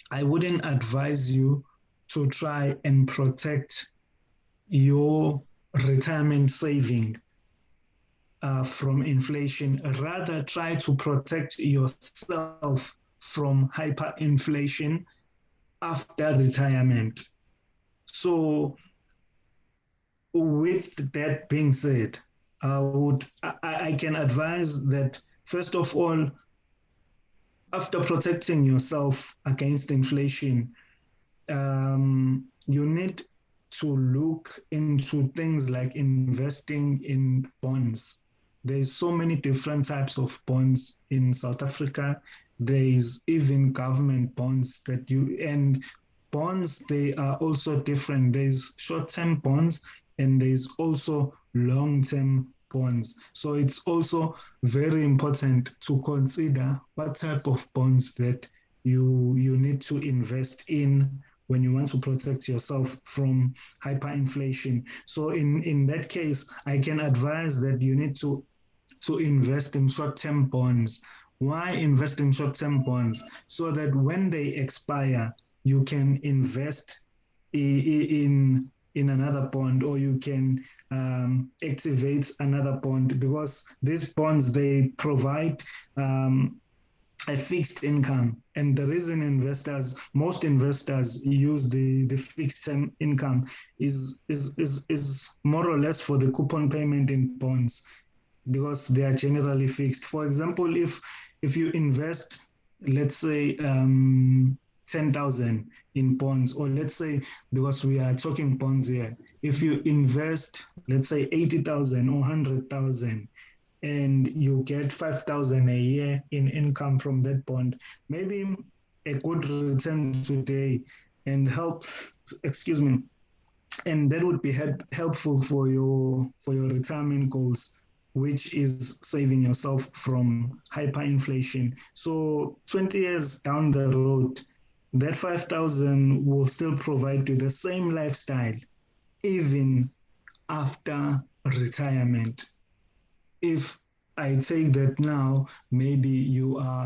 I wouldn't advise you to try and protect your retirement saving from inflation. Rather, try to protect yourself from hyperinflation after retirement. So with that being said, I can advise that, first of all, after protecting yourself against inflation, you need to look into things like investing in bonds. There's so many different types of bonds in South Africa. There's even government bonds and bonds, they are also different. There's short-term bonds and there's also long-term bonds. So it's also very important to consider what type of bonds that you need to invest in when you want to protect yourself from hyperinflation. So in that case, I can advise that you need to invest in short-term bonds. Why invest in short-term bonds? So that when they expire, you can invest in another bond, or you can activate another bond, because these bonds, they provide a fixed income. And the reason most investors use the fixed term income is more or less for the coupon payment in bonds, because they are generally fixed. For example, if you invest, let's say 10,000 in bonds, or let's say, because we are talking bonds here, if you invest, let's say 80,000 or 100,000, and you get 5,000 a year in income from that bond, maybe a good return today and and that would be helpful for your retirement goals, which is saving yourself from hyperinflation. So 20 years down the road, that 5,000 will still provide you the same lifestyle, even after retirement. If I take that now, maybe you are